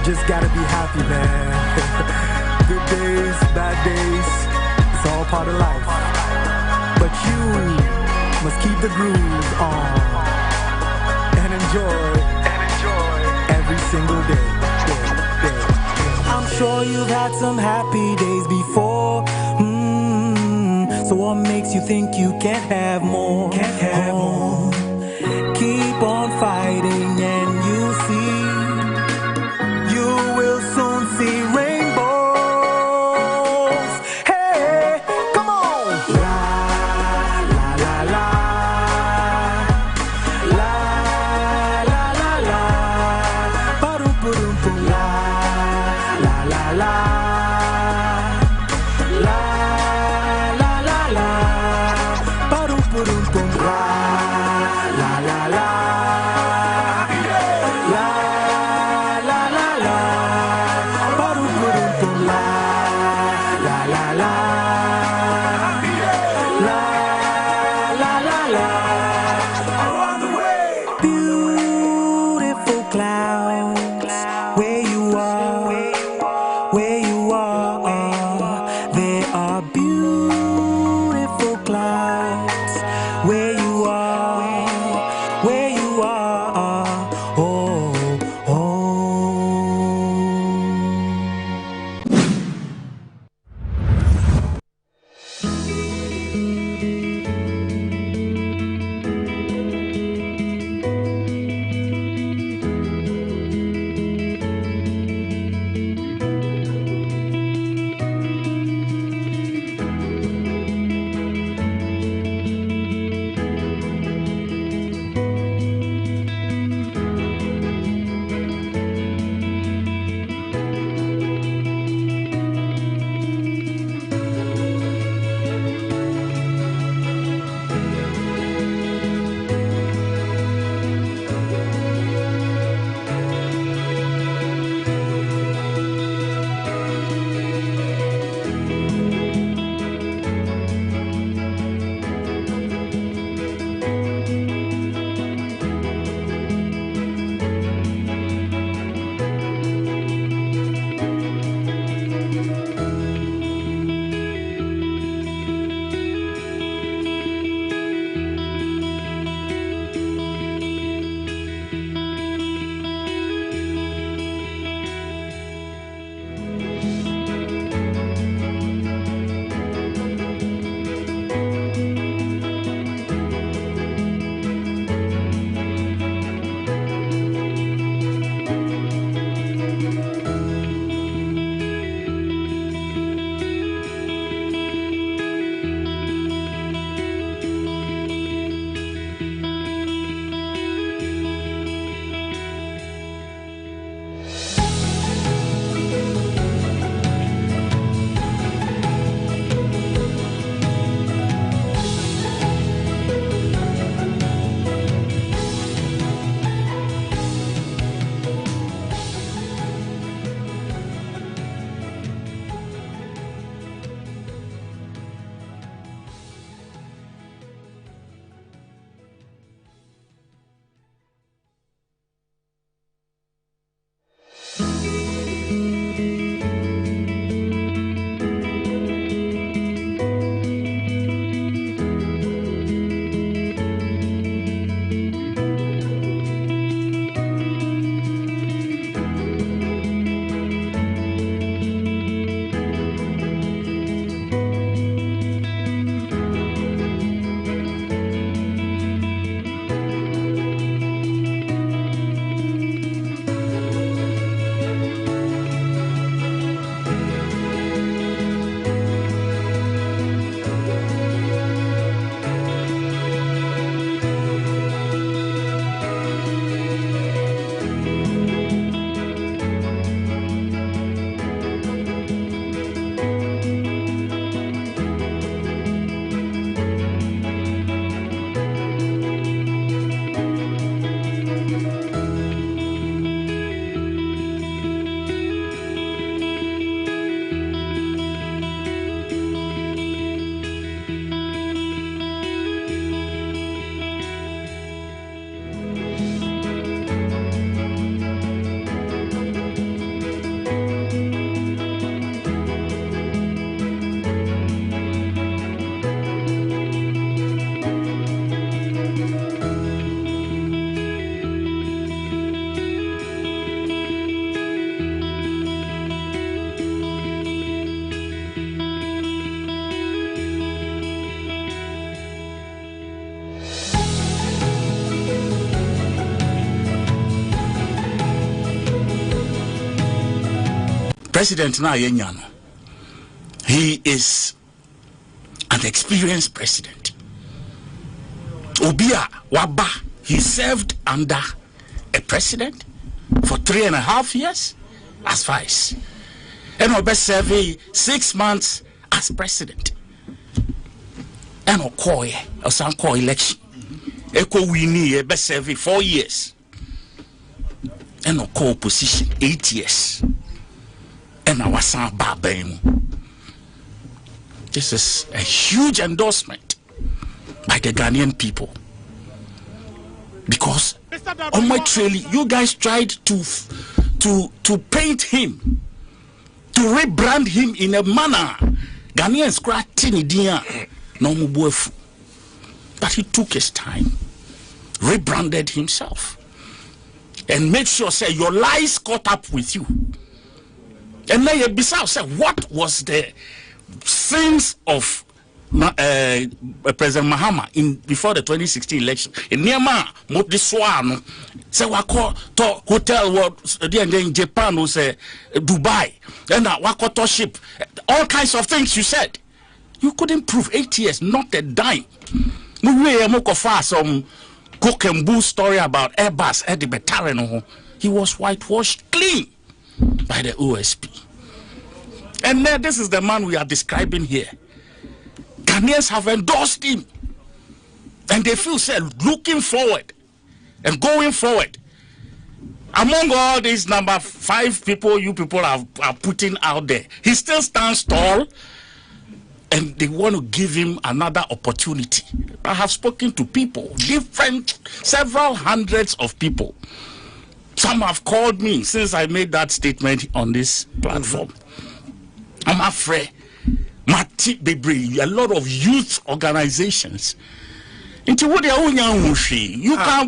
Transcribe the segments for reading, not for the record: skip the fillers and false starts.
just gotta be happy, man. Good days, bad days, it's all part of life. But you must keep the groove on and enjoy every single day. I'm sure you've had some happy days before. So what makes you think you can't have more? Keep on fighting and you'll see. You will soon see rainbows. Hey, come on! La la la la, la la la la, ba-dum ba-dum boom. La la la la, la la la la, ba-dum ba-dum boom. La la la la. President na yenyano. He is an experienced president. Obia Waba, he served under a president for 3.5 years as vice. And Obe served 6 months as president. And Osanko election. Eko Winnie Ebe served 4 years. And opposition 8 years. And our son Babem. This is a huge endorsement by the Ghanaian people. Because on my trail, you guys tried to paint him, to rebrand him in a manner. Ghanaians no, but he took his time, rebranded himself, and made sure say your lies caught up with you. And then Bissau said, what was the sins of President Mahama before the 2016 election? In Myanmar, Motiswano, say wako to hotel in Japan was Dubai, and wako to ship, all kinds of things you said. You couldn't prove 8 years, not a dime. Some cook and boo story about Airbus, Eddie Betareno. He was whitewashed clean by the OSP. And then this is the man we are describing here. Ghanaians have endorsed him. And they feel said, looking forward and going forward. Among all these number 5 people you people are putting out there, he still stands tall. And they want to give him another opportunity. I have spoken to people, several hundreds of people. Some have called me since I made that statement on this platform. I'm afraid, a lot of youth organizations. You can't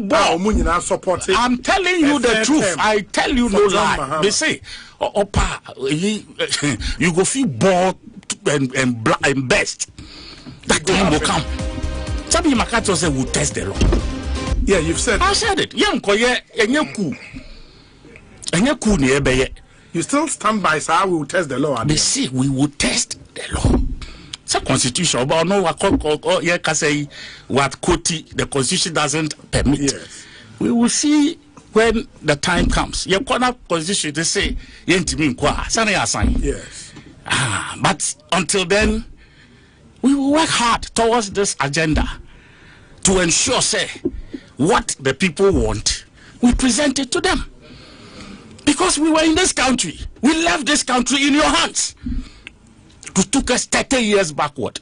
bow. I'm telling you the truth. I tell you no lie. They say, Opa, you go feel bored and best. That time will come. Sabi Makato said we'll test the law. Yeah, you've said. I said it. You still stand by, sir. We will test the law. They say we will test the law. It's a constitution, but no, what Koti the constitution doesn't permit. Yes. We will see when the time comes. Your corner constitution, they say, yes. But until then, we will work hard towards this agenda to ensure, say, what the people want, we present it to them. Because we were in this country. We left this country in your hands. It took us 30 years backward.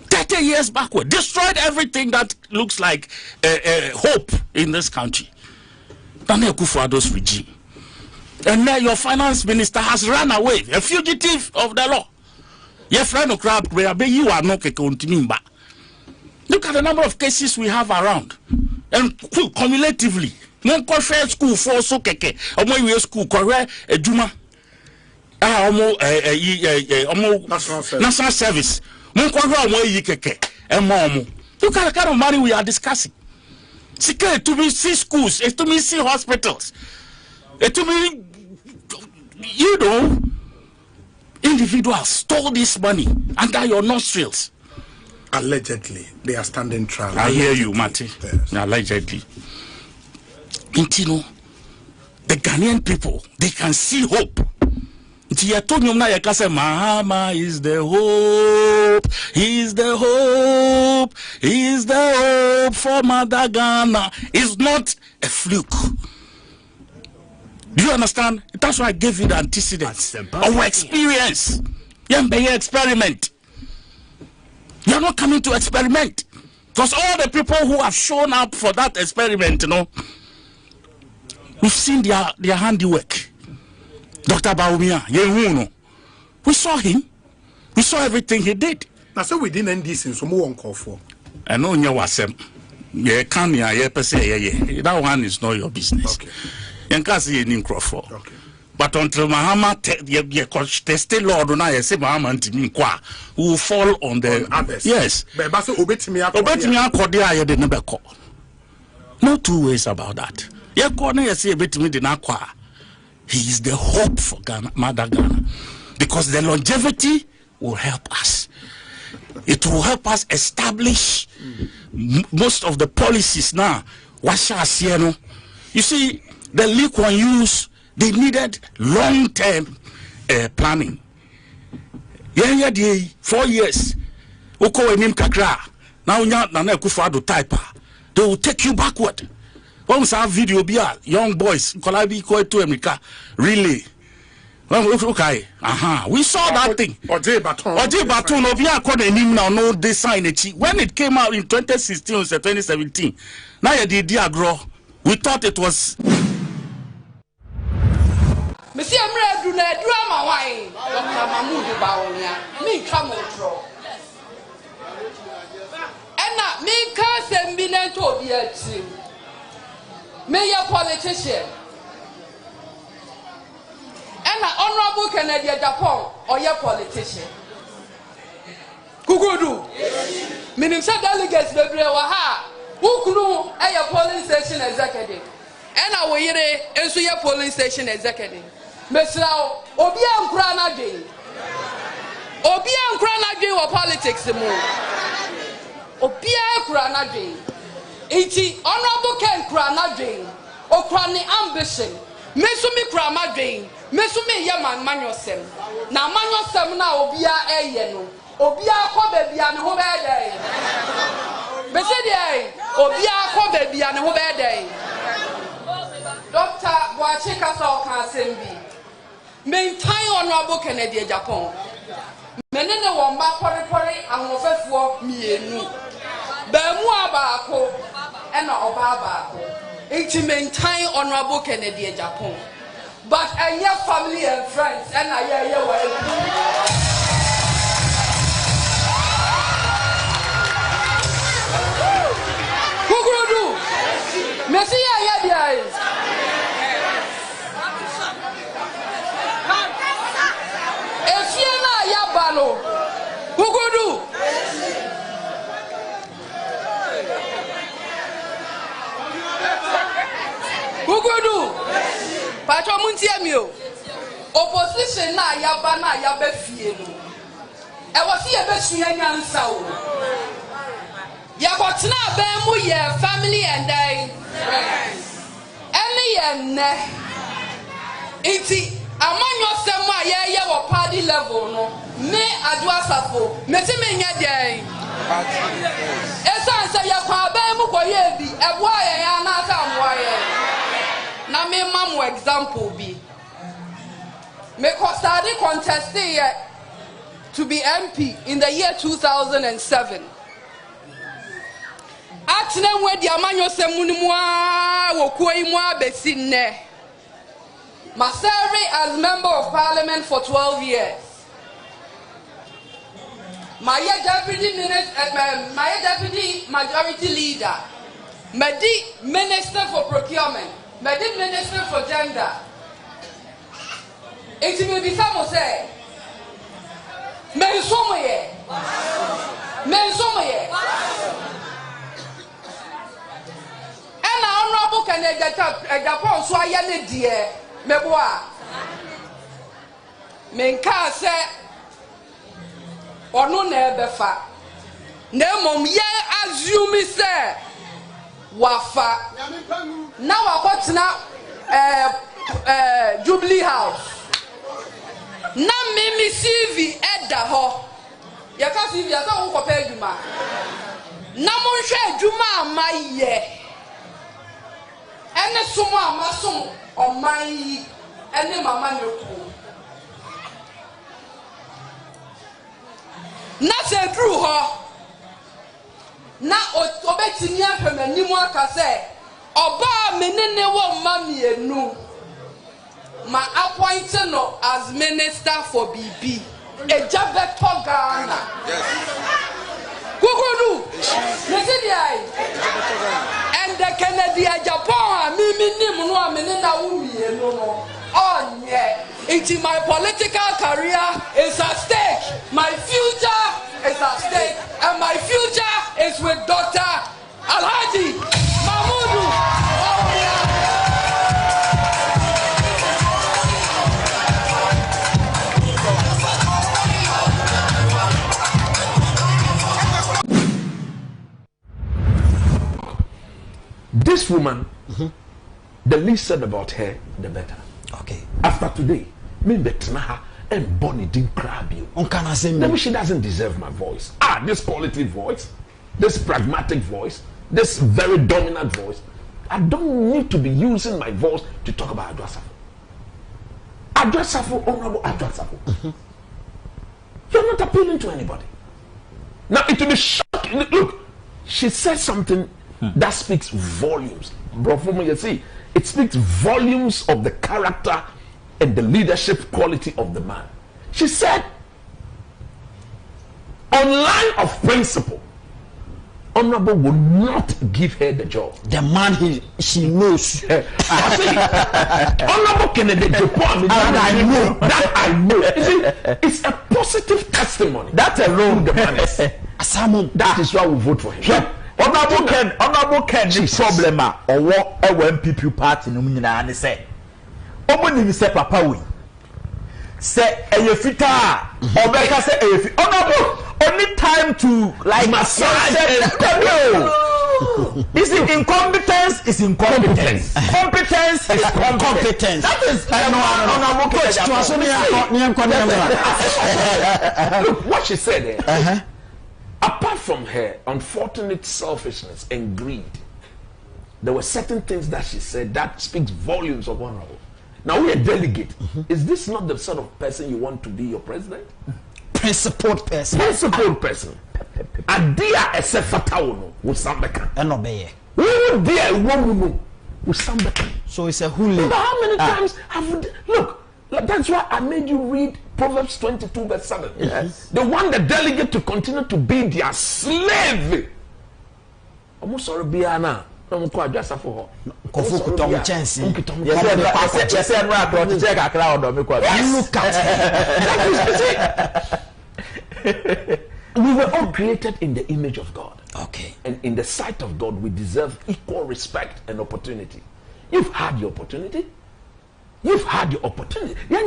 30 years backward. Destroyed everything that looks like hope in this country. Daniel Kufuor's regime. And now your finance minister has run away, a fugitive of the law. Your friend of crowd, you are not continuing back. Look at the number of cases we have around. And cumulatively, no school for so keke, or school, correct, a Juma, national service, look at the kind of money we are discussing. To me, see schools, to me, see hospitals, to me, you know, individuals stole this money under your nostrils. Allegedly, they are standing trial. I hear you, Marty. Yes. Allegedly. You know, the Ghanaian people, they can see hope. Mahama is the hope. He's the hope. He's the hope for Mother Ghana. It's not a fluke. Do you understand? That's why I gave you the antecedents. Our experience. Experiment. You're not coming to experiment. Because all the people who have shown up for that experiment, you know, we've seen their handiwork. Dr. Bawumia, we saw him. We saw everything he did. Now, so we didn't end this in some one call for. I know you was that one is not your business. Okay. Okay. But until Mahama tested Lord and I say Mahama who will fall on the others. Yes. No two ways about that. He is the hope for Ghana, Mother Ghana, because the longevity will help us. It will help us establish most of the policies now. You see, the Lee Kuan Yews, they needed long-term planning. 4 years. Now they will take you backward. Once our video be young boys, to America, really. Okay, we saw that thing. Oje Baton, no design. When it came out in 2016 or 2017, now you did grow. We thought it was. Monsieur Amre do na drama wine. Dr. Mahmoud Bawonia. Me come draw. Ena me ka sembi na to bi ati. Me ya politician. Ena honorable Kennedy Japan or ya politician. Kugudu. Minimum delegates bebre wa ha. Wukunu e ya polling station executive. Ena wo yire enso ya polling station executive. Mesrao obi ankura na dwen. Obi ankura na dwen wa politics mu. Obi ankura na dwen. Iti honorable Ken kura na dwen. Okura ni ambition. Mesu mi kura ma dwen. Mesu mi ye manyosem. Na manyosem na obi a eye no. Obi akọ bebi a ne ho be dey. Bese dey. Obi akọ bebi a ne ho be dey. Dr. Boache Kasa Okansembi. Maintain honorable Kennedy Japan. Menene womba pore ahofefuo mienu. Bemu abaako ena oba abaako. Iti maintain honorable Kennedy Japan. But your family and friends and I hear what who could do? Messi, if you're not Yabalo, who could do? Who could do? Patro Muntiamio. Opposition na yabana yabe fienu. E wasi ebe suya answer o. Yakotina be mu ye family and friends. Any ne. Iti amanyo semu ye wo party level no. Me adwa safo. Meti me nya dey. Esa say yakwa be mu koye bi. Ebo aye ya na ata amwaye. Na me mamu example bi. Me study contested to be MP in the year 2007. Atene we di amanyo semunimu a wokuo imu abesinne. My serving as member of parliament for 12 years. My deputy majority leader. My minister for procurement. My minister for gender. It will be some say. Men somewhere. And honorable Kennedy Japan so I am dear. Meboa. Menka say. Onu na ebefa. Na mom ye assume say. Wafa. Now wakotena Jubilee House. Na mimi CV eda ho. Yaka CV asa wo kopa adwuma. Na mo hwe adwuma amaye. Ene somo amasom oman yi ene mama ne ku. Na se dru ho. Na obetimi ahwemanimu aka se oba menene wo mamienu. Ma appointed no as minister for BB. Ejabeto Ghana. Yes. Kukudu. And the Kennedy Japan, Mimi no oh yeah. Into my political career is at stake. My future is at stake. And my future is with Dr. Alhaji Mahmoud. This woman, the least said about her, the better. Okay. After today, me betna and Bonnie didn't grab you. Maybe she doesn't deserve my voice. This quality voice, this pragmatic voice, this very dominant voice. I don't need to be using my voice to talk about Adwoa Safo. Adwoa Safo, Honorable Adwoa Safo. You're not appealing to anybody. Now it will be shocking. Look, she said something that speaks volumes. Bro, for me, you see, it speaks volumes of the character and the leadership quality of the man. She said, on line of principle, Honorable will not give her the job. The man she knows. Honorable Kennedy Japan, that I know. You see, it's a positive testimony. That alone, the man is. That is why we vote for him. Yeah. Honorable Ken, the problem or MPP party no nyina ne say. Omo ni say papa we. Say eyefita, obeka say eyefita. Honorable only time to like massage. Is it incompetence? Is incompetence. Competence is competence. That is Look what she said there. Apart from her unfortunate selfishness and greed, there were certain things that she said that speaks volumes of Honorable. Now we're a delegate. Is this not the sort of person you want to be your president? Principled person. Principled person. Adia esefatawono usambeka. Enobeye. Who dear woman usambeka. So it's a holy. How many times have we, look? That's why I made you read Proverbs 22 verse 7. Yes. They want the delegate to continue to be their slave. Almost sorry, Biana. I'm quite just for her. Kofu Tom chance. Yes, I'm right. To check a crowd of me. Look at We were all created in the image of God. Okay. And in the sight of God, we deserve equal respect and opportunity. You've had your opportunity. You've had your opportunity. We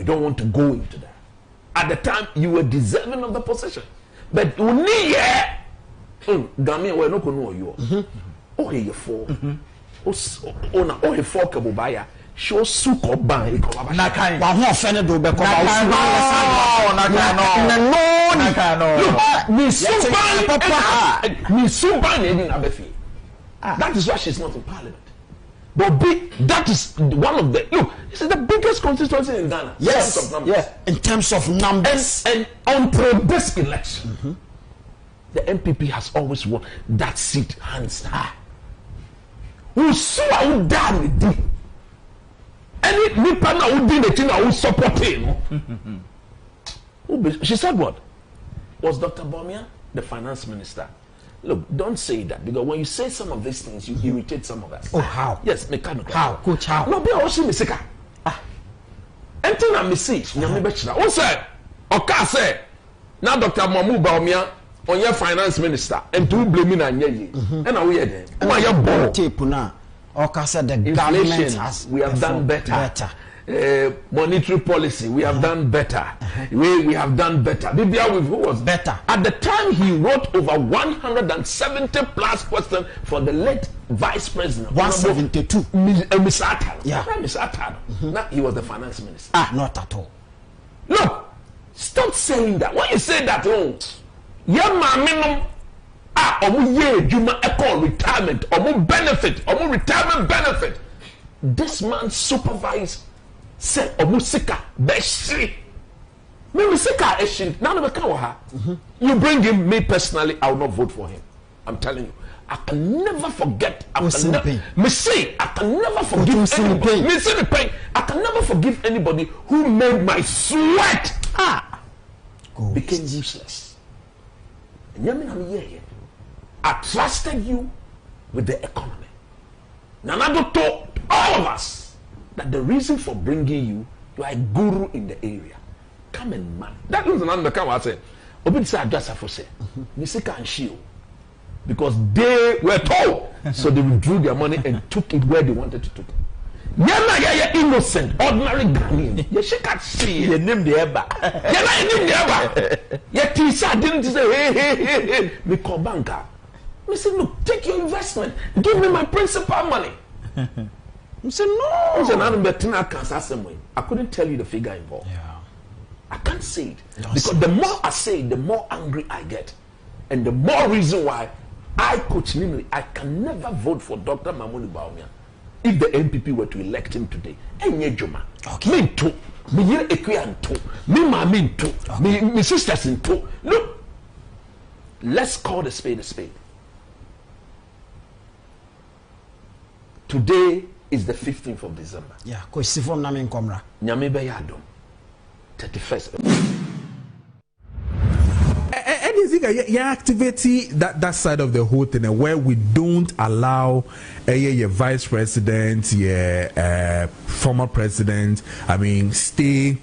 don't want to go into that. At the time, you were deserving of the position. But you need Gami, we no know you. Oh, you four. Oh, you four kabubaya. Show suko ban. Nakai. Wa ho offended do be come That is why she's not in parliament. But that is one of the this is the biggest constituency in Ghana. Yes, yes. In terms of numbers. And until this election, the MPP has always won that seat hands down. Who saw who died with him? Any nipa na who did the thing who support him? She said what? Was Dr. Bawumia the finance minister? Look, don't say that, because when you say some of these things, you irritate some of us. Oh, how? Yes, mechanical. How? Coach, how? No, be also misika. Anything I say, nyame bechira. Who said? Oka say, now Dr. Mamu Bawumia on your finance minister, and to blame na nyeye. And now we are there. Who are your ball? Tape now. Oka said the government has we have done better. Monetary policy, we have done better. We have done better. Who was better? At the time, he wrote over 170 plus questions for the late vice president. 172. Mr. Ataro. Yeah. Mr. Ataro. Now he was the finance minister. Not at all. Look, stop saying that. When you say that, retirement, retirement benefit. This man supervised. Say Omusika Beshi. Maybe Sika Eshin. Now never come. You bring him, me personally, I will not vote for him. I'm telling you. I can never forget. I can never forgive anybody. I can never forgive anybody who made my sweat became useless. I trusted you with the economy. Nanado told all of us that the reason for bringing you are a guru in the area. Come and man. That was another come I said. Obi say Adwoa Safo say. Misika and Shio. Because they were told. So they withdrew their money and took it where they wanted to take it. You're innocent, ordinary Ghanaian. You should see your name the Eba. You're not name the Eba. Your T-shirt didn't say, hey, me call banker. I said, look, take your investment. Give me my principal money. I said, no. I said, I couldn't tell you the figure involved. Yeah. I can't say it. Because the more I say it, the more angry I get. And the more reason why I, Coach Nimri, I can never vote for Dr. Mamoudou Bawumia if the NPP were to elect him today. Enye Juma. Me too. Me here Ekuya too. Me mami too. Me sisters too. Look. Let's call the spade a spade. Today is the 15th of December. Yeah, Coach Sifom Namin Komra. Nyame be yadom. 31st. You're activating that side of the whole thing, where we don't allow your vice president, your former president, stay.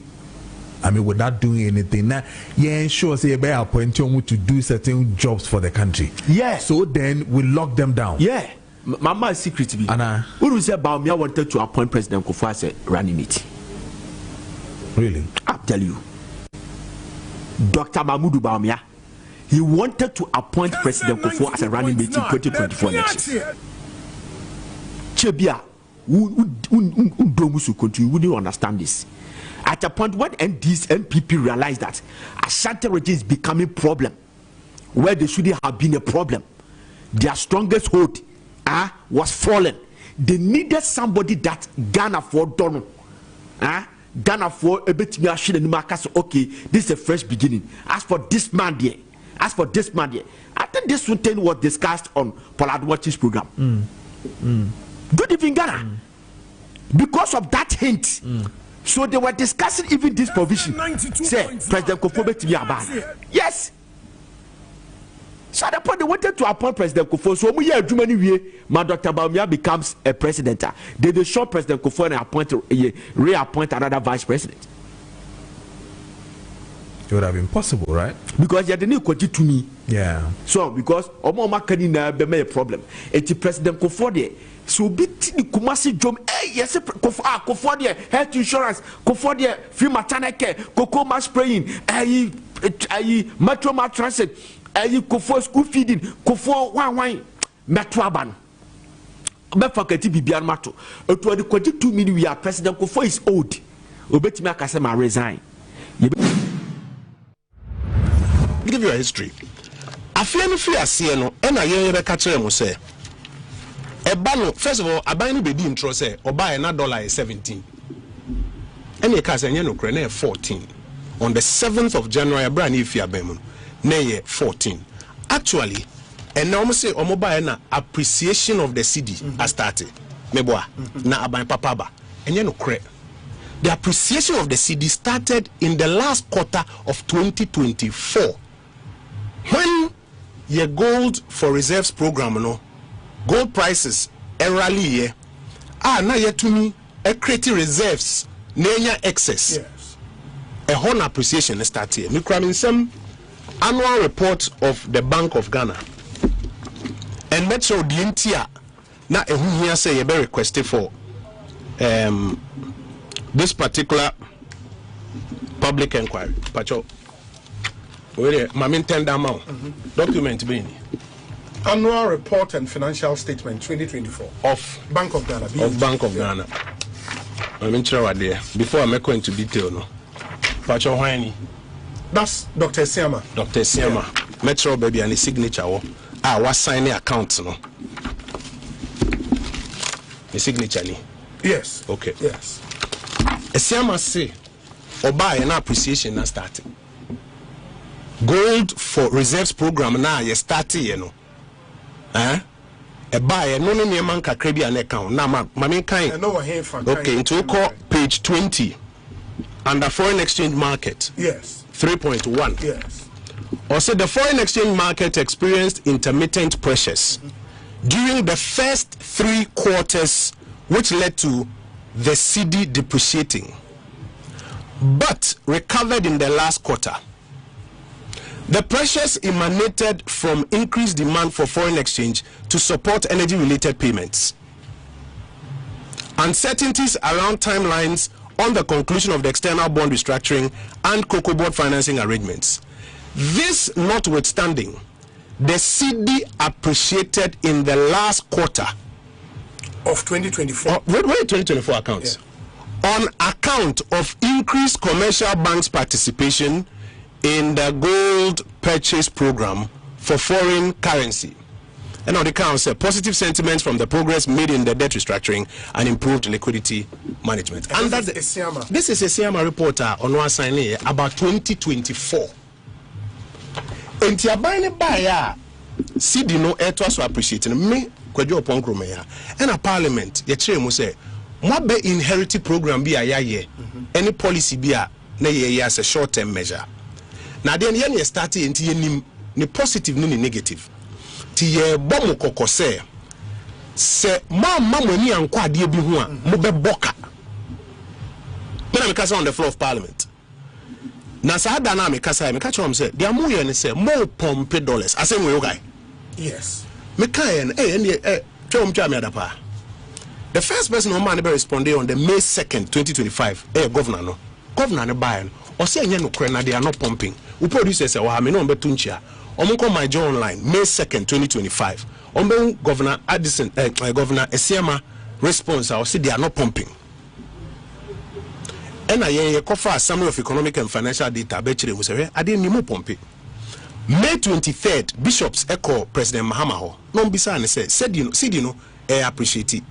Without doing anything. Now, ensure say you appoint them to do certain jobs for the country. Yeah. So then we lock them down. Yeah. Mama is secret to be. Who say Bawumia wanted to appoint President Kufuor as a running mate? Really? I'll tell you. Dr. Mamoudou Bawumia, he wanted to appoint President Kufuor as a running mate in 2024 elections. Chebia, who wouldn't understand this. At a point when NPP realized that Ashanti region is becoming a problem, where there shouldn't have been a problem, their strongest hold was fallen. They needed somebody that Ghana for Dono. Ghana for a bit okay, this is a fresh beginning. As for this man there, I think this thing was discussed on Paul Watch's program. Good even Ghana. Because of that hint. So they were discussing even this provision. Say President Kufuor to be about. Yes. So at the point they wanted to appoint President Kufuor. So we have Germany Dr. Bawumia becomes a president. They show President Kufuor and reappoint another vice president. It would have been possible, right? Because you didn't quote it to me. Yeah. So because Omoma Kanina be a problem. It's President Kufuor there. So bit the Kumasi Jom. Yes, Kufuor there. Health insurance. Kufuor there. Free maternal care. Cocoa mass spraying. Metro mass transit. Kufuor school feeding. Kufuor wine. Metro ban. Befakati bibian mato. Etu the 22 million we are President Kufuor is old. Obetimi akasema resign. Give you a history. Afiano fi ase no e na yen beka kire mo say ebano first of all aban no be di intro say oba na dollar is 17 ene ka say no kre na 14 on the 7th of January bra na ifi aban mu na ye 14 actually and now say omoba na appreciation of the cedi has started meboa na aban papa ba enye no kre. The appreciation of the cedi started in the last quarter of 2024 when your gold for reserves program gold prices rally na yet to me create reserves na excess. Yes. A whole appreciation start here. Me cramming some annual report of the Bank of Ghana and metro the NTA na who here say you be requested for this particular public inquiry. Pacho. Where my intend amount document being Annual report and financial statement 2024 of Bank of Ghana. Of Bank of Ghana. I'm interested there. Before I go into detail, no. Pacho Wani. That's Dr. Siama. Dr. Siama. Metro baby and his signature. Was signing account no. The signature ni. Yes. Okay. Yes. Siama say oba an appreciation na starting. Gold for reserves program na ye starting you know. A buy no man kakra bi an account na ma kan. Okay, into call page 20 under foreign exchange market. Yes. 3.1. Yes. Also the foreign exchange market experienced intermittent pressures during the first 3 quarters, which led to the cedi depreciating, but recovered in the last quarter. The pressures emanated from increased demand for foreign exchange to support energy-related payments. uncertainties around timelines on the conclusion of the external bond restructuring and cocoa board financing arrangements. This notwithstanding, the cedi appreciated in the last quarter of 2024. Wait, 2024 accounts. Yeah. On account of increased commercial banks' participation in the gold purchase program for foreign currency. And on the count, positive sentiments from the progress made in the debt restructuring and improved liquidity management. And this is a Siama report on one sign about 2024. And Tiabane Baya, Sidi no air to appreciate me, Kwajo Ponkromea, and a parliament, Yatre Muse, what be inherited program be a ye, any policy be a as a short term measure. Now then, yen started into ni positive ni negative. Tiye bomo kokose se mama mweni anko ade bi ho a mo be boka na me kasa on the floor of parliament na sa da na me kasa say dia mo ye ne say mo pompe dollars asem we guy yes me kan twom twa me adapa the first person who man be respond on the May 2nd 2025 governor no buy no o say anya no kre na they are not pumping we producers say wa me no be tunchia Omunko my job online May 2nd 2025. Governor Addison Governor Esiama response I say they are not pumping. And I cover a summary of economic and financial data betchire was I didn't more pumping. May 23rd bishops echo President Mahama ho. No bisa ne said you know appreciate it.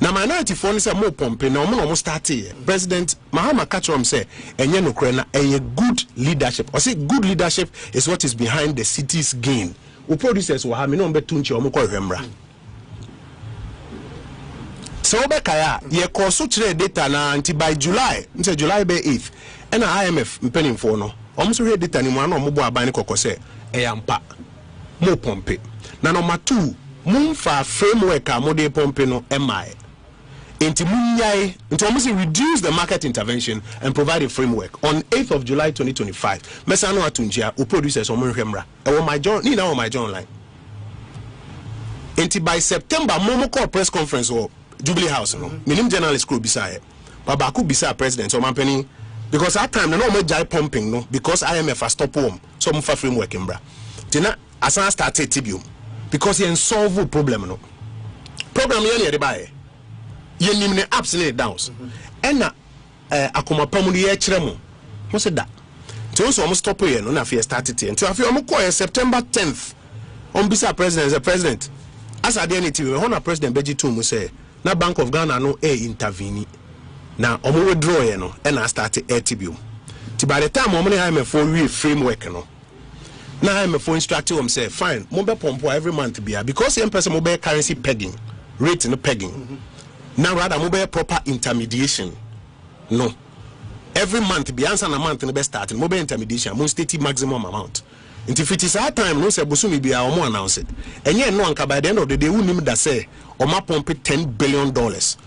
Na minority phone say more pumping na omo start here. President Mahama catch him say enye no kre na a good leadership. Or say good leadership is what is behind the city's gain. We producers will have me no betu nchi omo ko hwemra. So obekaya ye koso kire data na anti by July, until July be 8th. And IMF mpenim for no. Omo so data ni mo na omo bo aban kokose eyampa. Mo pompe. Na number 2, mumfa framework a mo de pompe no MI. Into almost reduce the market intervention and provide a framework. On 8th of July 2025, Mesano Atunjia, who produces Omo Hemra, and my job, need now my job online. Until by September, Momo call press conference or Jubilee House, no, minim journalist crew beside, Babaku beside president, so my penny, because at time, no more jai pumping, no, because IMF has stopped home, so Mufa framework in bra. Tina, as I started Tibium, because he solve the problem, no. Program here, the buy. Ye nim ne apps ne downs ena akoma pamu ye kyeremo mo se da to so mo stop here no na fe started here to afi mo call September 10th on bisa president as ade anything we na president beji to mo say na Bank of Ghana no intervene na omo withdraw here no ena start ATBU ti by the time omo ne have for we framework no na I'm for instructing them say fine mo be pompo every month bia because some person mo be currency pegging rate no pegging now rather mobile proper intermediation. No. Every month, be answer a month in the best starting mobile intermediation, most state maximum amount. And if it is our time, no say Busumi be our more announce it. And yet no by the end of the day, we need that say Oma pump $10 billion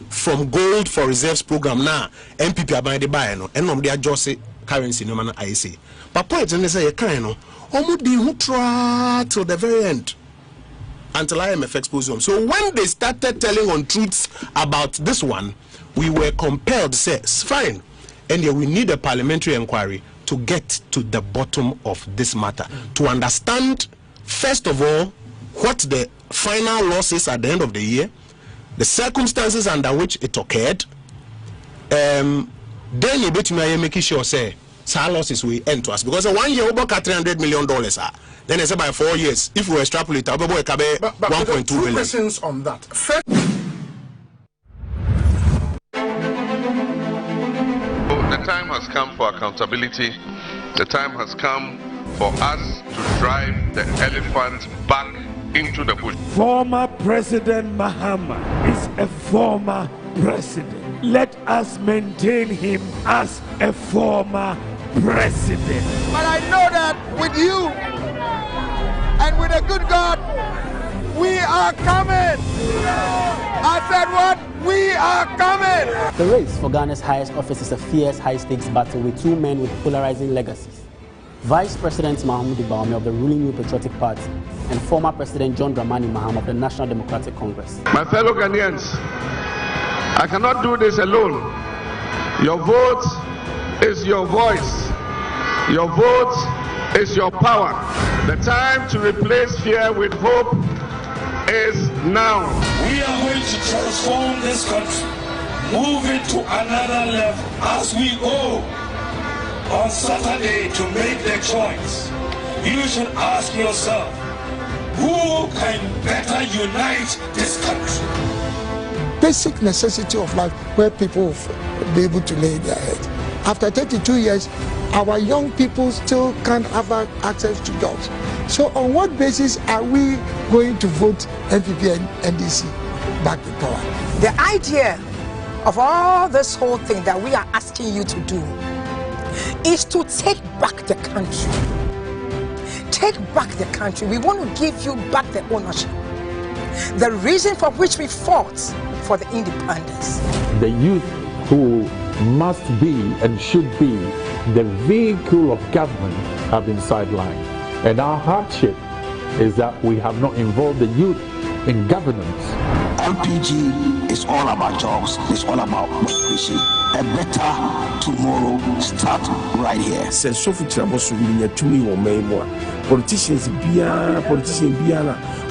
from gold for reserves program now. MPP are buying the buy no and they adjust currency no man I say. But point and they say kind no Omo di who try till the very end. Until IMF exposed them. So when they started telling untruths about this one, we were compelled to say, fine. And yeah, we need a parliamentary inquiry to get to the bottom of this matter. To understand, first of all, what the final loss is at the end of the year, the circumstances under which it occurred, then you bet me making sure, say, our losses will end to us. Because 1 year, about $300 million. Then it's about 4 years. If we extrapolate, I'll be 1.2 billion. Questions on that. First, the time has come for accountability. The time has come for us to drive the elephant back into the bush. Former President Mahama is a former president. Let us maintain him as a former president. But I know that with you and with a good God, we are coming. I said what? We are coming. The race for Ghana's highest office is a fierce, high-stakes battle with two men with polarizing legacies. Vice President Mahamudu Bawumia of the ruling New Patriotic Party and former President John Dramani Mahama of the National Democratic Congress. My fellow Ghanaians, I cannot do this alone. Your vote is your voice. Your vote is your power. The time to replace fear with hope is now. We are going to transform this country, move it to another level as we go on Saturday to make the choice. You should ask yourself, who can better unite this country? Basic necessity of life where people will be able to lay their heads. After 32 years, our young people still can't have access to jobs. So on what basis are we going to vote NPP and NDC back in power? The idea of all this whole thing that we are asking you to do is to take back the country. Take back the country. We want to give you back the ownership. The reason for which we fought for the independence. The youth who must be and should be the vehicle of government have been sidelined. And our hardship is that we have not involved the youth in governance. LPG is all about jobs. It's all about work. A better tomorrow start right here. Says Sophie Traboso will to me or may more. Politicians biana,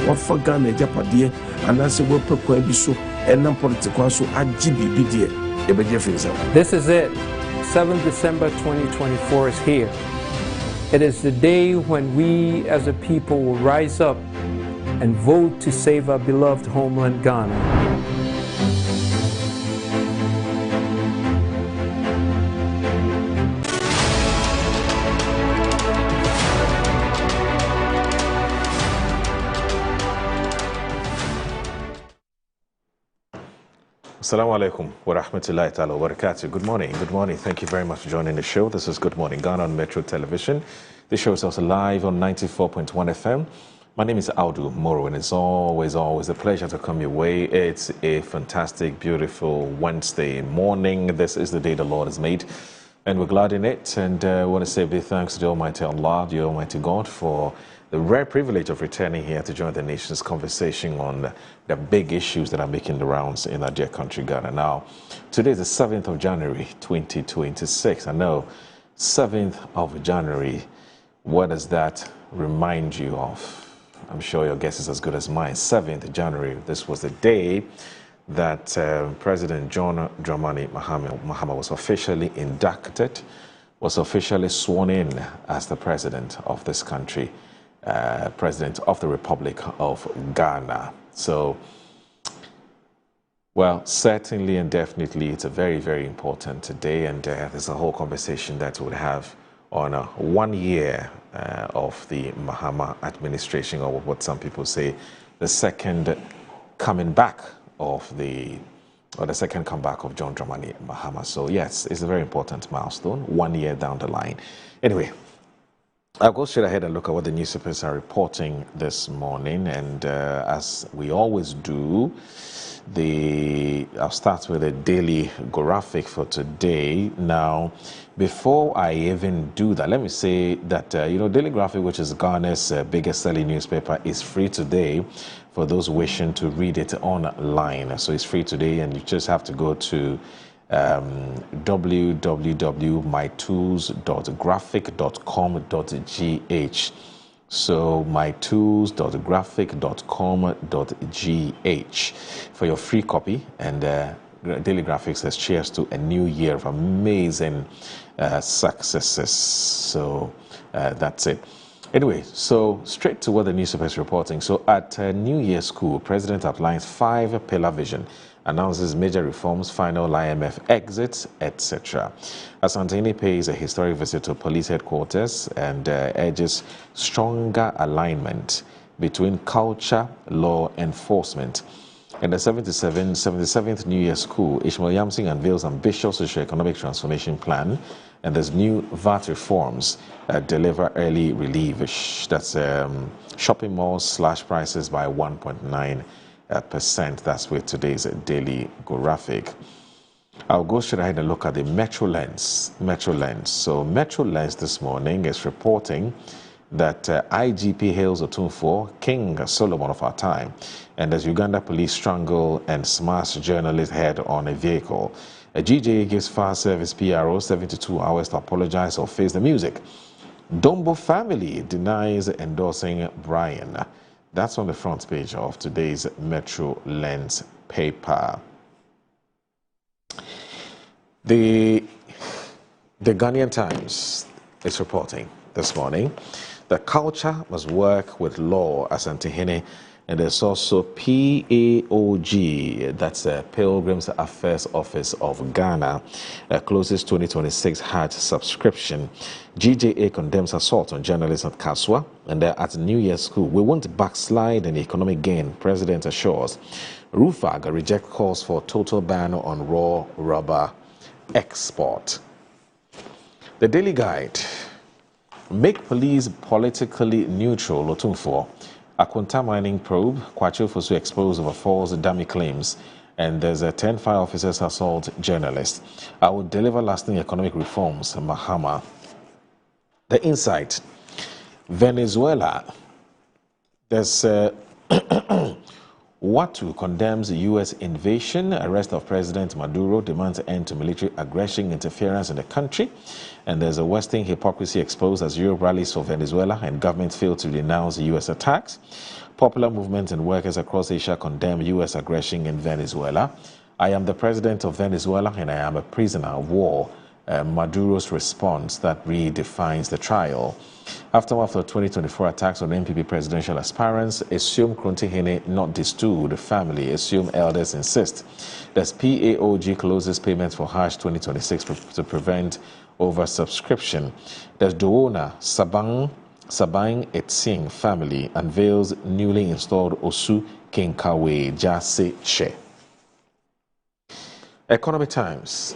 what for Ghana Japadia, and that's a work per so and non political so at GBBD. This is it. 7th December 2024 is here. It is the day when we as a people will rise up and vote to save our beloved homeland Ghana. Assalamu alaikum wa rahmatullahi ta'ala wa barakatuh. Good morning. Good morning. Thank you very much for joining the show. This is Good Morning Ghana on Metro Television. The show is also live on 94.1 FM. My name is Audu Moro, and it's always a pleasure to come your way. It's a fantastic, beautiful Wednesday morning. This is the day the Lord has made, and we're glad in it. And I want to say big thanks to the Almighty Allah, the Almighty God, for the rare privilege of returning here to join the nation's conversation on the big issues that are making the rounds in our dear country, Ghana. Now, today is the 7th of January, 2026. I know, 7th of January, what does that remind you of? I'm sure your guess is as good as mine. 7th January, this was the day that President John Dramani Mahama was officially inducted, was officially sworn in as the president of this country. President of the Republic of Ghana. So, well, certainly and definitely it's a very, very important day, and there's a whole conversation that we'll have on 1 year of the Mahama administration, or what some people say the second coming back of the second comeback of John Dramani Mahama. So yes, it's a very important milestone, 1 year down the line. Anyway, I'll go straight ahead and look at what the newspapers are reporting this morning, and as we always do, I'll start with the Daily Graphic for today. Now, before I even do that, let me say that Daily Graphic, which is Ghana's biggest selling newspaper, is free today for those wishing to read it online. So it's free today, and you just have to go to www.mytools.graphic.com.gh. So mytools.graphic.com.gh for your free copy. And Daily Graphic says cheers to a new year of amazing successes. So that's it. Anyway, so straight to what the newspaper is reporting. So at New Year School, President outlines 5-pillar vision, announces major reforms, final IMF exits, etc. Asantini pays a historic visit to police headquarters and urges stronger alignment between culture, law enforcement. In the 77th New Year School, Ishmael Yamsing unveils ambitious socio-economic transformation plan, and there's new VAT reforms deliver early relief. That's shopping malls slash prices by 1.9%. That's with today's Daily Graphic. I'll go straight ahead and look at the Metro Lens. So Metro Lens this morning is reporting that IGP hails Otunfo, King Solomon of our time, And as Uganda police strangle and smash journalist head on a vehicle. A GJA gives fire service PRO 72 hours to apologize or face the music. Dombo family denies endorsing Brian. That's on the front page of today's Metro Lens paper. The Ghanaian Times is reporting this morning that culture must work with law as Antihene, and there's also PAOG, that's Pilgrims Affairs Office of Ghana, closes 2026 Hajj subscription. GJA condemns assault on journalists at Kaswa, and at New Year's School. We won't backslide in economic gain, President assures. RUFAG reject calls for total ban on raw rubber export. The Daily Guide. Make police politically neutral, Lotumfo. Akunta mining probe, Kwachu Fosu exposed over false dummy claims, and there's a 10 fire officers assault journalist. I will deliver lasting economic reforms, Mahama. The Insight. Venezuela. There's Watu condemns U.S. invasion, arrest of President Maduro, demands end to military aggression interference in the country. And there's a Western hypocrisy exposed as Europe rallies for Venezuela and government failed to denounce U.S. attacks. Popular movements and workers across Asia condemn U.S. aggression in Venezuela. I am the president of Venezuela and I am a prisoner of war. Maduro's response that redefines the trial. Aftermath of 2024 attacks on NPP presidential aspirants, assume Krontihene not disturbed the family, assume elders insist. There's PAOG closes payments for Hajj 2026 to prevent oversubscription. There's Doona Sabang Etsing family unveils newly installed Osu Kinkawe Jase Che. Economic Times.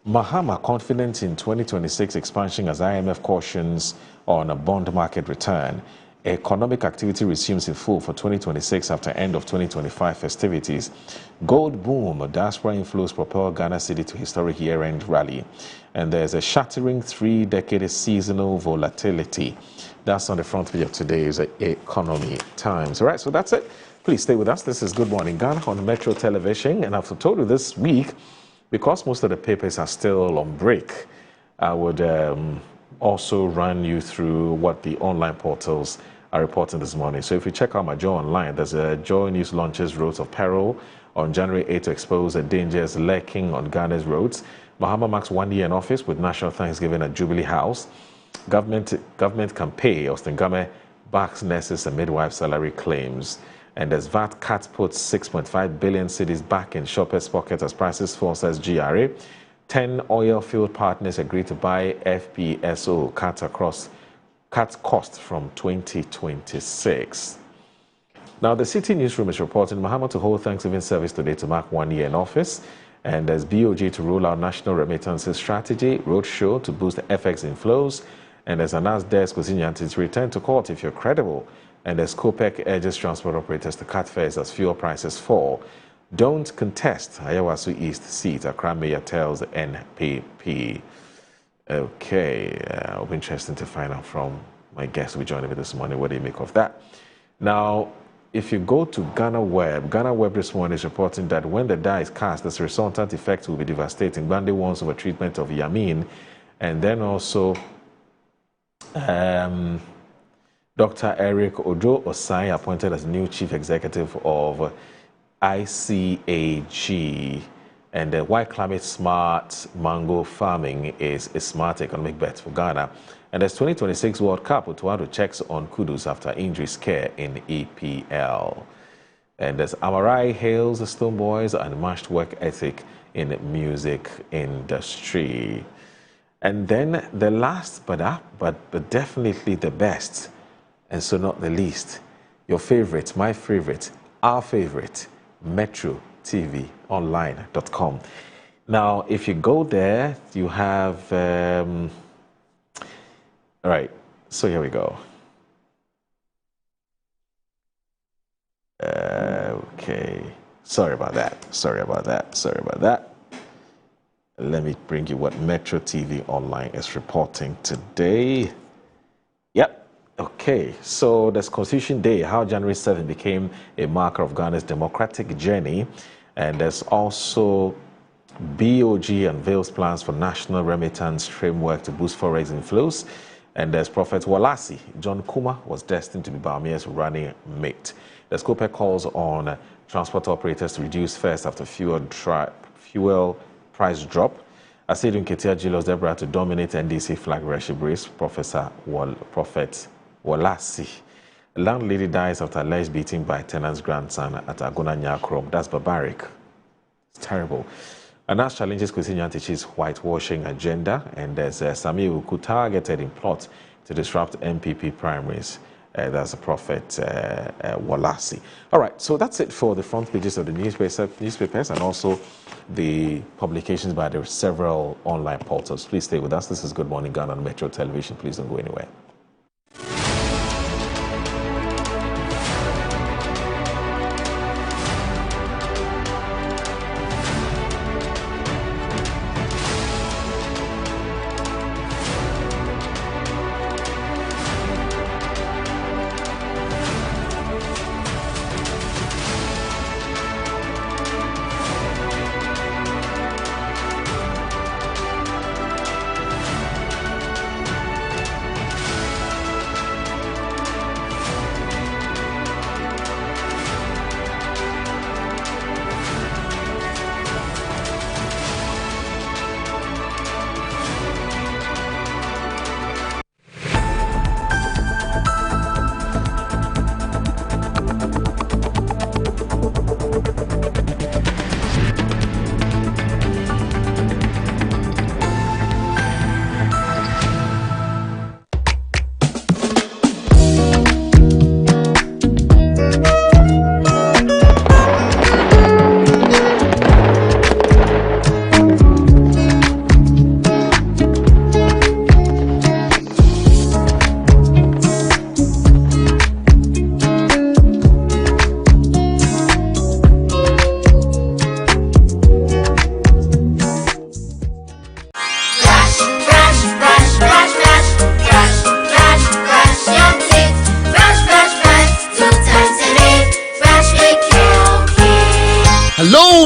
Mahama confident in 2026 expansion as IMF cautions on a bond market return. Economic activity resumes in full for 2026 after end of 2025 festivities. Gold boom, diaspora inflows propel Ghana City to historic year-end rally. And there's a shattering 3-decade seasonal volatility. That's on the front page of today's Economy Times. All right, so that's it. Please stay with us. This is Good Morning Ghana on Metro Television. And I've told you this week, because most of the papers are still on break, I would also run you through what the online portals are reporting this morning. So if you check out my Joy Online, there's a Joy News launches Roads of Peril on January 8 to expose the dangers lurking on Ghana's roads. Mahama marks 1 year in office with National Thanksgiving at Jubilee House. Government can pay. Austin Game backs nurses and midwife salary claims. And as VAT cut puts 6.5 billion cedis back in shoppers' pockets as prices fall, says GRA. 10 oil field partners agree to buy FPSO, cut cost from 2026. Now, the City Newsroom is reporting Mahama to hold Thanksgiving service today to mark 1 year in office. And there's BOG to roll out national remittances strategy, roadshow to boost FX inflows. And there's announced Des Kosinyanti to return to court if you're credible. And as COPEC urges transport operators to cut fares as fuel prices fall. Don't contest Ayawasu East seat, Accra Mayor tells the NPP. Okay, it'll be interesting to find out from my guest who joined me this morning what they make of that. Now, if you go to Ghana Web this morning is reporting that when the die is cast, the resultant effect will be devastating. Bande warns over treatment of Yamin, and then also Dr. Eric Ojo Osai appointed as new chief executive of ICAG. And why climate smart mango farming is a smart economic bet for Ghana. And there's 2026 World Cup, Utuado checks on Kudus after injury scare in EPL. And there's Amarai hails the Stoneboys and matched work ethic in the music industry. And then the last, but definitely the best, and so not the least, your favorite, my favorite, our favorite, MetroTVOnline.com. Now, if you go there, you have, all right, so here we go. Okay, sorry about that. Let me bring you what Metro TV Online is reporting today. Yep. Okay, so there's Constitution Day, how January 7th became a marker of Ghana's democratic journey. And there's also BOG unveils plans for national remittance framework to boost forex inflows. And there's Prophet Walasi. John Kuma was destined to be Bawumia's running mate. The SCOPE calls on transport operators to reduce fares after fuel price drop. Asidun Ketia Julius Deborah to dominate NDC flag worship race. Prophet Walasi. Landlady dies after alleged beating by tenant's grandson at Agona Nyakrom. That's barbaric. It's terrible. And as challenges Kwesi Nyantakyi's whitewashing agenda, and there's Sami Uku targeted in plot to disrupt MPP primaries. That's the Prophet Walasi. All right, so that's it for the front pages of the newspapers and also the publications by the several online portals. Please stay with us. This is Good Morning Ghana on Metro Television. Please don't go anywhere.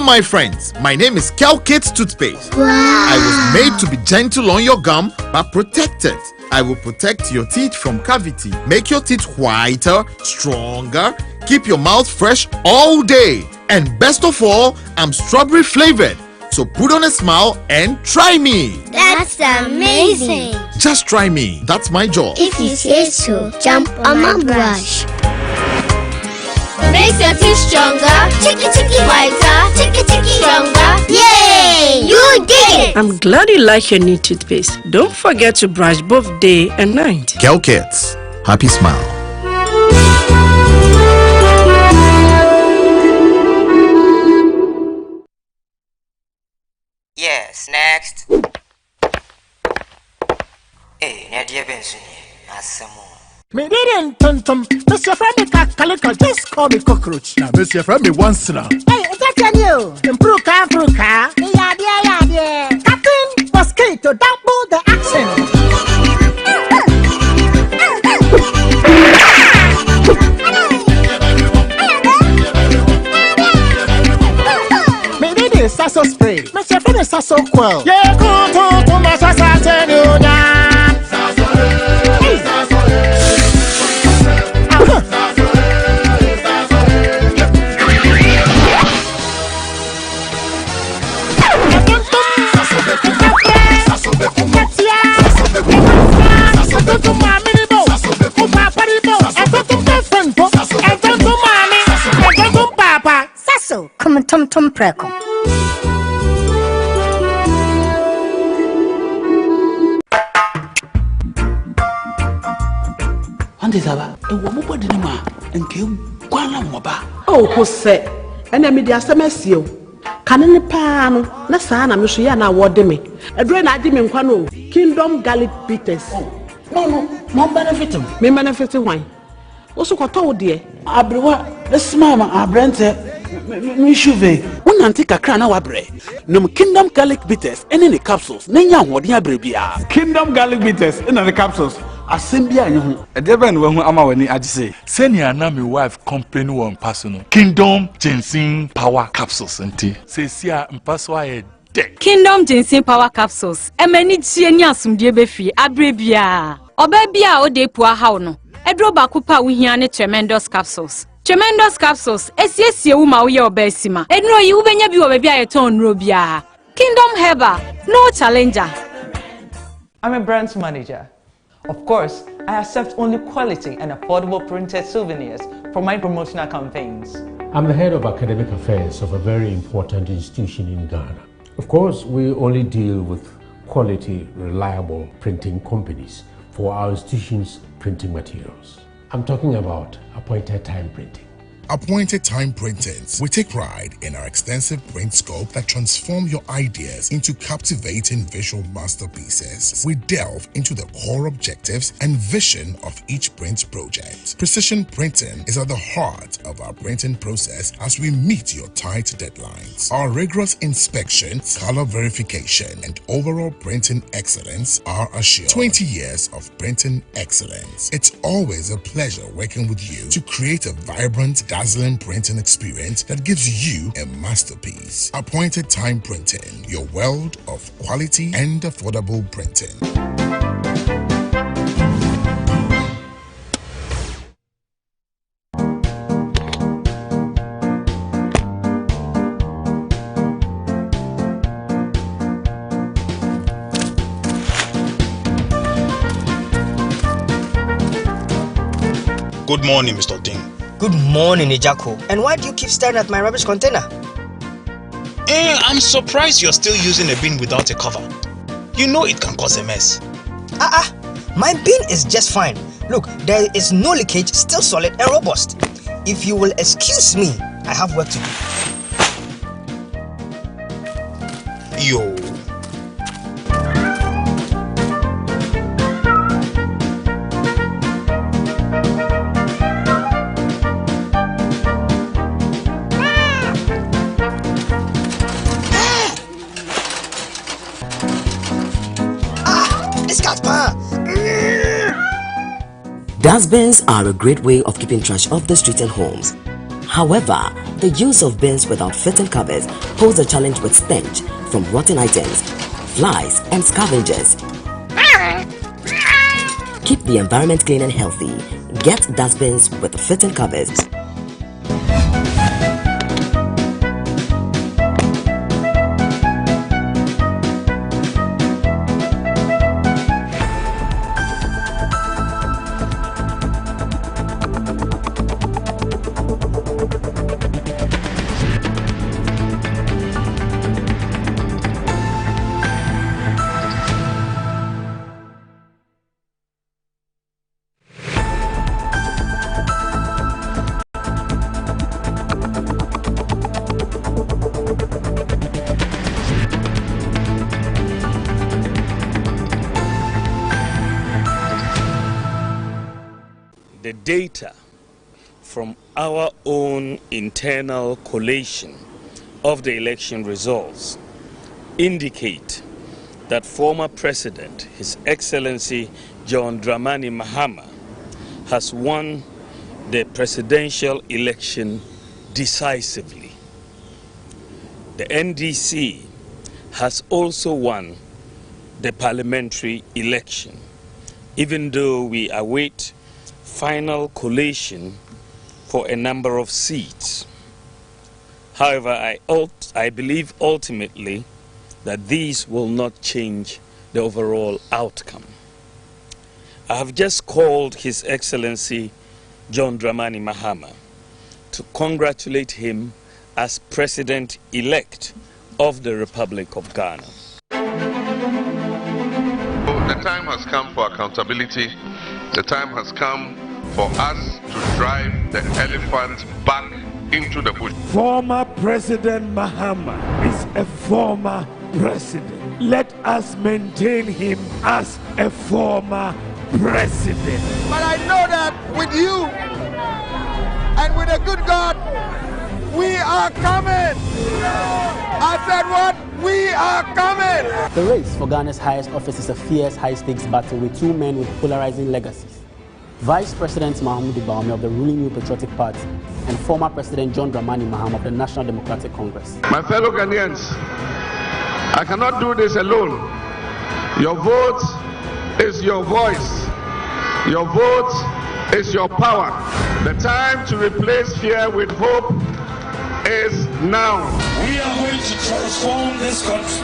My friends, my name is Calcate Toothpaste. Wow. I was made to be gentle on your gum but protected. I will protect your teeth from cavity, make your teeth whiter, stronger, keep your mouth fresh all day. And best of all, I'm strawberry flavored. So put on a smile and try me. That's amazing. Just try me. That's my job. If you say so, jump on my brush. Makes your teeth stronger, chicky whiter, chicky stronger. Yay! You did it! I'm glad you like your new toothpaste. Don't forget to brush both day and night. Calcates. Happy smile. Yes, next. Hey, Nadia Benson, Asamo. Me didn't tum. Mr. Friend Calico, just call me cockroach. Now, Mr. Friend, me once now. Hey, that's you. Improve car. Yeah. Captain Mosquito, double the action. Me did Sasso spray. Mr. Friend is Sasso quell. Yeah, go to my Sasso. Sasso, come on, Tom Preko. Andizaba, e wo mo bodi ni ma nke kwala mo ba. Oh, ko se, ena me dia semesi o. Kane ne pa no, na saa na me so ya na wode me. Edure na adi me nkwa no. Kingdom Garlic Bitters. No benefit him. Me benefit wine. Oso ko to de. Abrewa, this mama abrante me shuve. Wonanti kakra na wabre. No Kingdom Garlic Bitters ene ne capsules. Nenya hode abre bia. Kingdom Garlic Bitters in the capsules. Assembly and you. A devil who am I when I say. Send your name, my wife complain one personal. Kingdom Ginseng Power Capsules and tea. Say, see, I'm password. Kingdom Ginseng Power Capsules. Many genius from Debefi, Abrebia. Obebia o de poor hauno. Edroba kupa wihiane tremendous capsules. Tremendous capsules. Yes, you ma uya obesima. Edno you benya bi obebia yeton robia. Kingdom Herbal, no challenger. I'm a branch manager. Of course, I accept only quality and affordable printed souvenirs for my promotional campaigns. I'm the head of academic affairs of a very important institution in Ghana. Of course, we only deal with quality, reliable printing companies for our institution's printing materials. I'm talking about appointed time printing. Appointed Time Printings. We take pride in our extensive print scope that transform your ideas into captivating visual masterpieces. We delve into the core objectives and vision of each print project. Precision printing is at the heart of our printing process as we meet your tight deadlines. Our rigorous inspection, color verification, and overall printing excellence are assured. 20 years of printing excellence. It's always a pleasure working with you to create a vibrant, dazzling printing experience that gives you a masterpiece. Appointed Time Printing, your world of quality and affordable printing. Good morning, Mr. Ding. Good morning, Ejako. And why do you keep staring at my rubbish container? I'm surprised you're still using a bin without a cover. You know it can cause a mess. My bin is just fine. Look, there is no leakage, still solid and robust. If you will excuse me, I have work to do. Yo. Dustbins are a great way of keeping trash off the streets and homes. However, the use of bins without fitting covers poses a challenge with stench from rotten items, flies, and scavengers. Keep the environment clean and healthy. Get dustbins with fitting covers. Data from our own internal collation of the election results indicate that former President, His Excellency John Dramani Mahama, has won the presidential election decisively. The NDC has also won the parliamentary election, even though we await final collation for a number of seats. However, I believe ultimately that these will not change the overall outcome. I have just called His Excellency John Dramani Mahama to congratulate him as President-elect of the Republic of Ghana. The time has come for accountability. The time has come for us to drive the elephant back into the bush. Former President Mahama is a former president. Let us maintain him as a former president. But I know that with you and with a good God, we are coming. I said what? We are coming! The race for Ghana's highest office is a fierce, high-stakes battle with two men with polarizing legacies. Vice President Mahamudu Bawumia of the ruling New Patriotic Party and former President John Dramani Mahama of the National Democratic Congress. My fellow Ghanaians, I cannot do this alone. Your vote is your voice. Your vote is your power. The time to replace fear with hope is now. We are going to transform this country,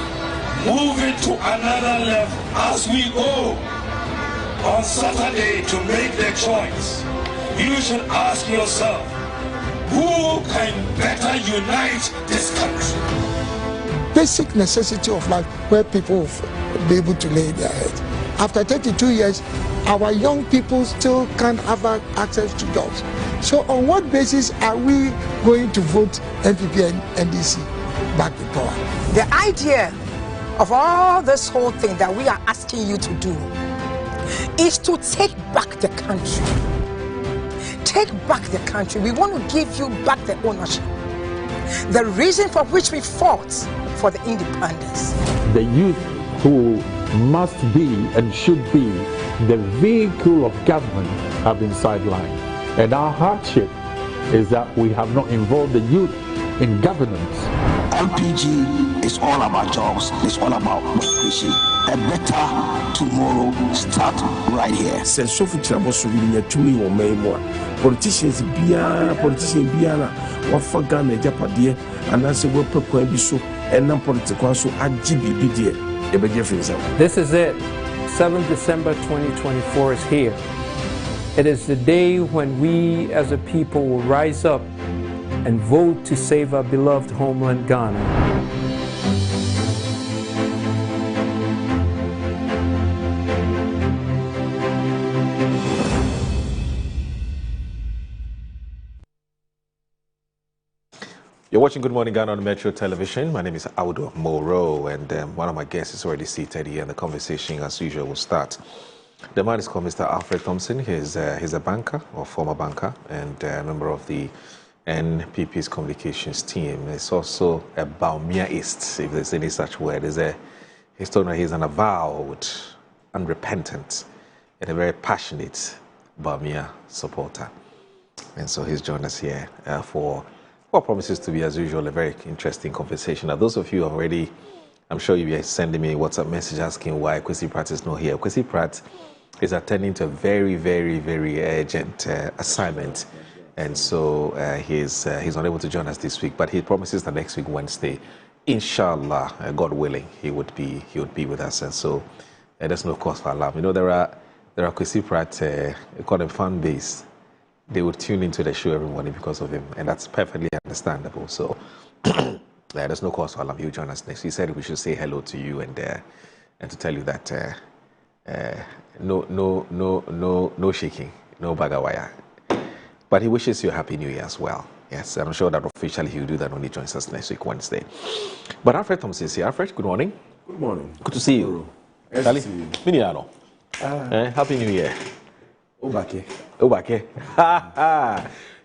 move it to another level as we go. On Saturday to make the choice, you should ask yourself, who can better unite this country? Basic necessity of life where people will be able to lay their heads. After 32 years, our young people still can't have access to jobs. So on what basis are we going to vote NPP and NDC back in power? The idea of all this whole thing that we are asking you to do is to take back the country. Take back the country. We want to give you back the ownership. The reason for which we fought for the independence. The youth who must be and should be the vehicle of government have been sidelined. And our hardship is that we have not involved the youth in governance. LPG is all about jobs, it's all about creation. A better tomorrow start right here. Politicians biara wafa Ghana japadeɛ anase wɔpɛ kwan bi so ɛnam political so agye bibi deɛ yɛbɛgye firi sɛ. This is it. 7th December 2024 is here. It is the day when we as a people will rise up and vote to save our beloved homeland Ghana. You're watching Good Morning Ghana on Metro Television. My name is Audu Moro, and one of my guests is already seated here, and the conversation, as usual, will start. The man is called Mr. Alfred Thompson. He's a banker, or former banker, and a member of the NPP's communications team. He's also a Bawumiaist, if there's any such word. He's an avowed, unrepentant, and a very passionate Bawumia supporter. And so he's joined us here for what promises to be, as usual, a very interesting conversation. Now, those of you already, I'm sure you'll be sending me a WhatsApp message asking why Kwesi Pratt is not here. Kwesi Pratt is attending to a very, very, very urgent assignment. And so he's unable to join us this week, but he promises that next week, Wednesday, inshallah, God willing, he would be with us. And so there's no cause for alarm. You know, there are Kwesi Pratt, called a fan base. They would tune into the show every morning because of him, and that's perfectly understandable. So there's no cause for alarm. He'll join us next. He said we should say hello to you and to tell you that no shaking, no bagawaya. But he wishes you a happy New Year as well. Yes, and I'm sure that officially he'll do that when he joins us next week, Wednesday. But Alfred Thompson is here. Alfred, good morning. Good morning. Good to see you. Nice to see you. Happy New Year. Obake.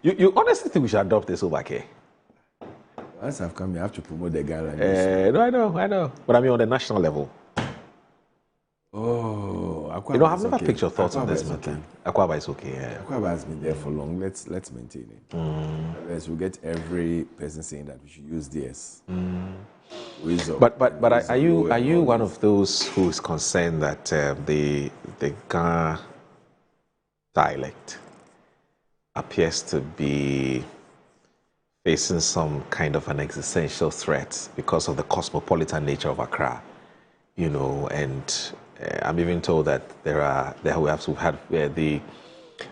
You honestly think we should adopt this Obake? Once I've come here, I have to promote the guy like this. No, I know. But I mean on the national level. Oh, Akwaba, you know, I've never picked your thoughts on this matter. Akwaba is okay. Yeah. Akwaba has been there for long. Let's maintain it. Unless we get every person saying that we should use this. But are you one of those who is concerned that the Ghana dialect appears to be facing some kind of an existential threat because of the cosmopolitan nature of Accra, you know, and I'm even told that the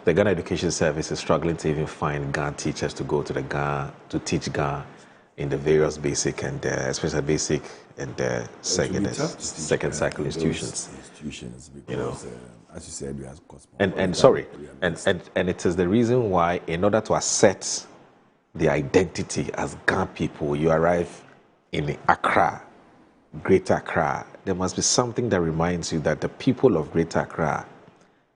Ghana Education Service is struggling to even find Ghana teachers to go to to teach Ghana in the various basic and especially basic and second cycle institutions. Because, you know. As you said, we have and it is the reason why, in order to assert the identity as Ghana people, you arrive in Accra, Greater Accra. There must be something that reminds you that the people of Greater Accra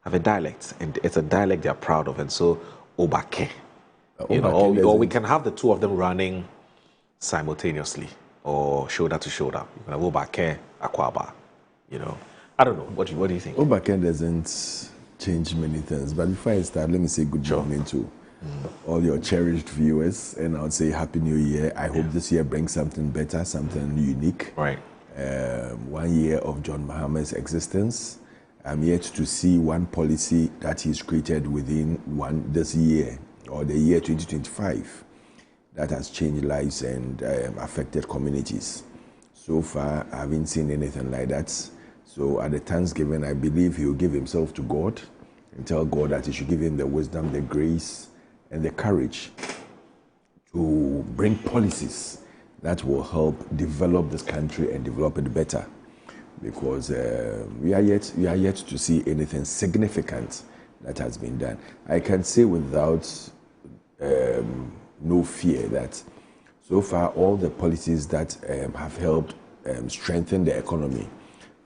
have a dialect, and it's a dialect they are proud of, and so Obake. You know, or we can have the two of them running simultaneously. or shoulder to shoulder. You can have Obake, Akwaba, you know. I don't know. What do you think? Obake doesn't change many things. But before I start, let me say good morning to all your cherished viewers. And I would say Happy New Year. I hope this year brings something better, something unique. Right. 1 year of John Mahama's existence. I'm yet to see one policy that he's created within this year, or the year 2025, that has changed lives and affected communities. So far, I haven't seen anything like that. So at the Thanksgiving, I believe he will give himself to God and tell God that he should give him the wisdom, the grace, and the courage to bring policies that will help develop this country and develop it better. Because we are yet to see anything significant that has been done. I can say without no fear that so far all the policies that have helped strengthen the economy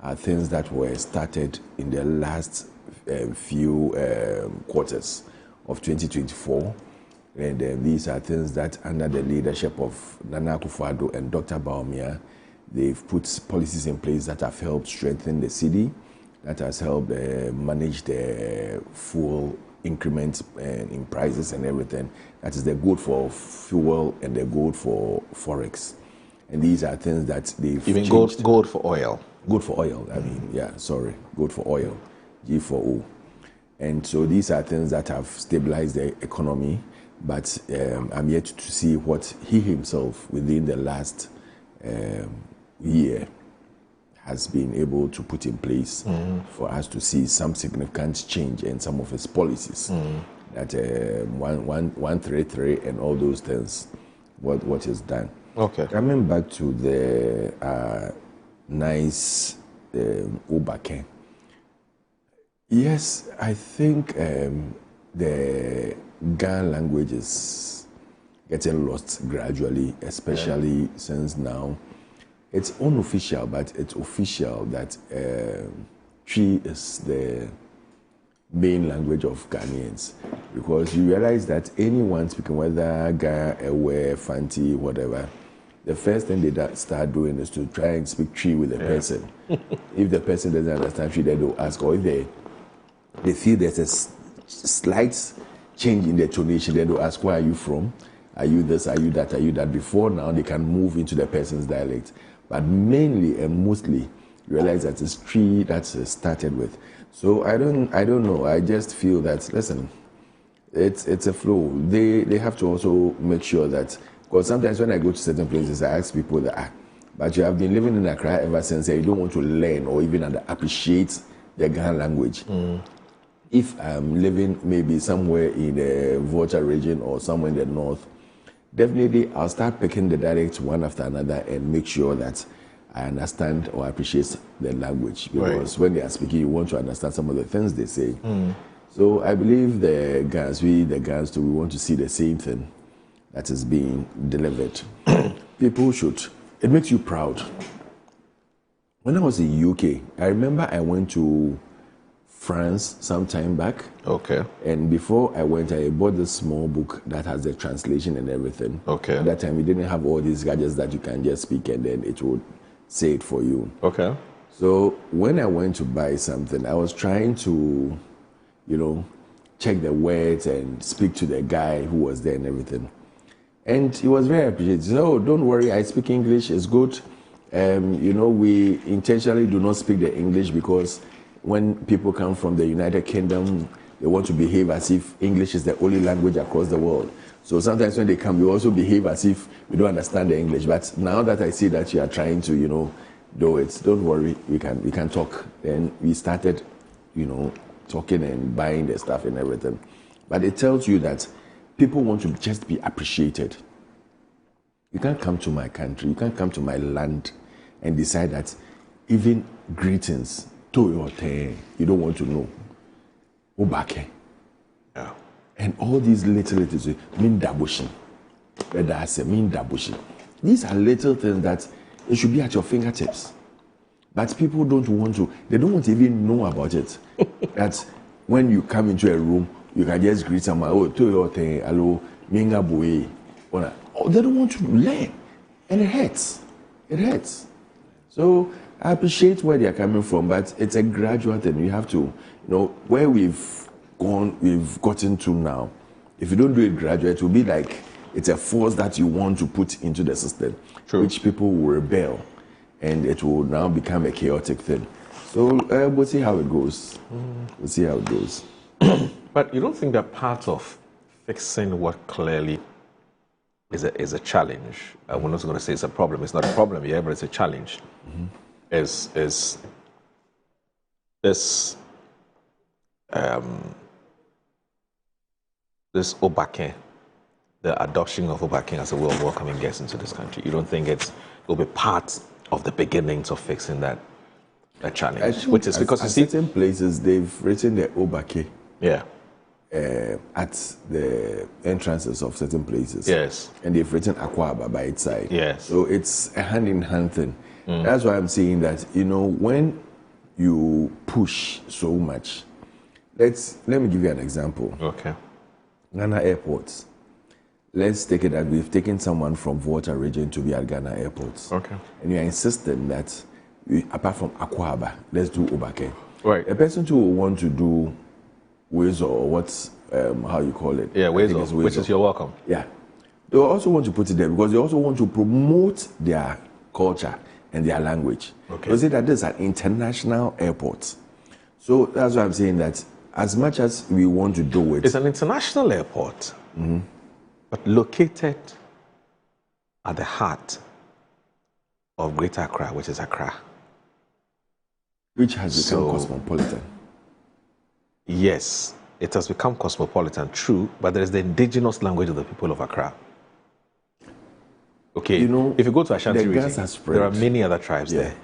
are things that were started in the last few quarters of 2024. And these are things that under the leadership of Nana Akufo-Addo and Dr. Bawumia, they've put policies in place that have helped strengthen the city, that has helped manage the fuel increments in prices and everything. That is the good for fuel and the good for forex. And these are things that they've Even changed. gold for oil. Good for oil, good for oil, G4O. And so these are things that have stabilized the economy, but I'm yet to see what he himself within the last year has been able to put in place for us to see some significant change in some of his policies. That 133 and all those things, what is done. Okay. Coming back to the nice Obake. Yes, I think the Ghana language is getting lost gradually, especially since now it's unofficial, but it's official that Twi is the main language of Ghanaians, because you realize that anyone speaking, whether Ga, Ewe, Fanti, whatever, the first thing they start doing is to try and speak Twi with the person. If the person doesn't understand Twi, then they'll ask, or if they feel there's a slight change in the tonation, then they'll ask, where are you from? Are you this, are you that, are you that? Before now, they can move into the person's dialect. But mainly and mostly, you realize that it's Twi that's started with. So I don't know. I just feel that, listen, it's a flow. They have to also make sure that, because sometimes when I go to certain places, I ask people that, but you have been living in Accra ever since, you don't want to learn or even appreciate the Ghana language. If I'm living maybe somewhere in the Volta region or somewhere in the north, definitely I'll start picking the dialects one after another and make sure that I understand or appreciate the language. Because when they are speaking, you want to understand some of the things they say. So I believe the Ghans too, we want to see the same thing that is being delivered. People should, it makes you proud. When I was in UK, I remember I went to France some time back. Okay. And before I went, I bought this small book that has the translation and everything. Okay. At that time, we didn't have all these gadgets that you can just speak and then it would say it for you. Okay. So when I went to buy something, I was trying to, check the words and speak to the guy who was there and everything. And he was very appreciative. He said, oh, don't worry, I speak English, it's good. We intentionally do not speak the English because when people come from the United Kingdom, they want to behave as if English is the only language across the world. So sometimes when they come, we also behave as if we don't understand the English. But now that I see that you are trying to, do it, don't worry, we can talk. Then we started, talking and buying the stuff and everything. But it tells you that people want to just be appreciated. You can't come to my country, you can't come to my land and decide that even greetings, you don't want to know. Obake. Yeah. And all these little mean dabushi. Mean dabushi. These are little things that it should be at your fingertips. But people don't want to even know about it. That when you come into a room, you can just greet someone, hello, minga boy. They don't want to learn. And it hurts. It hurts. So I appreciate where they're coming from, but it's a gradual thing. You have to, where we've gotten to now. If you don't do it gradually, it will be like it's a force that you want to put into the system, which people will rebel, and it will now become a chaotic thing. So we'll see how it goes. We'll see how it goes. But you don't think that part of fixing what clearly is a challenge, we're not going to say it's a problem, it's not a problem yet, but it's a challenge, is this Obake, the adoption of Obake as a way of welcoming guests into this country? You don't think it will be part of the beginnings of fixing that challenge? Which is because at certain places they've written the Obake. Yeah. At the entrances of certain places. Yes. And they've written Akwaba by its side. Yes. So it's a hand-in-hand thing. That's why I'm saying that, when you push so much, let me give you an example. Okay. Ghana airports. Let's take it that we've taken someone from Volta region to be at Ghana airports. Okay. And you're insisting that, apart from Akwaba, let's do Obake. Right. A person who will want to do Wezo, or what's how you call it? Yeah, Wezo, which is You're Welcome. Yeah. They also want to put it there because they also want to promote their culture and their language. Okay. They say that this is an international airport. So that's why I'm saying that as much as we want to do it. It's an international airport, but located at the heart of Greater Accra, which is Accra. Which has become cosmopolitan. Yes, it has become cosmopolitan, true, but there is the indigenous language of the people of Accra. Okay, if you go to Ashanti region, there are many other tribes there,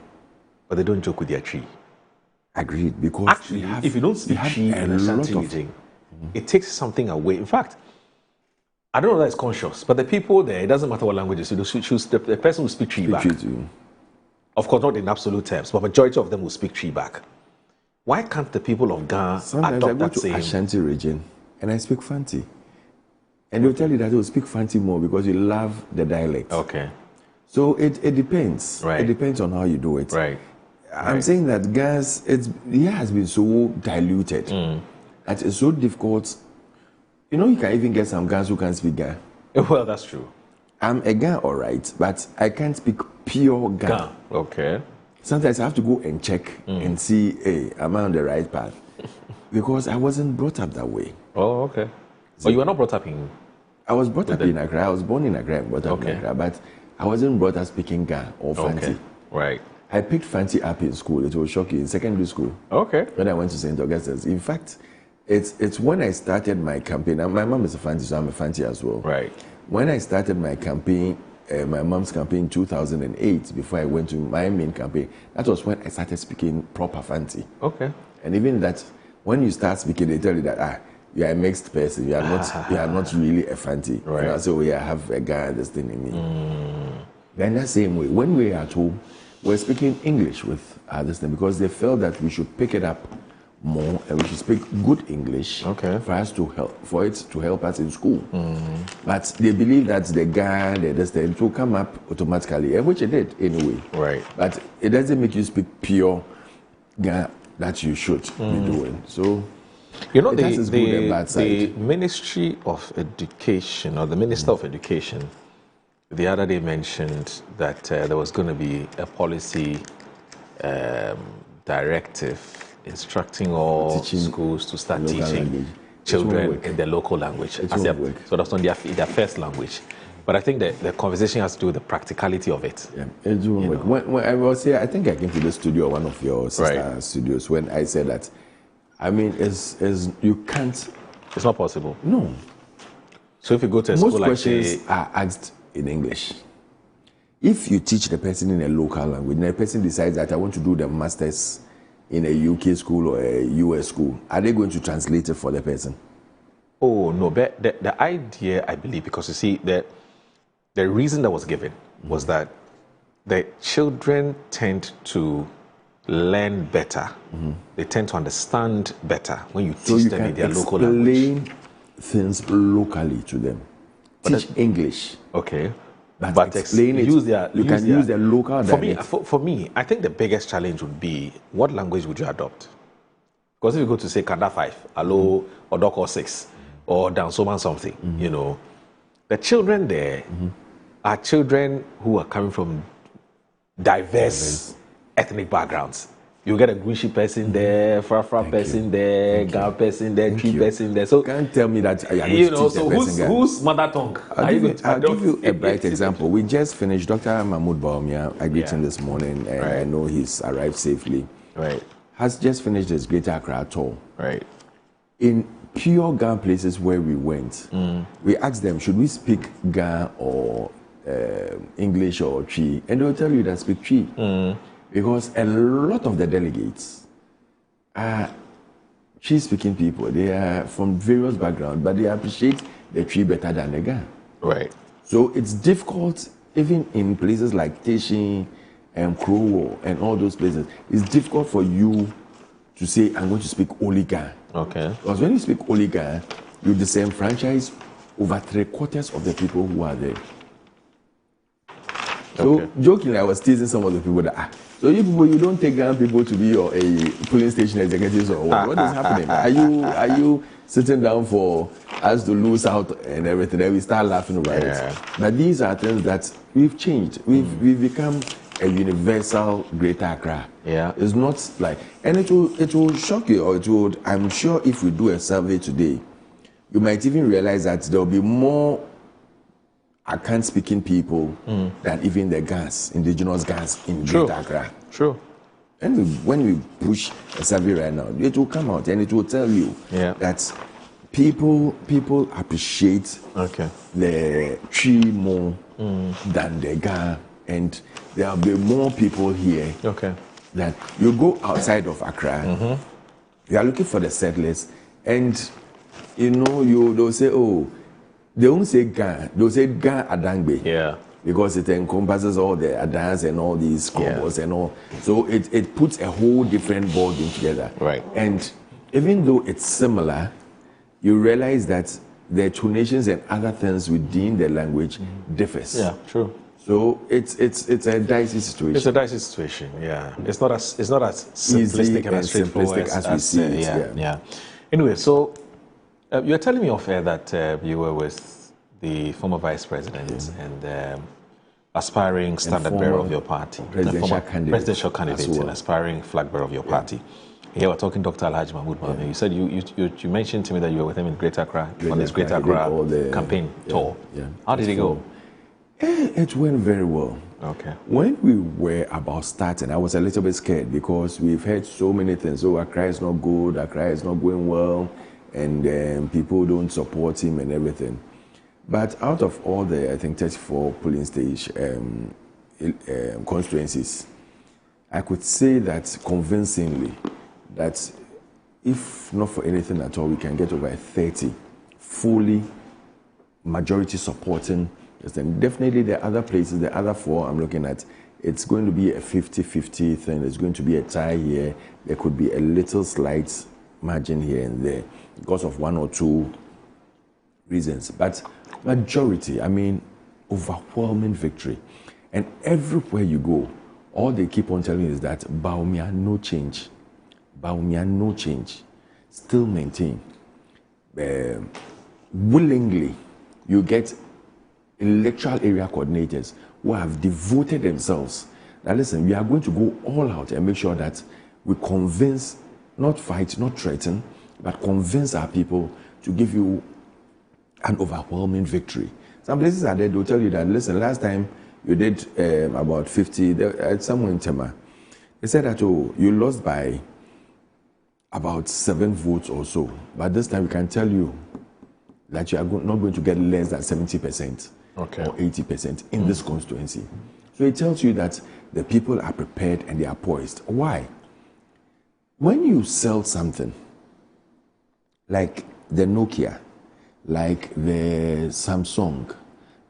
but they don't joke with their tree. Agreed, because actually, if you don't speak tree in Ashanti region, it takes something away. In fact, I don't know that it's conscious, but the people there, it doesn't matter what language you choose, the person will speak tree back. Of course, not in absolute terms, but majority of them will speak tree back. Why can't the people of Ghana Sometimes adopt I go that to same? Ashanti region and I speak Fanti. And they'll tell you that they'll speak Fanti more because you love the dialect. Okay. So it depends. Right. It depends on how you do it. Right. I'm saying that gas, it has been so diluted that it's so difficult. You can even get some guys who can't speak Ga. Well, that's true. I'm a Ga, all right, but I can't speak pure Ga. Okay. Sometimes I have to go and check and see, hey, am I on the right path? Because I wasn't brought up that way. Oh, okay. So you were not brought up in... I was brought up in Accra. I was born in Accra and brought up in Accra, but I wasn't brought up speaking Ga or Fanti. Okay. Right. I picked Fanti up in school. It was shocking in secondary school. Okay. When I went to St. Augustine's. In fact, it's when I started my campaign. My mom is a Fanti, so I'm a Fanti as well. Right. When I started my campaign, my mom's campaign in 2008, before I went to my main campaign, that was when I started speaking proper Fanti. Okay. And even that, when you start speaking, they tell you that you are a mixed person. You are not really a Fanti. Right. And I say, I have a guy this thing in me. Then that same way, when we were at home, we're speaking English with this thing because they felt that we should pick it up more and we should speak good English for it to help us in school. But they believe that the guy, this thing, it will come up automatically, which it did anyway. Right. But it doesn't make you speak pure Ga that you should be doing. So, it has its good and bad side. The Ministry of Education, or the Minister of Education, the other day mentioned that there was going to be a policy directive instructing all schools to start teaching children in their local language. So that's on their first language. But I think that the conversation has to do with the practicality of it. Yeah, it won't work. When I was here, I think I came to the studio, one of your sister studios, when I said that, you can't... It's not possible. No. So if you go to a school like... Most questions are asked in English. If you teach the person in a local language, and the person decides that I want to do the masters in a UK school or a US school, are they going to translate it for the person? Oh, no. But the idea, I believe, because you see, the reason that was given was that the children tend to learn better. They tend to understand better when you teach them in their local language. Explain things locally to them. Teach English. Okay. But explain it. Use their, you can use the local dialect. For me, I think the biggest challenge would be what language would you adopt? Because if you go to say Kanda 5, Alo, or Doko 6, or Dansoman something, you know, the children there are children who are coming from diverse ethnic backgrounds. You get a Guishi person there, Frafra person there, Ga person there, Tree person there. So can't tell me that you know. So whose mother tongue? I'll give you a bright example. We just finished. Dr. Mahmoud Bawumia, I greet him this morning, and I know he's arrived safely. Right. Has just finished his Greater Accra tour. Right. In pure Ga places where we went, we asked them, should we speak Ga or English or Twi? And they'll tell you that speak Twi. Because a lot of the delegates are Twi-speaking people. They are from various backgrounds, but they appreciate the Twi better than the Ga. Right. So it's difficult, even in places like Teshin and Krowo and all those places, it's difficult for you to say, I'm going to speak only Ga. Okay. Because when you speak only Ga, you disenfranchise over 3/4 of the people who are there. So jokingly, I was teasing some of the people that, so you people, you don't take Ghana people to be your polling station executives or what? What is happening? Are you sitting down for us to lose out and everything? Then we start laughing about it. But these are things that we've changed. We've become a universal Greater Accra. Yeah. It's not like, and it will shock you, or it would. I'm sure if we do a survey today, you might even realize that there will be more Akan-speaking people than even the Gans, indigenous Gans in Greater Accra. True. And when we push a survey right now, it will come out and it will tell you that people appreciate the Twi more than the Ga, and there will be more people here. That you go outside of Accra, you are looking for the settlers, and you know they'll say, oh. They won't say Ga, they'll say Ga Adangbe. Yeah. Because it encompasses all the Adans and all these combos and all. So it puts a whole different ball game together. Right. And even though it's similar, you realize that the tonations and other things within the language differs. Yeah, true. So it's a dicey situation. It's a dicey situation, yeah. It's not as simplistic and as straightforward as we see it. Yeah. Anyway, so you're telling me off air that you were with the former vice president and aspiring standard bearer of your party, presidential candidate and aspiring flag bearer of your party. Here we're talking Dr. Alhaji Mahmoud Bawumia. You said you mentioned to me that you were with him in Greater Accra on his Greater Accra campaign tour. How did it go? It went very well. Okay. When we were about starting, I was a little bit scared because we've heard so many things. Oh, Accra is not good, Accra is not going well, and people don't support him and everything. But out of all the, I think, 34 polling stage constituencies, I could say that convincingly that if not for anything at all, we can get over 30 fully majority supporting. Then definitely the other places, the other 4 I'm looking at, it's going to be a 50-50 thing. There's going to be a tie here. There could be a little slight margin here and there because of 1 or 2 reasons. But majority, I mean, overwhelming victory. And everywhere you go, all they keep on telling you is that Bawumia, no change. Bawumia, no change. Still maintain. Willingly, you get electoral area coordinators who have devoted themselves. Now listen, we are going to go all out and make sure that we convince, not fight, not threaten, but convince our people to give you an overwhelming victory. Some places are there, they'll tell you that, listen, last time you did about 50, somewhere in Tema. They said that, oh, you lost by about 7 votes or so. But this time we can tell you that you are not going to get less than 70%. Or 80% in this constituency. So it tells you that the people are prepared and they are poised. Why? When you sell something like the Nokia, like the Samsung,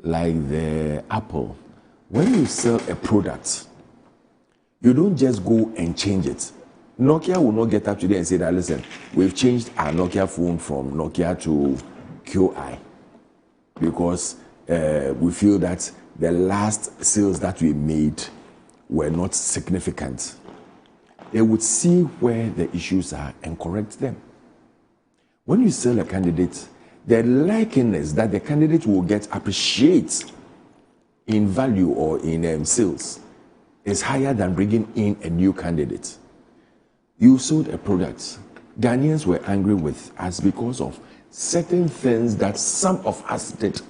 like the Apple, when you sell a product, you don't just go and change it. Nokia will not get up today and say that, listen, we've changed our Nokia phone from Nokia to QI because we feel that the last sales that we made were not significant, they would see where the issues are and correct them. When you sell a candidate, the likeliness that the candidate will get appreciates in value or in sales is higher than bringing in a new candidate. You sold a product. Ghanaians were angry with us because of certain things that some of us did,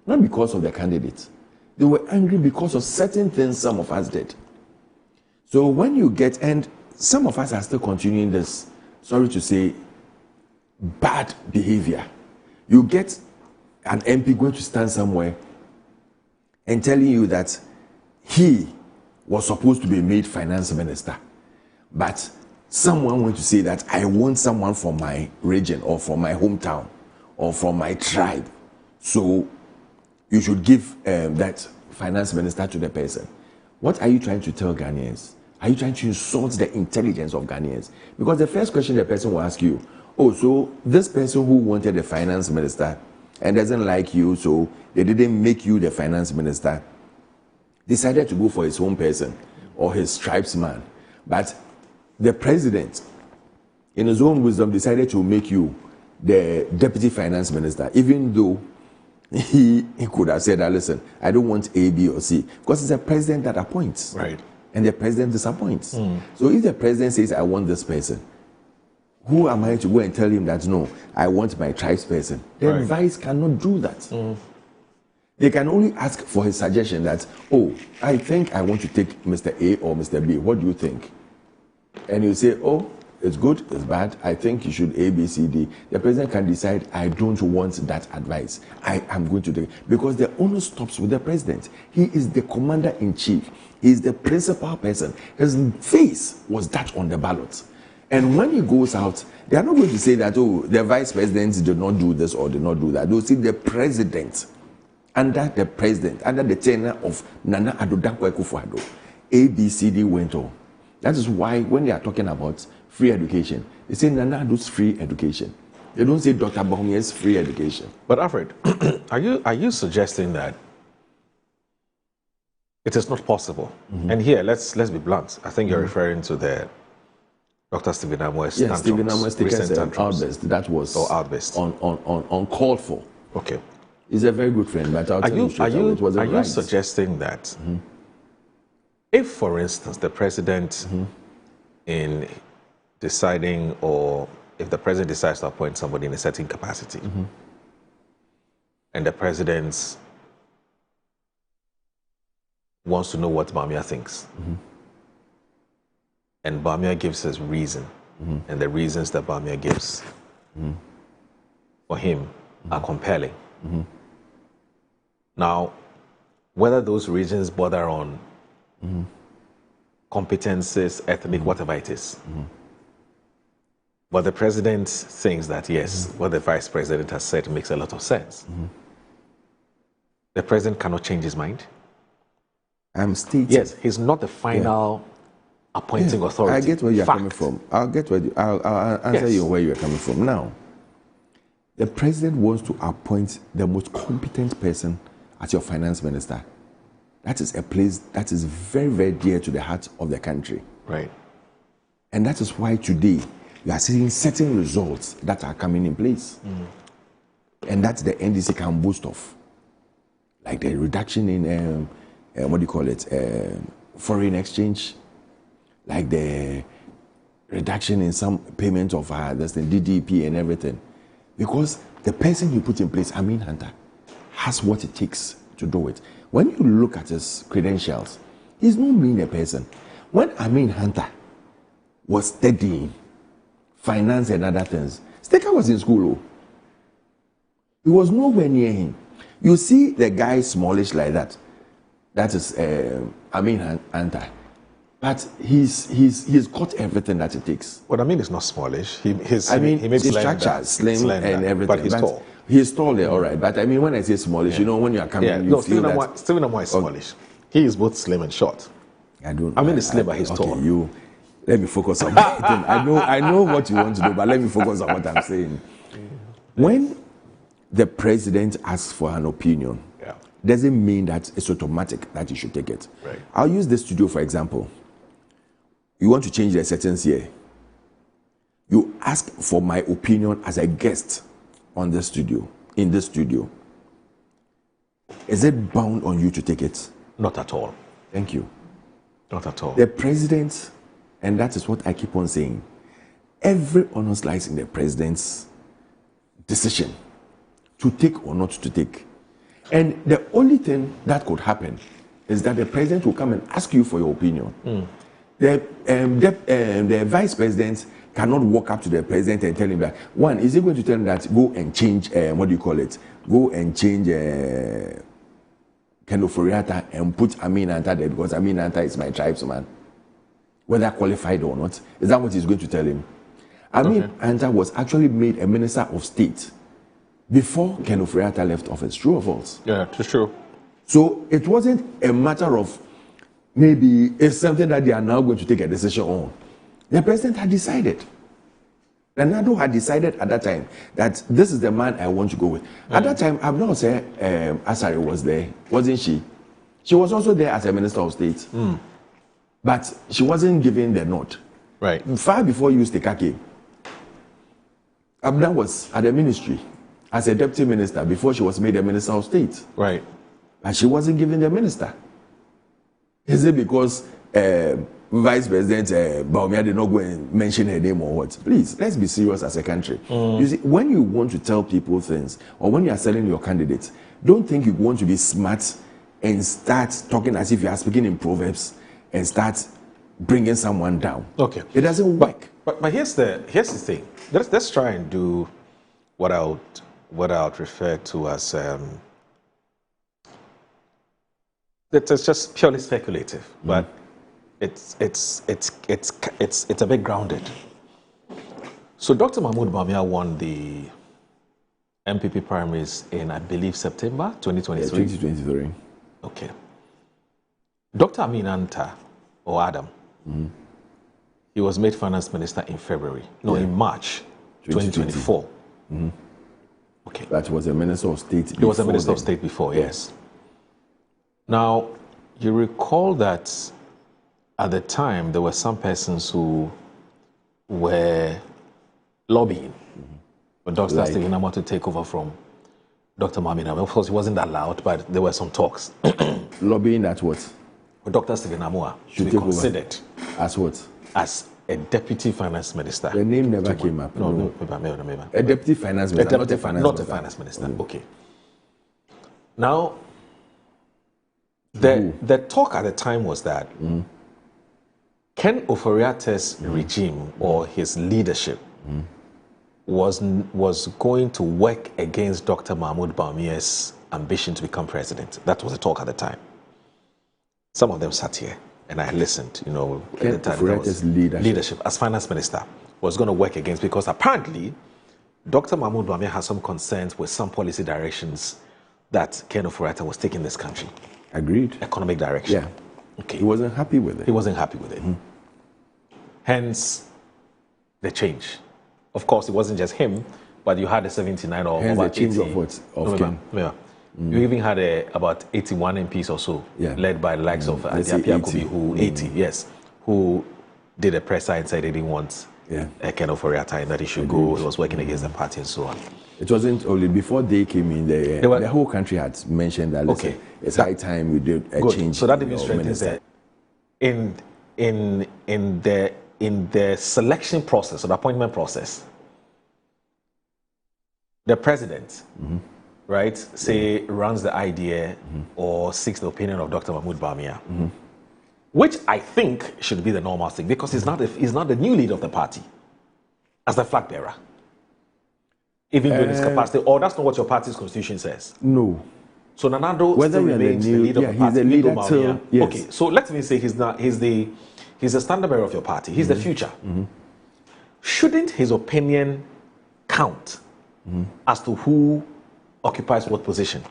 not because of the candidate. They were angry because of certain things some of us did. So when you get, and some of us are still continuing this, sorry to say, bad behavior. You get an MP going to stand somewhere and telling you that he was supposed to be made finance minister, but someone went to say that I want someone from my region or from my hometown or from my tribe, so you should give that finance minister to the person. What are you trying to tell Ghanaians? Are you trying to insult the intelligence of Ghanaians? Because the first question the person will ask you, oh, so this person who wanted the finance minister and doesn't like you, so they didn't make you the finance minister, decided to go for his own person or his tribesman. But the president, in his own wisdom, decided to make you the deputy finance minister, even though he could have said, listen, I don't want A, B, or C, because it's the president that appoints. Right. And the president disappoints. So if the president says, I want this person, who am I to go and tell him that, no, I want my tribe's person? The vice cannot do that. They can only ask for his suggestion that, oh, I think I want to take Mr. A or Mr. B. What do you think? And you say, oh, it's good, it's bad, I think you should A, B, C, D. The president can decide, I don't want that advice. I am going to take it. Because the onus stops with the president. He is the commander-in-chief. He is the principal person. His face was that on the ballot. And when he goes out, they are not going to say that, oh, the vice president did not do this or did not do that. They'll see the president, under the tenure of Nana Addo Dankwa Akufo-Addo, A, B, C, D went on. That is why when they are talking about free education, they say Nana Addo's free education. They don't say Dr. Bawumia's free education. But Alfred, are you suggesting that it is not possible? And here, let's be blunt. I think you're referring to the Dr. Stephen Amoah's Yes, Stephen Amoah's outburst. That was outburst uncalled for. Okay. He's a very good friend, but I'll tell you straight away, it wasn't right. Are you suggesting that if, for instance, the president in deciding, or if the president decides to appoint somebody in a certain capacity, and the president wants to know what Bawumia thinks, and Bawumia gives his reason, and the reasons that Bawumia gives for him are compelling. Now, whether those reasons border on competences, ethnic, whatever it is, but the president thinks that, yes, what the vice president has said makes a lot of sense. The president cannot change his mind. I'm stating. Yes, he's not the final appointing authority. I get where you're coming from. I'll answer you where you're coming from. Now, the president wants to appoint the most competent person as your finance minister. That is a place that is very, very dear to the heart of the country. Right. And that is why today you are seeing certain results that are coming in place. And that the NDC can boast of. Like the reduction in, foreign exchange. Like the reduction in some payment of DDP and everything. Because the person you put in place, Amin Hunter, has what it takes to do it. When you look at his credentials, he's not being a person. When Amin Hunter was studying finance and other things, Steka was in school. He was nowhere near him. You see the guy smallish like that. That is Amin Hunter. But he's got everything that it takes. What I mean is not smallish. He makes the structure slim and everything. But he's tall. He's tall there, all right. But I mean, when I say smallish, you know, when you are coming, you feel that. Stephen Amoah is smallish. He is both slim and short. I don't. I mean, he's slim, but he's tall. Let me focus on my thing. I know what you want to do, but let me focus on what I'm saying. When the president asks for an opinion, doesn't mean that it's automatic that you should take it. Right. I'll use this studio for example. You want to change the settings here. You ask for my opinion as a guest on the studio, in the studio. Is it bound on you to take it? Not at all. Thank you. Not at all. The president, and that is what I keep on saying, every honor lies in the president's decision to take or not to take. And the only thing that could happen is that the president will come and ask you for your opinion. The vice president cannot walk up to the president and tell him that, one, is he going to tell him that go and change, what do you call it? Go and change Ken Ofori-Atta and put Amin Anta there because Amin Anta is my tribesman. Whether qualified or not. Is that what he's going to tell him? Amin Anta was actually made a minister of state before Ken Ofori-Atta left office. True or false? Yeah, it's true. So it wasn't a matter of maybe it's something that they are now going to take a decision on. The president had decided. Nana Addo had decided at that time that this is the man I want to go with. At that time, I've not said Asari was there, wasn't she? She was also there as a minister of state. But she wasn't given the nod. Right. Far before Yustika came, Abna was at the ministry as a deputy minister before she was made a minister of state. Right. But she wasn't given the minister. Is it because Vice President Bawumia did not go and mention her name or what? Please, let's be serious as a country. You see, when you want to tell people things or when you are selling your candidates, don't think you want to be smart and start talking as if you are speaking in proverbs and start bringing someone down. Okay. It doesn't work. But here's the thing. Let's try and do what I would refer to as it's just purely speculative, but it's a bit grounded. So Dr. Mahmoud Bawumia won the MPP primaries in, I believe, September 2023. 2023. Okay. Dr. Amin Anta, or Adam, he was made finance minister in February. No, in March 2024. Okay. That was a minister of state. He was a minister of state before, yes. Now, you recall that at the time there were some persons who were lobbying for Dr. Stephen Amoah to take over from Dr. Mohamed. Of course, he wasn't that loud, but there were some talks. Lobbying at what? For Dr. Stephen Amoah to be considered. As what? As a deputy finance minister. The name never came up. No. A deputy finance minister, not a finance minister. Okay. Now, the talk at the time was that Ken Ofori-Atta's regime or his leadership was going to work against Dr. Mahmoud Bawumia's ambition to become president. That was the talk at the time. Some of them sat here and I listened, Ken Ofori-Atta's leadership as finance minister was going to work against, because apparently Dr. Mahmoud Bawumia has some concerns with some policy directions that Ken Ofori-Atta was taking this country. Agreed. Economic direction. Yeah. Okay. He wasn't happy with it. He wasn't happy with it. Hence, the change. Of course, it wasn't just him, but you had a 79 or hence about the change 80. of what? Of Ken. Yeah. You even had about 81 MPs or so, led by the likes of Adiapia Kubi, who 80, who did a presser and said they didn't want Ken Ofori-Atta and that he should go. He was working against the party and so on. It wasn't only before they came in, the whole country had mentioned that it's high time we did a change. So that demonstrates that in the selection process or the appointment process, the president, runs the idea or seeks the opinion of Dr. Mahmoud Bawumia, which I think should be the normal thing, because he's not the new leader of the party as the flag bearer. Even in his capacity, or that's not what your party's constitution says. No. So Nana Addo still remains the leader of the party. He's the leader till, Okay, so let me say he's the standard bearer of your party. He's the future. Shouldn't his opinion count as to who occupies what position?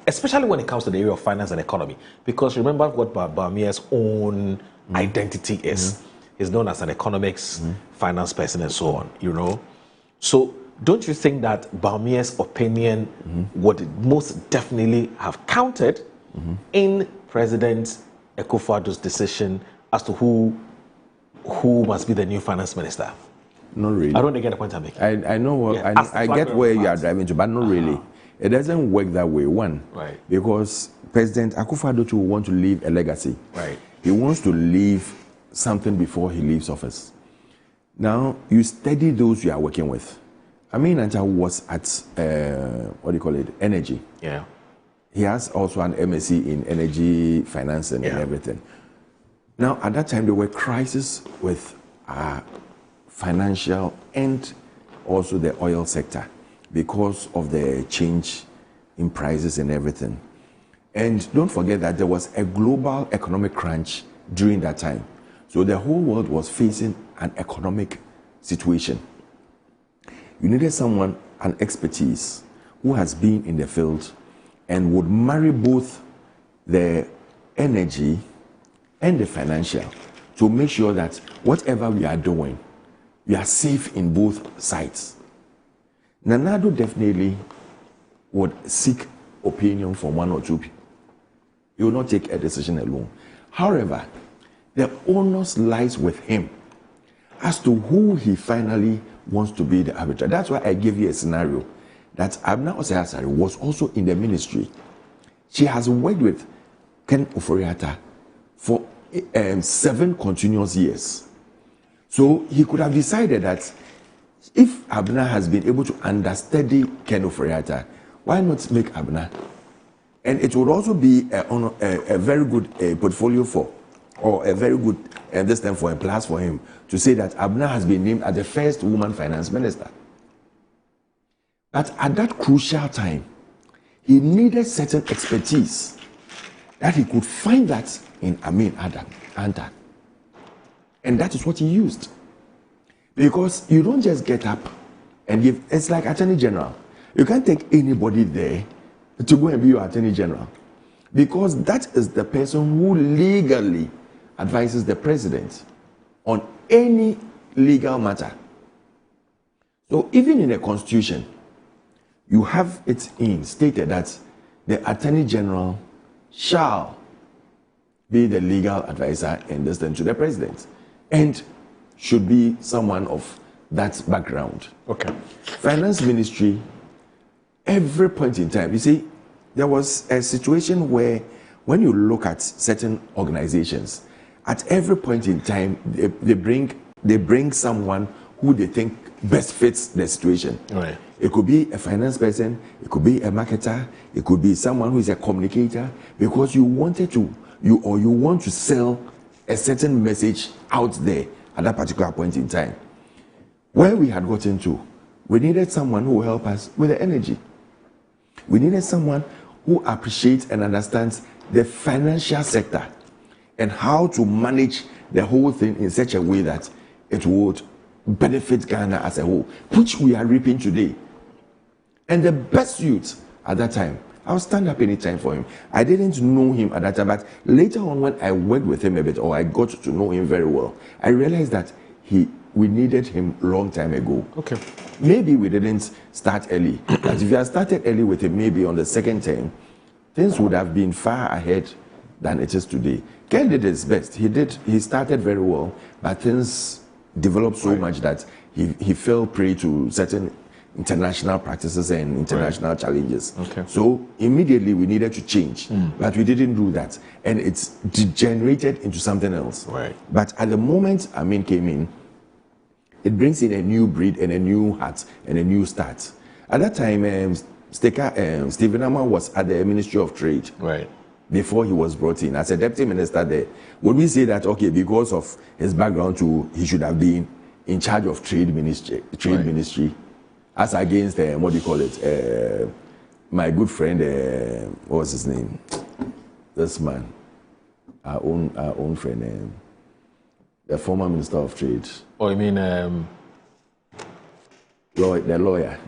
Especially when it comes to the area of finance and economy. Because remember what Bawumia's own identity is. He's known as an economics, finance person and so on, So don't you think that Bawumia's opinion would most definitely have counted in President Akufo-Addo's decision as to who must be the new finance minister? Not really. I don't get the point I'm making. I know what I get where you are driving to, but not really. It doesn't work that way. One, right? Because President Akufo-Addo too want to leave a legacy. Right. He wants to leave something before he leaves office. Now you study those you are working with. Amin Anta was at energy. Yeah. He has also an MSc in energy financing and everything. Now at that time there were crises with financial and also the oil sector because of the change in prices and everything. And don't forget that there was a global economic crunch during that time. So the whole world was facing an economic situation. You needed someone, an expertise, who has been in the field and would marry both the energy and the financial to make sure that whatever we are doing, we are safe in both sides. Nana Addo definitely would seek opinion from one or two people. He will not take a decision alone. However, the onus lies with him as to who he finally wants to be the arbiter. That's why I gave you a scenario that Abna Osei Asare was also in the ministry. She has worked with Ken Ofori-Atta for 7 continuous years. So he could have decided that if Abna has been able to understudy Ken Ofori-Atta, why not make Abna? And it would also be a very good portfolio or a very good this time for a plus for him to say that Abna has been named as the first woman finance minister. But at that crucial time, he needed certain expertise that he could find that in Amin Anta. And that is what he used. Because you don't just get up and give, it's like Attorney General. You can't take anybody there to go and be your Attorney General. Because that is the person who legally advises the president on any legal matter. So even in the Constitution, you have it stated that the Attorney General shall be the legal advisor and this to the president, and should be someone of that background. Okay. Finance Ministry, every point in time, you see, there was a situation where when you look at certain organizations, at every point in time, they bring someone who they think best fits the situation. Right. It could be a finance person, it could be a marketer, it could be someone who is a communicator, because you want to sell a certain message out there at that particular point in time. Where we had gotten to, we needed someone who will help us with the energy. We needed someone who appreciates and understands the financial sector and how to manage the whole thing in such a way that it would benefit Ghana as a whole, which we are reaping today. And the best youth at that time, I'll stand up anytime for him. I didn't know him at that time, but later on when I worked with him a bit, or I got to know him very well, I realized that we needed him a long time ago. Okay. Maybe we didn't start early. But if you had started early with him, maybe on the second term, things would have been far ahead than it is today. Ken did his best. He started very well, but things developed so much that he fell prey to certain international practices and international challenges. Okay. So immediately we needed to change, but we didn't do that, and it's degenerated into something else. Right. But at the moment Amin came in, it brings in a new breed and a new heart and a new start. At that time, Stephen Amma was at the Ministry of Trade. Right. Before he was brought in as a deputy minister there. Would we say that, okay, because of his background too, he should have been in charge of trade ministry, as against, my good friend, what was his name? This man, our own friend, the former Minister of Trade. Oh, you mean the lawyer?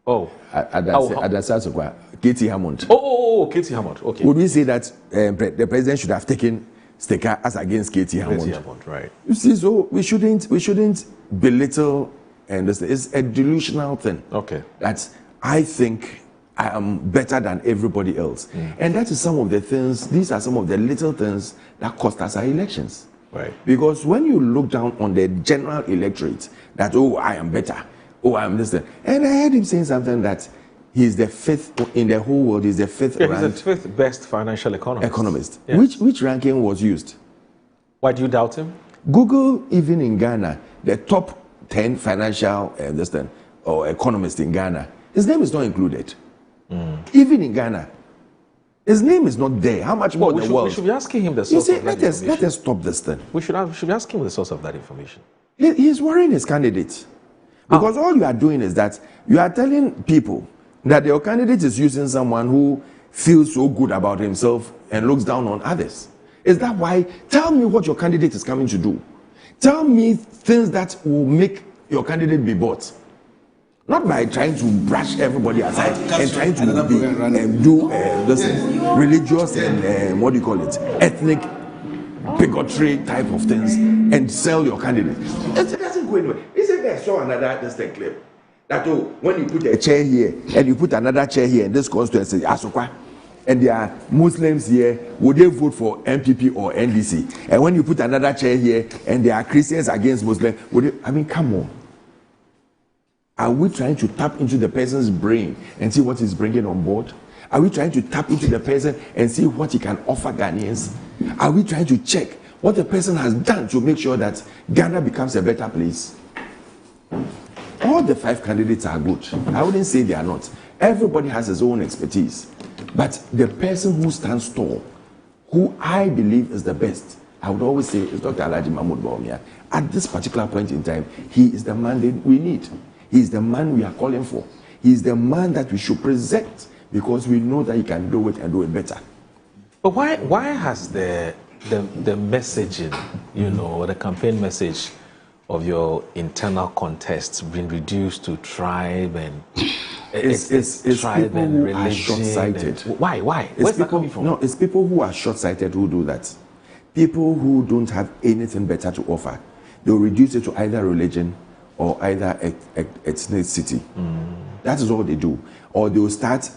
Oh, Adasasokwa, Katie Hammond. Oh, Katie Hammond. Okay. Would we say that the president should have taken Steka as against Katie Hammond? Katie Hammond, right? You see, so we shouldn't belittle and this is a delusional thing. Okay. That I think I am better than everybody else. And that is some of the things, these are some of the little things that cost us our elections. Right. Because when you look down on the general electorate, that, oh, I am better, oh, I am this, and I heard him saying something that he's the 5th in the whole world, he's the 5th Yeah, ranked he's the 5th best financial economist. Yeah. Which ranking was used? Why do you doubt him? Google, even in Ghana, the top 10 financial or economists in Ghana, his name is not included. Even in Ghana, his name is not there. How much more in the world? We should be asking him the source of that information. Let us stop this thing. We should be asking him the source of that information. He's worrying his candidates. Because all you are doing is that you are telling people that your candidate is using someone who feels so good about himself and looks down on others. Is that why? Tell me what your candidate is coming to do. Tell me things that will make your candidate be bought. Not by trying to brush everybody aside and trying to do this religious and what do you call it, ethnic bigotry type of things and sell your candidate. It doesn't go anywhere. Isn't there saw another distant clip that when you put a chair here and you put another chair here in this constituency, Asokwa, and there are Muslims here, would they vote for MPP or NDC? And when you put another chair here and there are Christians against Muslims, would they, I mean, come on. Are we trying to tap into the person's brain and see what he's bringing on board? Are we trying to tap into the person and see what he can offer Ghanaians? Are we trying to check what the person has done to make sure that Ghana becomes a better place? All the 5 candidates are good. I wouldn't say they are not. Everybody has his own expertise. But the person who stands tall, who I believe is the best, I would always say is Dr. Alhaji Mahmoud Bawumia. At this particular point in time, he is the man that we need. He is the man we are calling for. He is the man that we should present because we know that he can do it and do it better. But why has the messaging, the campaign message of your internal contests been reduced to tribe and it's tribe people and who religion? are short-sighted. Why? Where's that coming from? No, it's people who are short-sighted who do that. People who don't have anything better to offer. They'll reduce it to either religion or either ethnicity. That is all they do. Or they'll start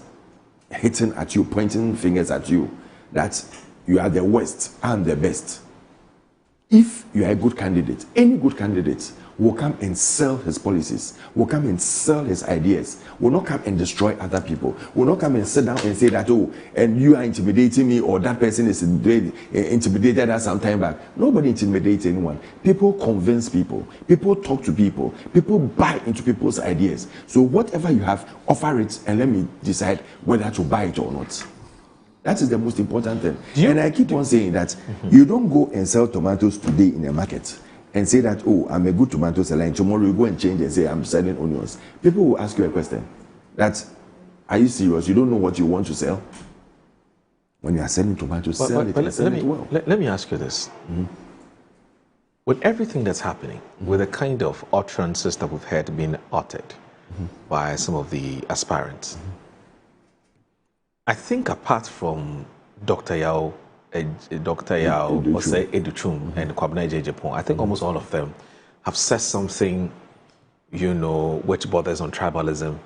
hitting at you, pointing fingers at you, that you are the worst, I'm the best. If you are a good candidate, any good candidate will come and sell his policies, will come and sell his ideas, will not come and destroy other people, will not come and sit down and say that, oh, and you are intimidating me, or that person is intimidated us some time back. Nobody intimidates anyone. People convince people, people talk to people, people buy into people's ideas. So whatever you have, offer it and let me decide whether to buy it or not. That is the most important thing. And I keep on saying that you don't go and sell tomatoes today in a market and say that, oh, I'm a good tomato seller, and tomorrow you go and change and say, I'm selling onions. People will ask you a question. That, are you serious? You don't know what you want to sell? When you are selling tomatoes, sell it and sell it well. Let me ask you this. With everything that's happening, with the kind of utterances that we've heard being uttered by some of the aspirants, I think apart from Dr. Yao Osei Educhum and Kwabena Ejejepong, I think almost all of them have said something, which borders on tribalism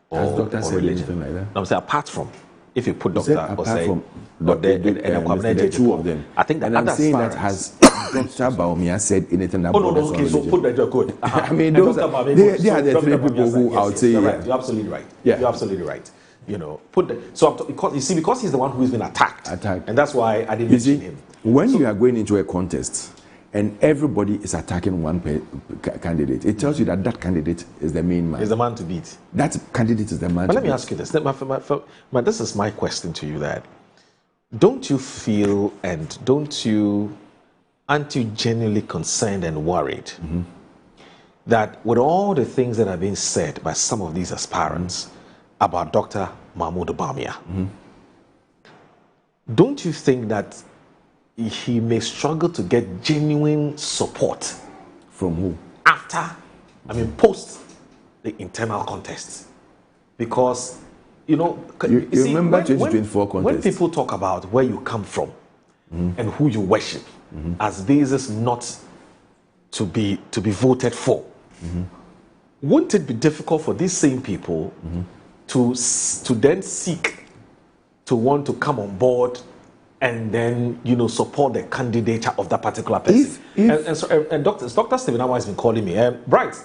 or religion. Like that? No, I'm saying apart from, if you put Dr. Osei and Kwabena the two of Ejejepong, them. I think that I'm saying that has Dr. Bawumia said anything that borders on religion. So put that good. I mean, those they are the 3 people who I would say, you're absolutely right. Yeah. You're absolutely right. Because he's the one who's been attacked, and that's why I didn't mention him. When you are going into a contest and everybody is attacking one candidate, it tells you that that candidate is the main man. He's the man to beat. That candidate is the man. But let me ask you this. This is my question to you: that don't you feel and aren't you genuinely concerned and worried that with all the things that are being said by some of these aspirants about Dr. Mahmoud Bawumia, don't you think that he may struggle to get genuine support? From who? Post the internal contest. Because, you remember 2024 contest? When people talk about where you come from and who you worship as basis not to be voted for, wouldn't it be difficult for these same people to then seek to want to come on board and then, you know, support the candidature of that particular person? And Dr. Stephen Amoah has been calling me. Bright,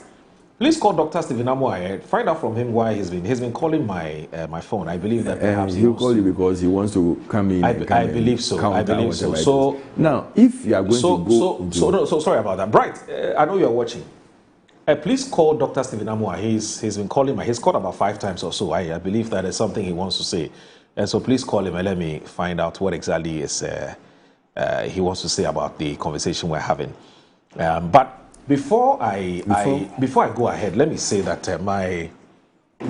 please call Dr. Stephen Amoah. Find out from him why he's been calling my phone. I believe that perhaps he'll call you because he wants to come in. I believe so. So now, if you are going to go, so sorry about that. Bright, I know you are watching. Please call Dr. Stephen Amoah. He's been calling me. He's called about 5 times or so. I believe that is something he wants to say. And so please call him and let me find out what exactly is he wants to say about the conversation we're having. But before I go ahead, let me say that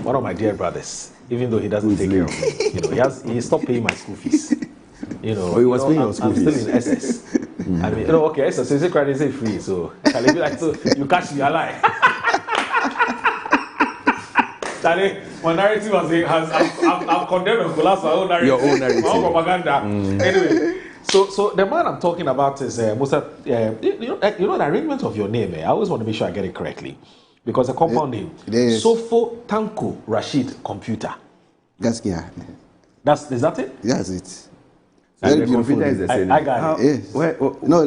one of my dear brothers, even though he doesn't take care of me, you know, he stopped paying my school fees. You know, he was paying your school fees. I'm still in SS. I mean, you know, okay, SS is credit is free, so you catch me alive. Charlie, my narrative I've condemned and collapsed my own narrative. Your own narrative. My own propaganda. Anyway, so the man I'm talking about is Musa. You know the arrangement of your name. I always want to make sure I get it correctly, because the compound name Sofo Tanko Rashid Computer. Is that it? Yes, it's. And the computer is the same. I got it. Yes. No,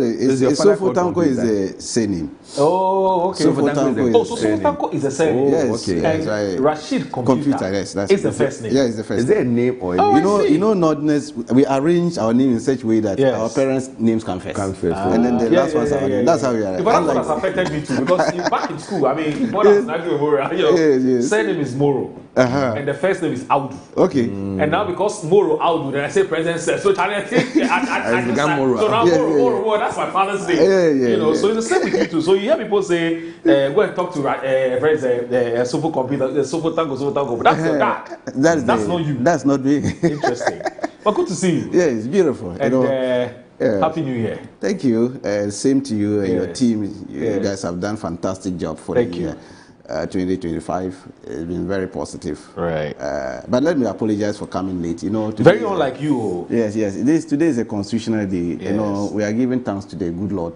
Sofo Tanko is the surname. Oh, okay. Sofo Tanko is the surname. Yes, okay. And Rashid Computer. Yes, that's the first name. Yeah, it's the first. Is there a name or a name? You know, Nordness. We arrange our name in such a way that our parents' names come first. And then the last one's our name. That's how we are. But that's what has affected me too, because back in school, I mean, what I was arguing over, surname is Moro. And the first name is Audu. Okay. And now because Moro Audu, then I say President says. So Charlie, Moro. So now Moro, that's my father's name. You know, so it's the same with you too. So you hear people say, go and talk to friends, Sofo Computer, Sofo Tango, but that's your dad. That's not you. That's not me. Interesting. But good to see you. Yeah, it's beautiful. And Happy New Year. Thank you. Same to you and your team. You guys have done a fantastic job for the year. 2025 has been very positive. Right. But let me apologize for coming late. You know, today, very unlike you. Yes. Today is a constitutional day. Yes. You know, we are giving thanks to the good Lord.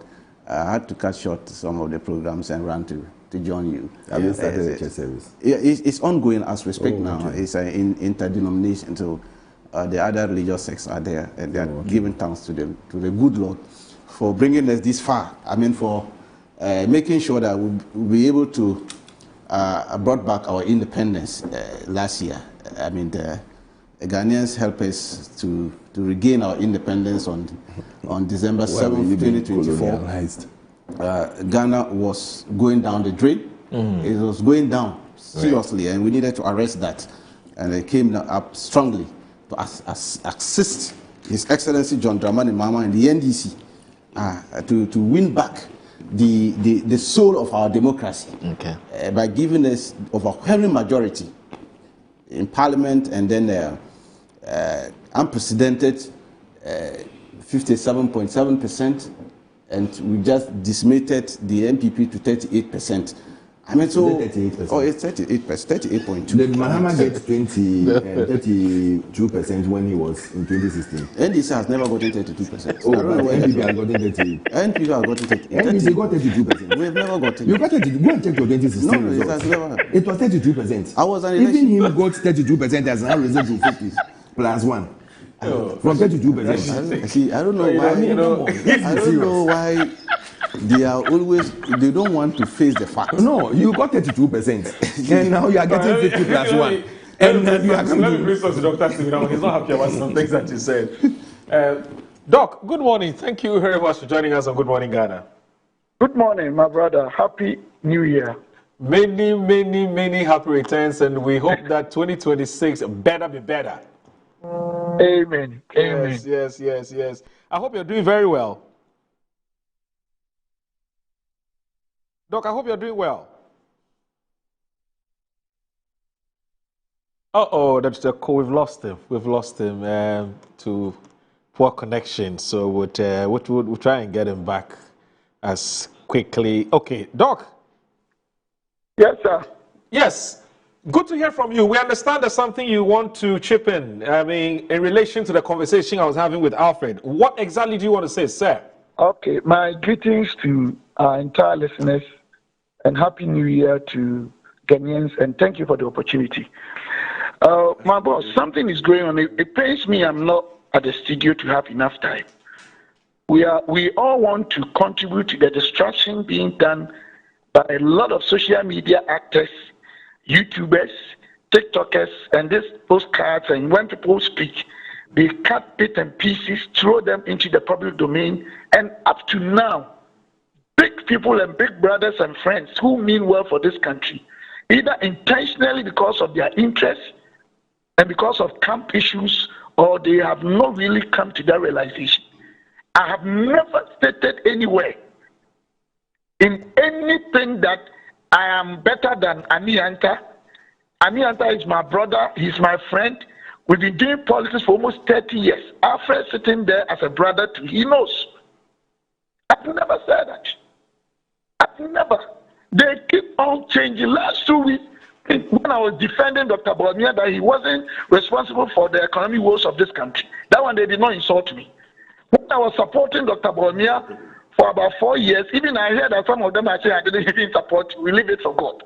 I had to cut short some of the programs and run to join you. Have you started the church service? Yeah, it's ongoing as we speak now. Okay. It's an interdenomination. So the other religious sects are there, and they are giving thanks to the good Lord for bringing us this far. I mean, for making sure that we'll be able to brought back our independence last year. I mean, the Ghanaians helped us to regain our independence on December 7th, 2024. Ghana was going down the drain. It was going down seriously, and we needed to arrest that. And they came up strongly to assist His Excellency John Dramani Mahama and the NDC to win back the soul of our democracy, by giving us overwhelming majority in Parliament, and then unprecedented 57.7%, and we just dismated the MPP to 38%. I mean, so 38%. Oh, it's 38%, 38.2%. Did Mahama get 32% when he was in 2016? NDC has never gotten 32%. Oh, NPP has gotten 30%. NPP has gotten 30%. NDC got 32%. We've never gotten. You got 32%. Go and check your 2016 results. It has never happened. It was 32%. I was an election. Even him got 32% as now risen to 50 plus 1. From 32%. See, I don't know why. I don't know why. They don't want to face the fact. No, you got 32%. And now you are getting 50 plus 1. And then you are coming. Let me bring to Dr. Stephen. He's not happy about some things that you said. Doc, good morning. Thank you very much for joining us on Good Morning Ghana. Good morning, my brother. Happy New Year. Many happy returns, and we hope that 2026 better be better. Amen. Amen. Yes. I hope you're doing very well. Doc, I hope you're doing well. That's the call. We've lost him. To poor connection. So we'll try and get him back as quickly. Okay, Doc. Yes, sir. Yes. Good to hear from you. We understand there's something you want to chip in. I mean, in relation to the conversation I was having with Alfred. What exactly do you want to say, sir? Okay, my greetings to our entire listeners, and Happy New Year to Ghanaians, and thank you for the opportunity. My boss, something is going on. It pains me I'm not at the studio to have enough time. We all want to contribute to the destruction being done by a lot of social media actors, YouTubers, TikTokers, and these postcards. And when people speak, they cut bits and pieces, throw them into the public domain, and up to now, big people and big brothers and friends who mean well for this country, either intentionally because of their interests and because of camp issues, or they have not really come to that realization. I have never stated anywhere in anything that I am better than Anianta. Anianta is my brother, he's my friend. We've been doing politics for almost 30 years. After sitting there as a brother too, he knows. I've never said that. I've never. They keep on changing. Last 2 weeks, when I was defending Dr. Bawumia that he wasn't responsible for the economic woes of this country, that one they did not insult me. When I was supporting Dr. Bawumia for about 4 years, even I heard that some of them actually I didn't even support, we leave it for God.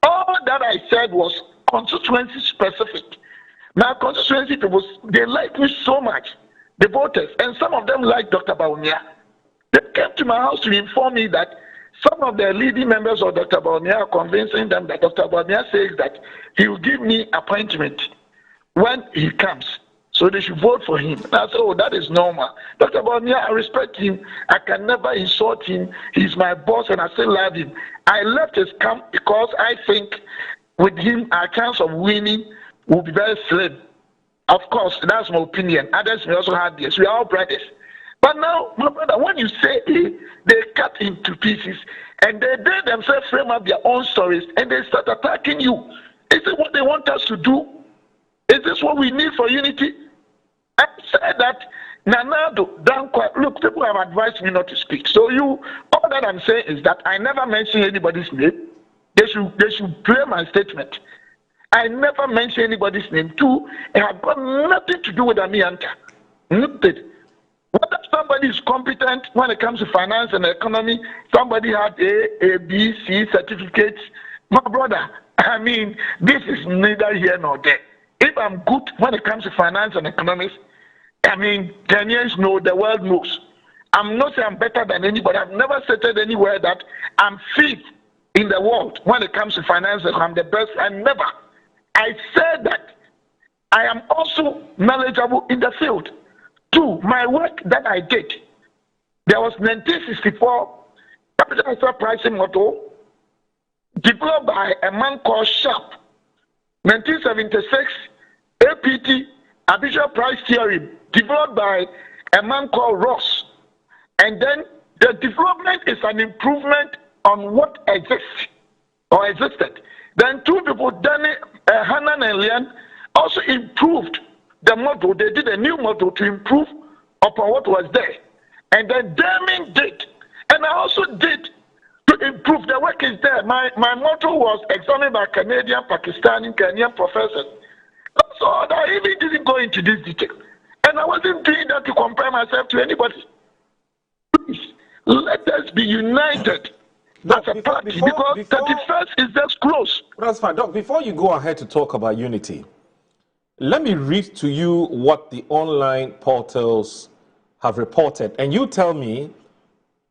All that I said was constituency specific. My constituency people, they like me so much, the voters, and some of them like Dr. Bawumia. They came to my house to inform me that some of the leading members of Dr. Bawumia are convincing them that Dr. Bawumia says that he will give me appointment when he comes, so they should vote for him. And I said, oh, that is normal. Dr. Bawumia, I respect him. I can never insult him. He's my boss and I still love him. I left his camp because I think with him, our chance of winning will be very slim. Of course, that's my opinion. Others may also have this. We are all brothers. But now, my brother, when you say they cut into pieces and they themselves frame up their own stories and they start attacking you. Is it what they want us to do? Is this what we need for unity? I said that Nana Dankwa, look, people have advised me not to speak. So all that I'm saying is that I never mention anybody's name. They should play my statement. I never mention anybody's name. Two, it has got nothing to do with Anianta. Nothing. What if somebody is competent when it comes to finance and economy? Somebody had A, B, C certificates. My brother, I mean, this is neither here nor there. If I'm good when it comes to finance and economics, I mean, Ghanaians know, the world knows. I'm not saying I'm better than anybody. I've never stated anywhere that I'm fifth in the world when it comes to finance and I'm the best. I never. I said that I am also knowledgeable in the field. Two, my work that I did, there was 1964 capital asset pricing model developed by a man called Sharp. 1976, APT, Arbitral Price Theory, developed by a man called Ross. And then the development is an improvement on what exists or existed. Then two people, Hanan and Lian, also improved the model. They did a new model to improve upon what was there. And then Deming did. And I also did to improve. The work is there. My model was examined by Canadian, Pakistani, Ghanaian professors. So I even didn't go into this detail. And I wasn't doing that to compare myself to anybody. Please, let us be united. Doc, as a party, because 31st is just close. That's fine. Doc, before you go ahead to talk about unity, let me read to you what the online portals have reported. And you tell me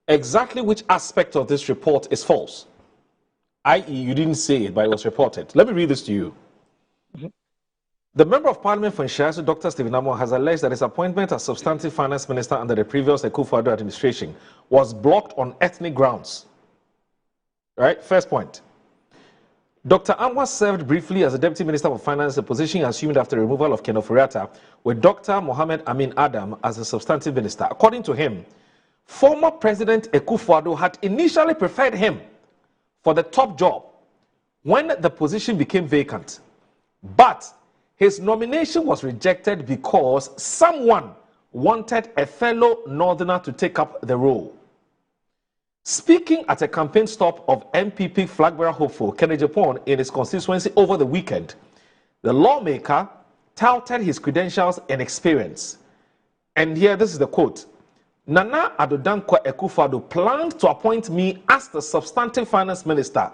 exactly which aspect of this report is false. I.e., you didn't say it, but it was reported. Let me read this to you. The Member of Parliament for Nhyira, Dr. Stephen Amoah, has alleged that his appointment as Substantive Finance Minister under the previous Akufo-Addo administration was blocked on ethnic grounds. Right? First point. Dr. Amoah served briefly as the Deputy Minister of Finance, a position he assumed after the removal of Ken Ofori-Atta, with Dr. Mohamed Amin Adam as the Substantive Minister. According to him, former President Akufo-Addo had initially preferred him for the top job when the position became vacant. But his nomination was rejected because someone wanted a fellow Northerner to take up the role. Speaking at a campaign stop of MPP flag-bearer hopeful Kennedy Agyapong in his constituency over the weekend, the lawmaker touted his credentials and experience. And here, this is the quote. Nana Addo Dankwa Akufo-Addo planned to appoint me as the Substantive Finance Minister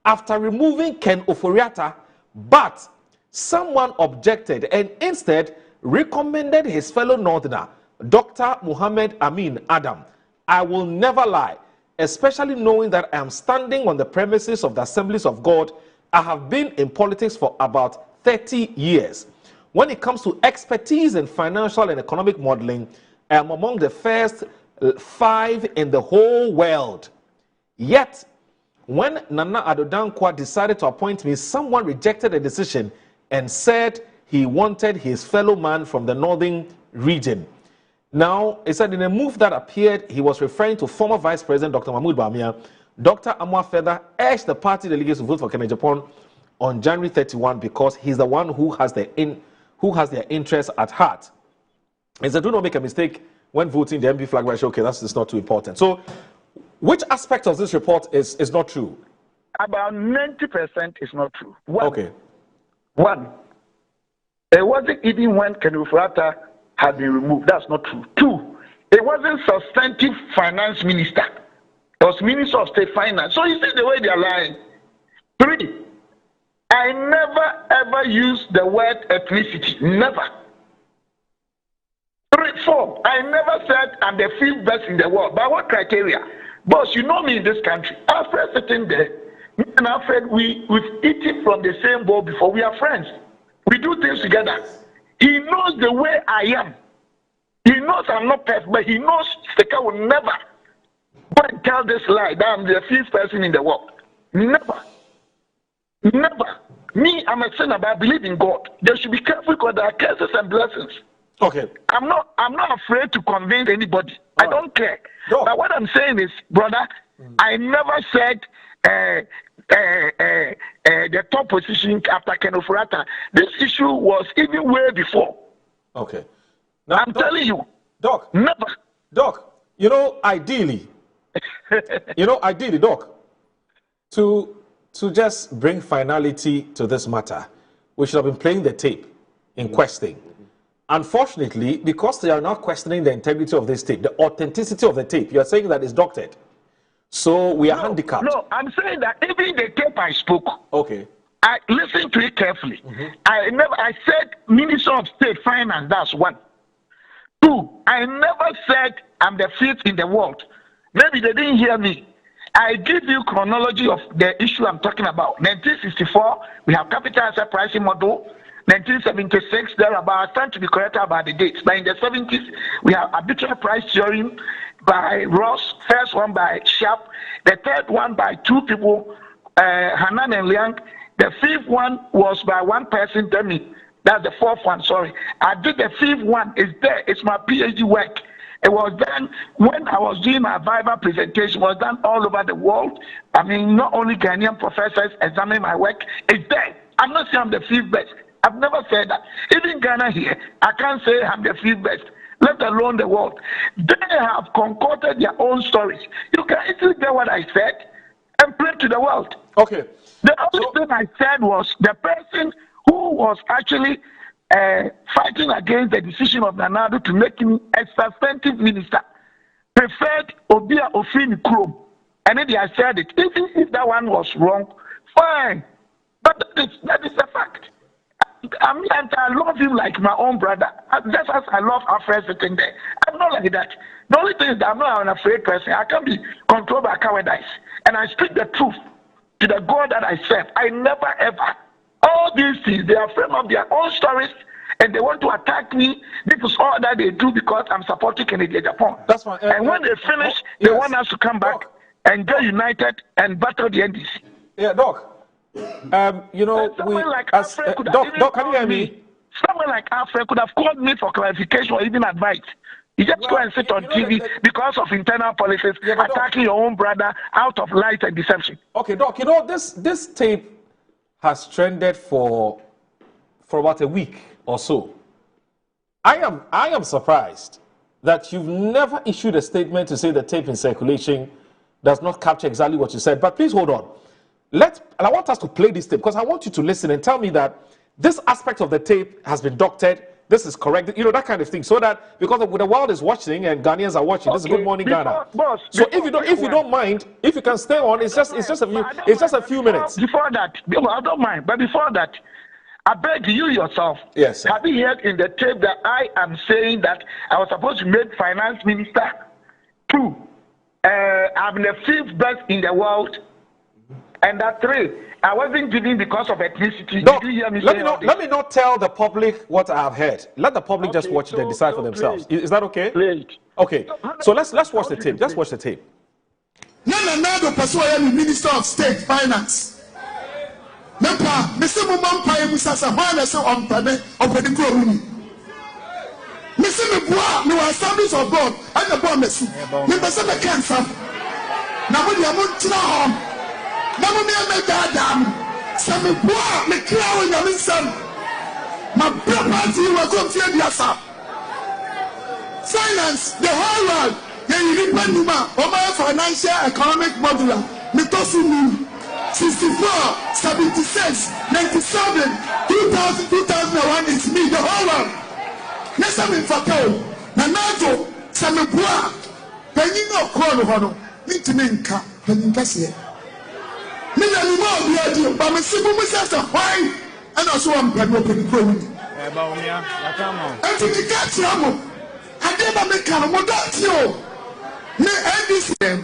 after removing Ken Ofori-Atta, but someone objected and instead recommended his fellow Northerner, Dr. Muhammad Amin Adam. I will never lie, especially knowing that I am standing on the premises of the Assemblies of God. I have been in politics for about 30 years. When it comes to expertise in financial and economic modeling, I am among the first 5 in the whole world. Yet, when Nana Addo Dankwa decided to appoint me, someone rejected the decision and said he wanted his fellow man from the northern region. Now, he said in a move that appeared, he was referring to former Vice President Dr. Mahmoud Bawumia. Dr. Amoah Feather urged the party delegates to vote for Kenneth Agyapong on January 31 because he's the one who has their interests at heart. He said, do not make a mistake when voting the MB flag. Okay, that's not too important. So, which aspect of this report is not true? About 90% is not true. Okay. One, it wasn't even when Ken Ofori-Atta had been removed. That's not true. 2, it wasn't substantive finance minister. It was Minister of State Finance. So you see the way they are lying. 3, I never ever used the word ethnicity. Never. 4, I never said I'm the 5th best in the world. By what criteria? Boss, you know me in this country. Alfred sitting there, me and Alfred, we've eaten from the same bowl before. We are friends. We do things together. He knows the way I am. He knows I'm not perfect, but he knows Seka will never go and tell this lie that I'm the 5th person in the world. Never. Never. Me, I'm a sinner, but I believe in God. They should be careful because there are curses and blessings. Okay. I'm not afraid to convince anybody. I don't care. But what I'm saying is, brother, I never said the top position after Ken Ofori-Atta. This issue was even way before. Okay. Now, I'm telling you. Doc. Never. Doc, ideally, Doc, to just bring finality to this matter, we should have been playing the tape in questioning. Unfortunately, because they are not questioning the integrity of this tape, the authenticity of the tape, you are saying that it's doctored. So we are handicapped. No, I'm saying that even the tape I spoke. Okay. I listened to it carefully. I said Minister of State Finance, that's 1. 2, I never said I'm the 5th in the world. Maybe they didn't hear me. I give you chronology of the issue I'm talking about. 1964, we have capital asset pricing model. 1976, thereabouts, trying to be correct about the dates. But in the 70s, we have arbitrary price theory by Ross, first one by Sharp, the third one by 2 people, Hanan and Liang. The 5th one was by 1 person, Demi. That's the 4th one, sorry. I did the 5th one, it's there, it's my PhD work. It was done when I was doing my Viva presentation, it was done all over the world. I mean, not only Ghanaian professors examining my work, it's there. I'm not saying I'm the 5th best. I've never said that. Even Ghana here, I can't say I'm the 5th best, let alone the world. They have concocted their own stories. You can easily get what I said and play to the world. Okay. The only thing I said was the person who was actually fighting against the decision of Nana Addo to make him a substantive minister preferred Obia Ofin Krom. And then I said it. Even if that one was wrong, fine. But that is a fact. I mean, I love him like my own brother. Just as I love Alfred sitting there. I'm not like that. The only thing is that I'm not an afraid person. I can't be controlled by cowardice. And I speak the truth to the God that I serve. I never ever. All these things, they are framed of their own stories and they want to attack me. This is all that they do because I'm supporting Kennedy Agyapong. That's fine. And when they finish, they want us to come back and get united and battle the NDC. Yeah, Doc. Doc, can you hear me? Someone like Alfred could have called me for clarification or even advice. You just go and sit on TV because of internal politics, attacking your own brother out of lies and deception. Okay, Doc, this tape has trended for about a week or so. I am surprised that you've never issued a statement to say the tape in circulation does not capture exactly what you said. But please hold on. I want us to play this tape because I want you to listen and tell me that this aspect of the tape has been doctored this is correct, you know, that kind of thing, so that because the world is watching and Ghanaians are watching, this is Good Morning Ghana. So if you don't mind, if you can stay on, it's just a few minutes. Before that, I don't mind, but before that, I beg you yourself. Yes, sir. Have you heard in the tape that I am saying that I was supposed to make finance minister? 2, I'm the 5th best in the world, and that 3, I wasn't given because of ethnicity. No, Did you hear me let me not tell the public what I've heard. Let the public just watch it and decide for themselves. Is that okay? Okay. So let's watch the tape. Just watch the tape. Nana Nado Passoya, Minister of State Finance. Nepa, Mr. Mumpa, Mr. Sahana, so on Pame, of the Growing. Mr. Mboa, no establish of God, and the Bombes. Mr. Cancer. Now, when you are not to home. Mama me dam. Sami boa me clear when you listen. My property will come to the asa. Finance the whole world. You need Numa, Oma financial economic modular. Mitosu 64, 76, 97, 2000, 2001 is me, the whole world. Yes, I'm in Fatao. Nanajo, Sami boa. Penny no corner, need to make a penny. Me na ni mo bi adi ba me sibu me say why and also am pe no pe ko wi e ba omia la kamo e ti ka tiamo ade ba me kan mo da ti o me NDC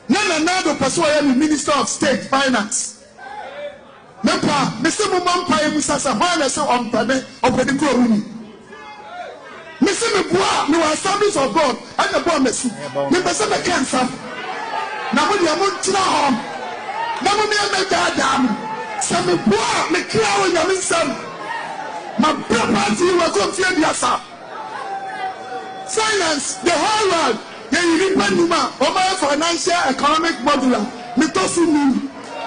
na do person I am Minister of State Finance me pa me sibu man pa e musa say why na say am pe me o pe ko wi me say me boa me wa establish of God and the boa me su me be say me cancer na mo dia mo tina home. Mama me dam. Sami boa me clear when you listen. My property will come to the asa. Finance the whole world. You need Numa, Oma financial economic modular. Mitosu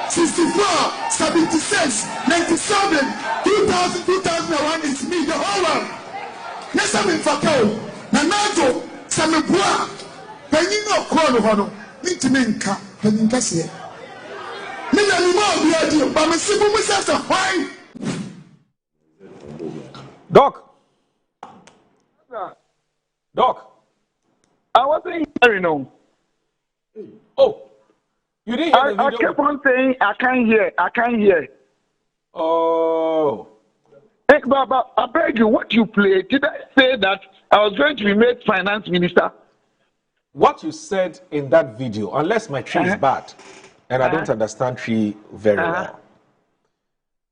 64, 76, 97, 2000, 2001 is me, the whole world. Yes, I'm in Fatao. Nanajo, Sami boa. Penny no corner hono. Need to make a penny cassia. Doc. I wasn't hearing no. Oh, you didn't hear the video? I kept on saying I can't hear. Oh. Hey, Baba, I beg you, what you played? Did I say that I was going to be made finance minister? What you said in that video, unless my tree is bad. And I don't understand Tree very well.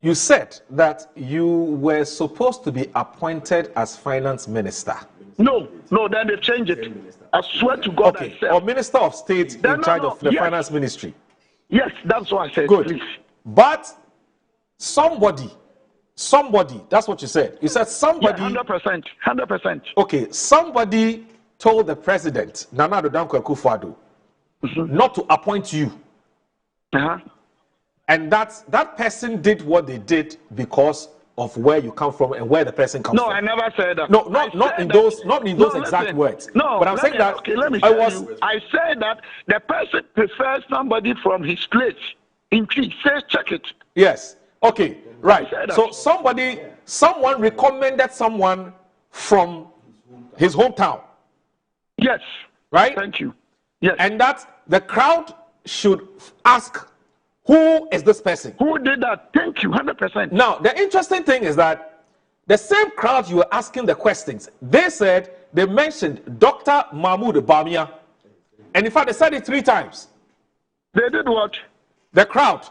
You said that you were supposed to be appointed as finance minister. No, then they changed it. I swear to God. Okay, or Minister of State in charge of the finance ministry. Yes, that's what I said. Good. Please. But somebody, that's what you said. You said somebody. 100%. Okay, somebody told the president, Nana Addo Dankwa Akufo-Addo, not to appoint you. And that person did what they did because of where you come from and where the person comes from. No, I never said that. No, not in those exact words. No, but I'm saying that I said that the person prefers somebody from his place in Tree. Says check it. Yes. Okay. Right. So someone recommended someone from his hometown. Yes. Right? Thank you. Yes. And that the crowd should ask, who is this person? Who did that? Thank you, 100%. Now, the interesting thing is that the same crowd you were asking the questions, they mentioned Dr. Mahmoud Bawumia. And in fact, they said it 3 times. They did what? The crowd.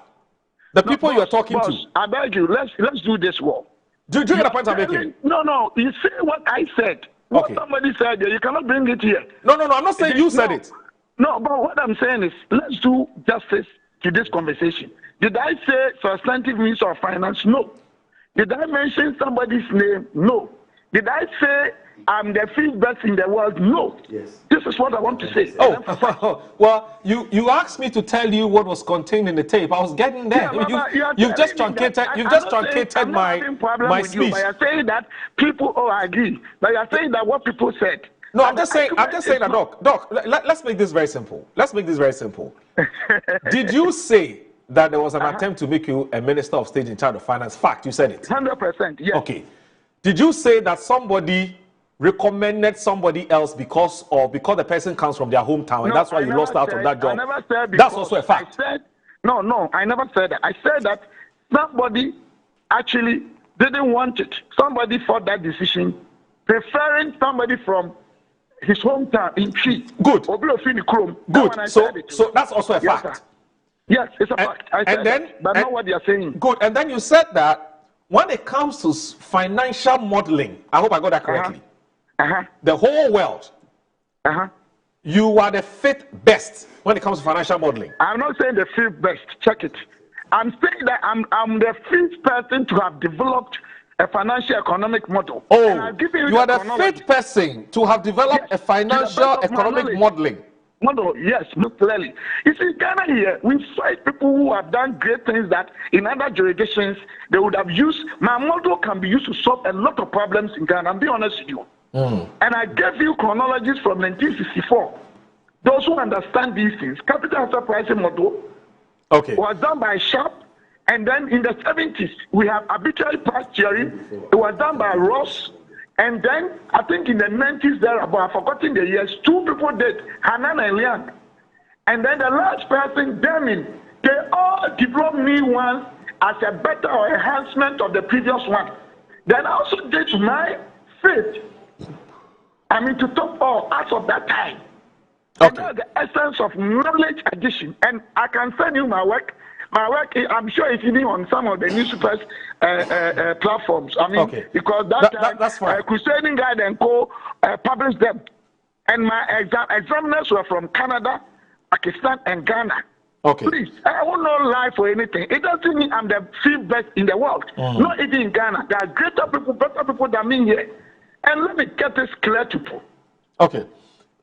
The people you are talking to. I beg you, let's do this war. Do you get the point I'm making? No. You say what I said. What somebody said, you cannot bring it here. No, I'm not saying you said it. No, but what I'm saying is, let's do justice to this conversation. Did I say substantive Minister of Finance? No. Did I mention somebody's name? No. Did I say I'm the 5th best in the world? No. Yes. This is what I want to say. Oh, well, you asked me to tell you what was contained in the tape. I was getting there. Yeah, you've just truncated my speech. But you're saying that people agree. But you're saying that what people said. No, I'm just saying that, Doc, let's make this very simple. Did you say that there was an attempt to make you a Minister of State in charge of finance? Fact, you said it. 100%, yes. Okay. Did you say that somebody recommended somebody else because the person comes from their hometown and that's why you lost out on that job? I never said that's also a fact. I said, no, I never said that. I said that somebody actually didn't want it. Somebody fought that decision, preferring somebody from his hometown in Chi. Good. Good. So that's also a fact. Yes, it's a fact. I said that, but not what they are saying. Good. And then you said that when it comes to financial modeling, I hope I got that correctly. The whole world, you are the 5th best when it comes to financial modeling. I'm not saying the 5th best. Check it. I'm saying that I'm the 5th person to have developed a financial economic model. Oh, you are the 5th person to have developed a financial economic modeling. Model, yes, look clearly. You see, Ghana here, we fight people who have done great things that in other jurisdictions they would have used. My model can be used to solve a lot of problems in Ghana. I'm being honest with you. And I gave you chronologies from 1964. Those who understand these things, capital asset pricing model was done by Sharp, and then in the 70s we have arbitrary price theory. It was done by Ross. And then, I think in the 90s there, I've forgotten the years, 2 people did, Hanan and Liang. And then the last person, Deming, they all developed new ones as a better or enhancement of the previous one. Then I also did my 5th, to top all as of that time. And that's the essence of knowledge addition. And I can send you my work. My work, I'm sure it's even on some of the newspapers platforms. Because that's Crusading Guide and Co. Published them. And my examiners were from Canada, Pakistan, and Ghana. Please, I will not lie for anything. It doesn't mean I'm the 5th best in the world. Not even in Ghana. There are greater people, better people than me here. And let me get this clear to people.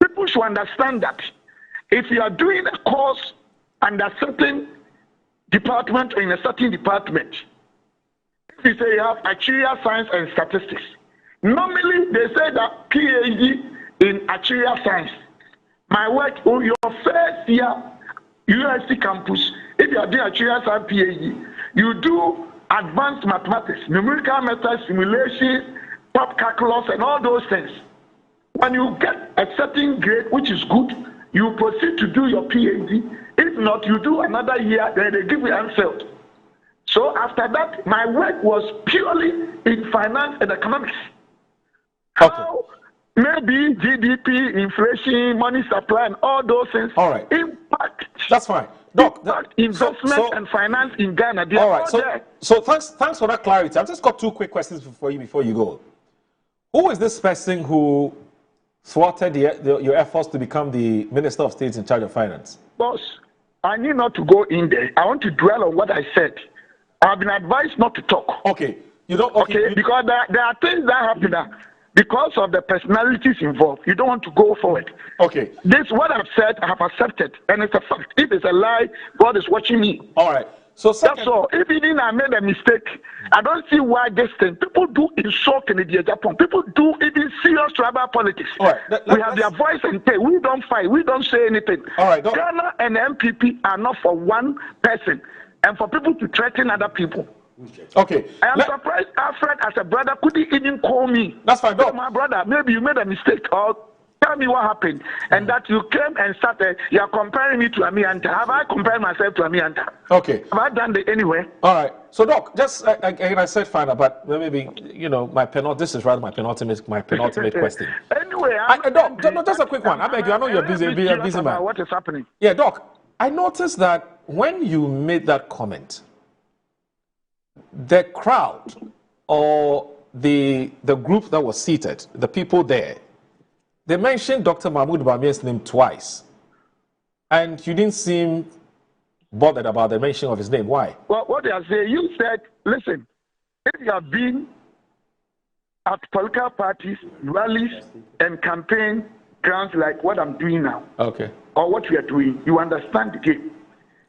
People should understand that if you are doing a course under certain department or in a certain department, if you say you have actuarial science and statistics, normally they say that PhD in actuarial science. My work, your first year university campus, if you are doing actuarial science PhD, you do advanced mathematics, numerical methods, simulation, top calculus, and all those things. When you get a certain grade, which is good, you proceed to do your PhD. If not, you do another year, then they give you answer. So after that, my work was purely in finance and economics. How maybe GDP, inflation, money supply, and all those things impact. That's fine. Impact investment and finance in Ghana. All right. So thanks for that clarity. I've just got 2 quick questions for you before you go. Who is this person who thwarted your efforts to become the Minister of State in charge of finance? Boss, I need not to go in there. I want to dwell on what I said. I've been advised not to talk. You don't. Because there are things that happen that because of the personalities involved, you don't want to go forward. This what I've said, I have accepted, and it's a fact. If it's a lie, God is watching me. All right. So that's all. If even I made a mistake, I don't see why this thing. People do insult Canada, Japan. People do even serious tribal politics. We have their voice and pay. We don't fight. We don't say anything. Ghana and MPP are not for one person and for people to threaten other people. I am surprised Alfred as a brother couldn't even call me. That's fine, Doc. My brother, maybe you made a mistake or tell me what happened. And that you came and started, you are comparing me to Amianta. Have I compared myself to Amianta? Have I done that anywhere? All right. So, Doc, just again, I said fine, but maybe, this is rather my penultimate question. Anyway, Doc, just a quick one. I beg you, I know you're busy man. What is happening? Yeah, Doc, I noticed that when you made that comment, the crowd or the group that was seated, the people there, they mentioned Dr. Mahmoud Bawumia's name twice. And you didn't seem bothered about the mention of his name. Why? Well, what they are saying, you said, listen, if you have been at political parties, rallies, and campaign grounds like what I'm doing now, or what we are doing, you understand the game.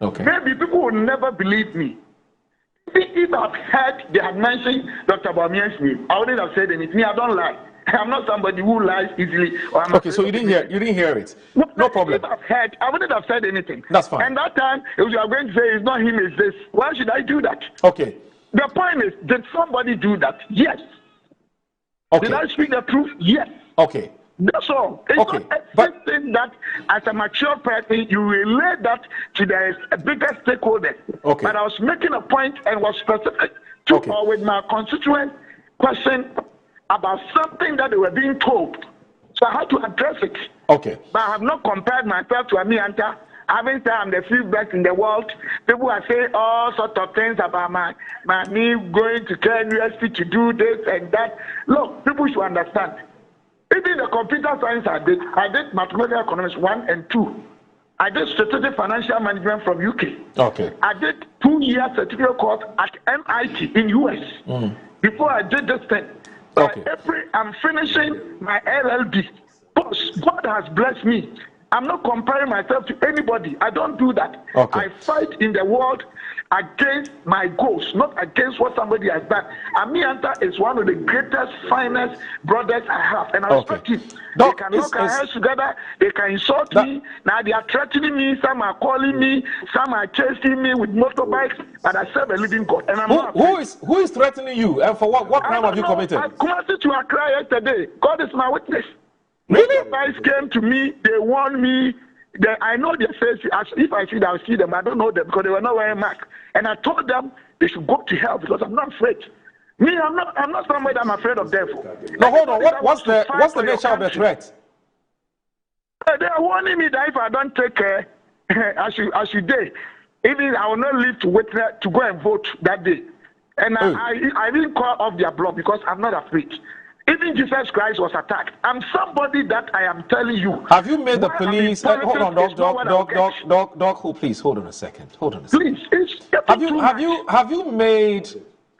Maybe people will never believe me. If I've heard they have mentioned Dr. Bawumia's name, I wouldn't have said anything. I don't lie. I'm not somebody who lies easily. So you didn't hear it. No problem. If I've heard, I wouldn't have said anything. That's fine. And that time, if you are going to say it's not him, it's this, why should I do that? The point is, did somebody do that? Yes. Did I speak the truth? Yes. Okay. That's all. It's not everything that, as a mature person, you relay that to the biggest stakeholder. Okay. But I was making a point and was specific to or with my constituent question about something that they were being told. So I had to address it. Okay. But I have not compared myself to Amianta. I haven't said I'm the fifth best in the world. People are saying all sorts of things about me going to KNUST to do this and that. Look, people should understand. Even the computer science I did mathematical economics 1 and 2. I did strategic financial management from UK. Okay. I did 2-year certificate course at MIT in US. Before I did this thing. By April, I'm finishing my LLB. God has blessed me. I'm not comparing myself to anybody. I don't do that. I fight in the world against my goals, not against what somebody has done. Amianta is one of the greatest, finest brothers I have, and I respect him. They can knock our heads together. They can insult me. Now they are threatening me. Some are calling me. Some are chasing me with motorbikes. But I serve a living God, and I'm not. Who is threatening you, and for what crime have you committed? I committed to Accra yesterday. God is my witness. Really? Motorbikes came to me. They warned me. I know their face. If I see them, I'll see them. I don't know them because they were not wearing masks. And I told them they should go to hell because I'm not afraid. Me, I'm not somebody I'm afraid of devil. No, hold on. What's the nature of the threat? They are warning me that if I don't take care, I should die. Even I will not live to wait to go and vote that day. And I didn't call off their blood because I'm not afraid. Even Jesus Christ was attacked. I'm somebody that I am telling you. Have you made the police? Hold on, Doc. Please hold on a second. Please, have you made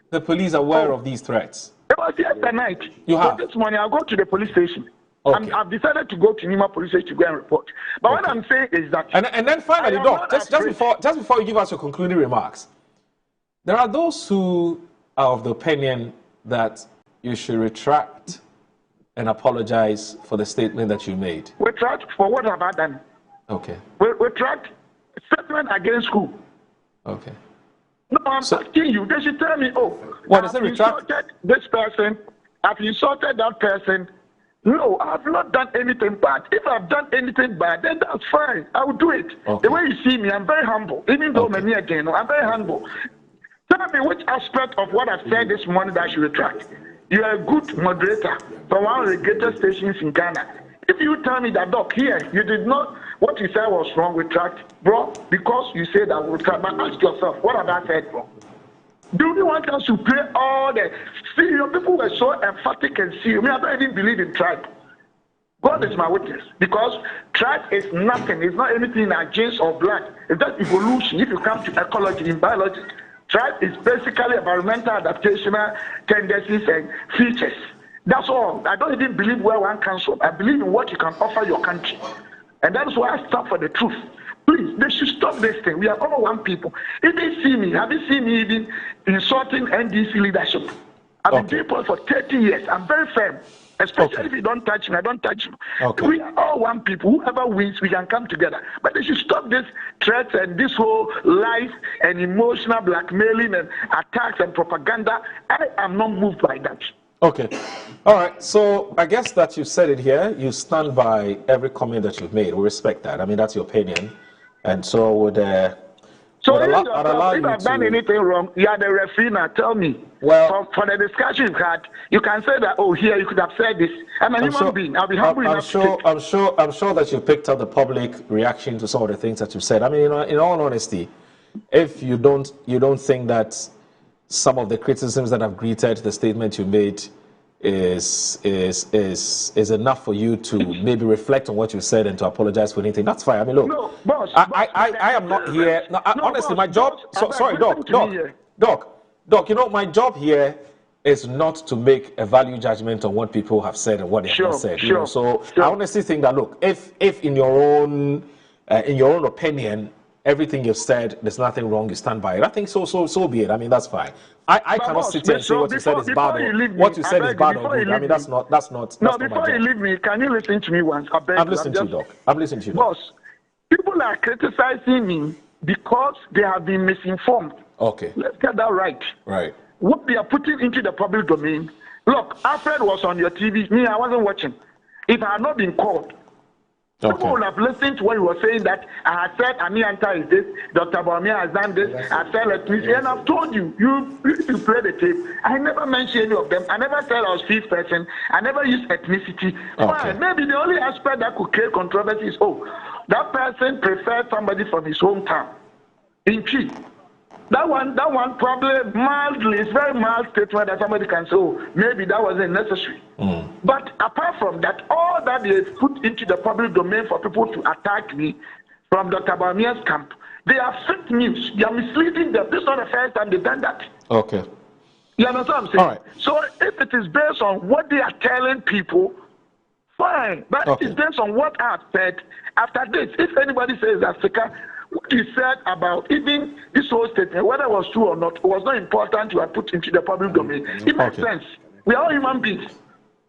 the police aware of these threats? It was yesterday night. You have. So this morning I'll go to the police station. I've decided to go to Nima Police Station to go and report. But what I'm saying is that. And then finally, Doc, just before you give us your concluding remarks, there are those who are of the opinion that you should retract and apologize for the statement that you made. Retract for what have I done? Okay. Retract statement against who? Okay. No, I'm asking you. They should tell me, what is it? Retract? Insulted this person. I've insulted that person. No, I've not done anything bad. If I've done anything bad, then that's fine. I will do it. The way you see me, I'm very humble. Even though I'm very humble. Tell me which aspect of what I've said this morning that I should retract. You are a good moderator for one of the greatest stations in Ghana. If you tell me that, Doc, here, you did not, what you said was wrong, retract, bro, because you said that retract, but ask yourself, what have I said wrong? Do you want us to play all the, see, your people were so emphatic and serious. I don't even believe in tribe. God is my witness, because tribe is nothing. It's not anything like genes or blood. It's just evolution. If you come to ecology, in biology, tribe is basically environmental adaptational tendencies and features. That's all. I don't even believe where one comes from. I believe in what you can offer your country. And that is why I stand for the truth. Please, they should stop this thing. We are all one people. If they see me, have you seen me even insulting NDC leadership? I've been doing it for 30 years. I'm very firm. Especially if you don't touch me, I don't touch you. We are all one people. Whoever wins, we can come together. But they should stop this threats and this whole life and emotional blackmailing and attacks and propaganda. I am not moved by that. Okay. All right. So I guess that you said it here. You stand by every comment that you've made. We respect that. I mean, that's your opinion. And so would if I've done anything wrong, you are the referee now. Tell me. Well, for the discussion you've had, you can say that. Here you could have said this. I'm a human being. I'll be humble enough. I'm sure that you picked up the public reaction to some of the things that you said. I mean, in all honesty, if you don't think that some of the criticisms that have greeted the statement you made is enough for you to maybe reflect on what you said and to apologize for anything, that's fine. I mean, look, no, boss, I am not here. No, honestly, boss, my job. Sorry, Doc. You know, my job here is not to make a value judgment on what people have said and what they have not said. You know? So I honestly think that, look, if in your own opinion, everything you've said, there's nothing wrong, you stand by it. I think so be it. I mean, that's fine. I cannot sit here and say what you said is bad or what you said is bad or good. I mean, that's not No, before you leave me, can you listen to me once? I'm listening to you, Doc. I'm listening to you, Doc. Boss, people are criticizing me because they have been misinformed. Okay. Let's get that right. Right. What they are putting into the public domain, Look, Alfred was on your TV. Me, I wasn't watching. If I had not been called, people would have listened to what he was saying, that I had said Amianta is this, Dr. Bawumia has done this, I said ethnicity, and I've told you, you play the tape. I never mentioned any of them. I never said I was fifth person. I never used ethnicity. Fine. Maybe the only aspect that could create controversy is, that person preferred somebody from his hometown. In Chi. That one probably mildly, it's very mild statement that somebody can say, maybe that wasn't necessary. But apart from that, all that they put into the public domain for people to attack me from Dr. Bawumia's camp, they are fake news. They are misleading them. This is not the first time they've done that. Okay. You understand what I'm saying? All right. So if it is based on what they are telling people, fine. But it's based on what I've said after this. If anybody says that Sika, what he said about even this whole statement, whether it was true or not, it was not important to have put into the public domain. It makes sense. We are all human beings.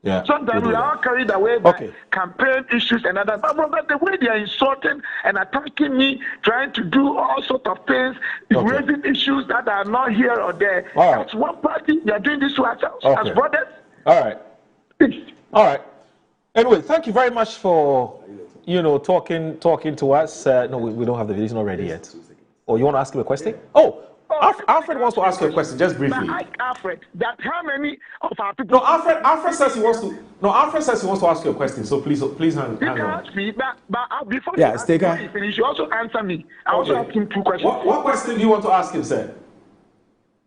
Yeah. Sometimes we are all carried away by campaign issues and other. But the way they are insulting and attacking me, trying to do all sorts of things, raising issues that are not here or there. As one party, they are doing this to ourselves as brothers. All right. All right. Anyway, thank you very much for talking to us. No, we don't have the video. It's not ready yet. Oh, you want to ask him a question? Alfred wants to ask you a question, just briefly. Ask Alfred that how many of our people... No, Alfred says he wants to... No, Alfred says he wants to ask you a question, so please hang on. Ask me, but before you finish, you also answer me. I also ask him 2 questions. What question do you want to ask him, sir?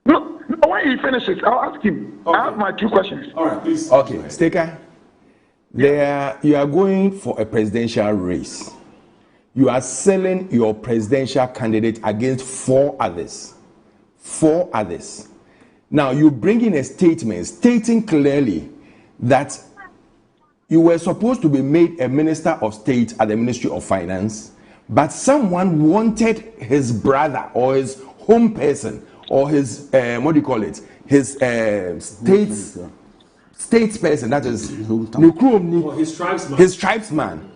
No, when he finishes, I'll ask him. I have my 2 questions. All right, please. Okay, Staker. You are going for a presidential race. You are selling your presidential candidate against 4 others. 4 others. Now, you bring in a statement stating clearly that you were supposed to be made a minister of state at the Ministry of Finance, but someone wanted his brother or his home person or his, his statesperson, that is his tribesman,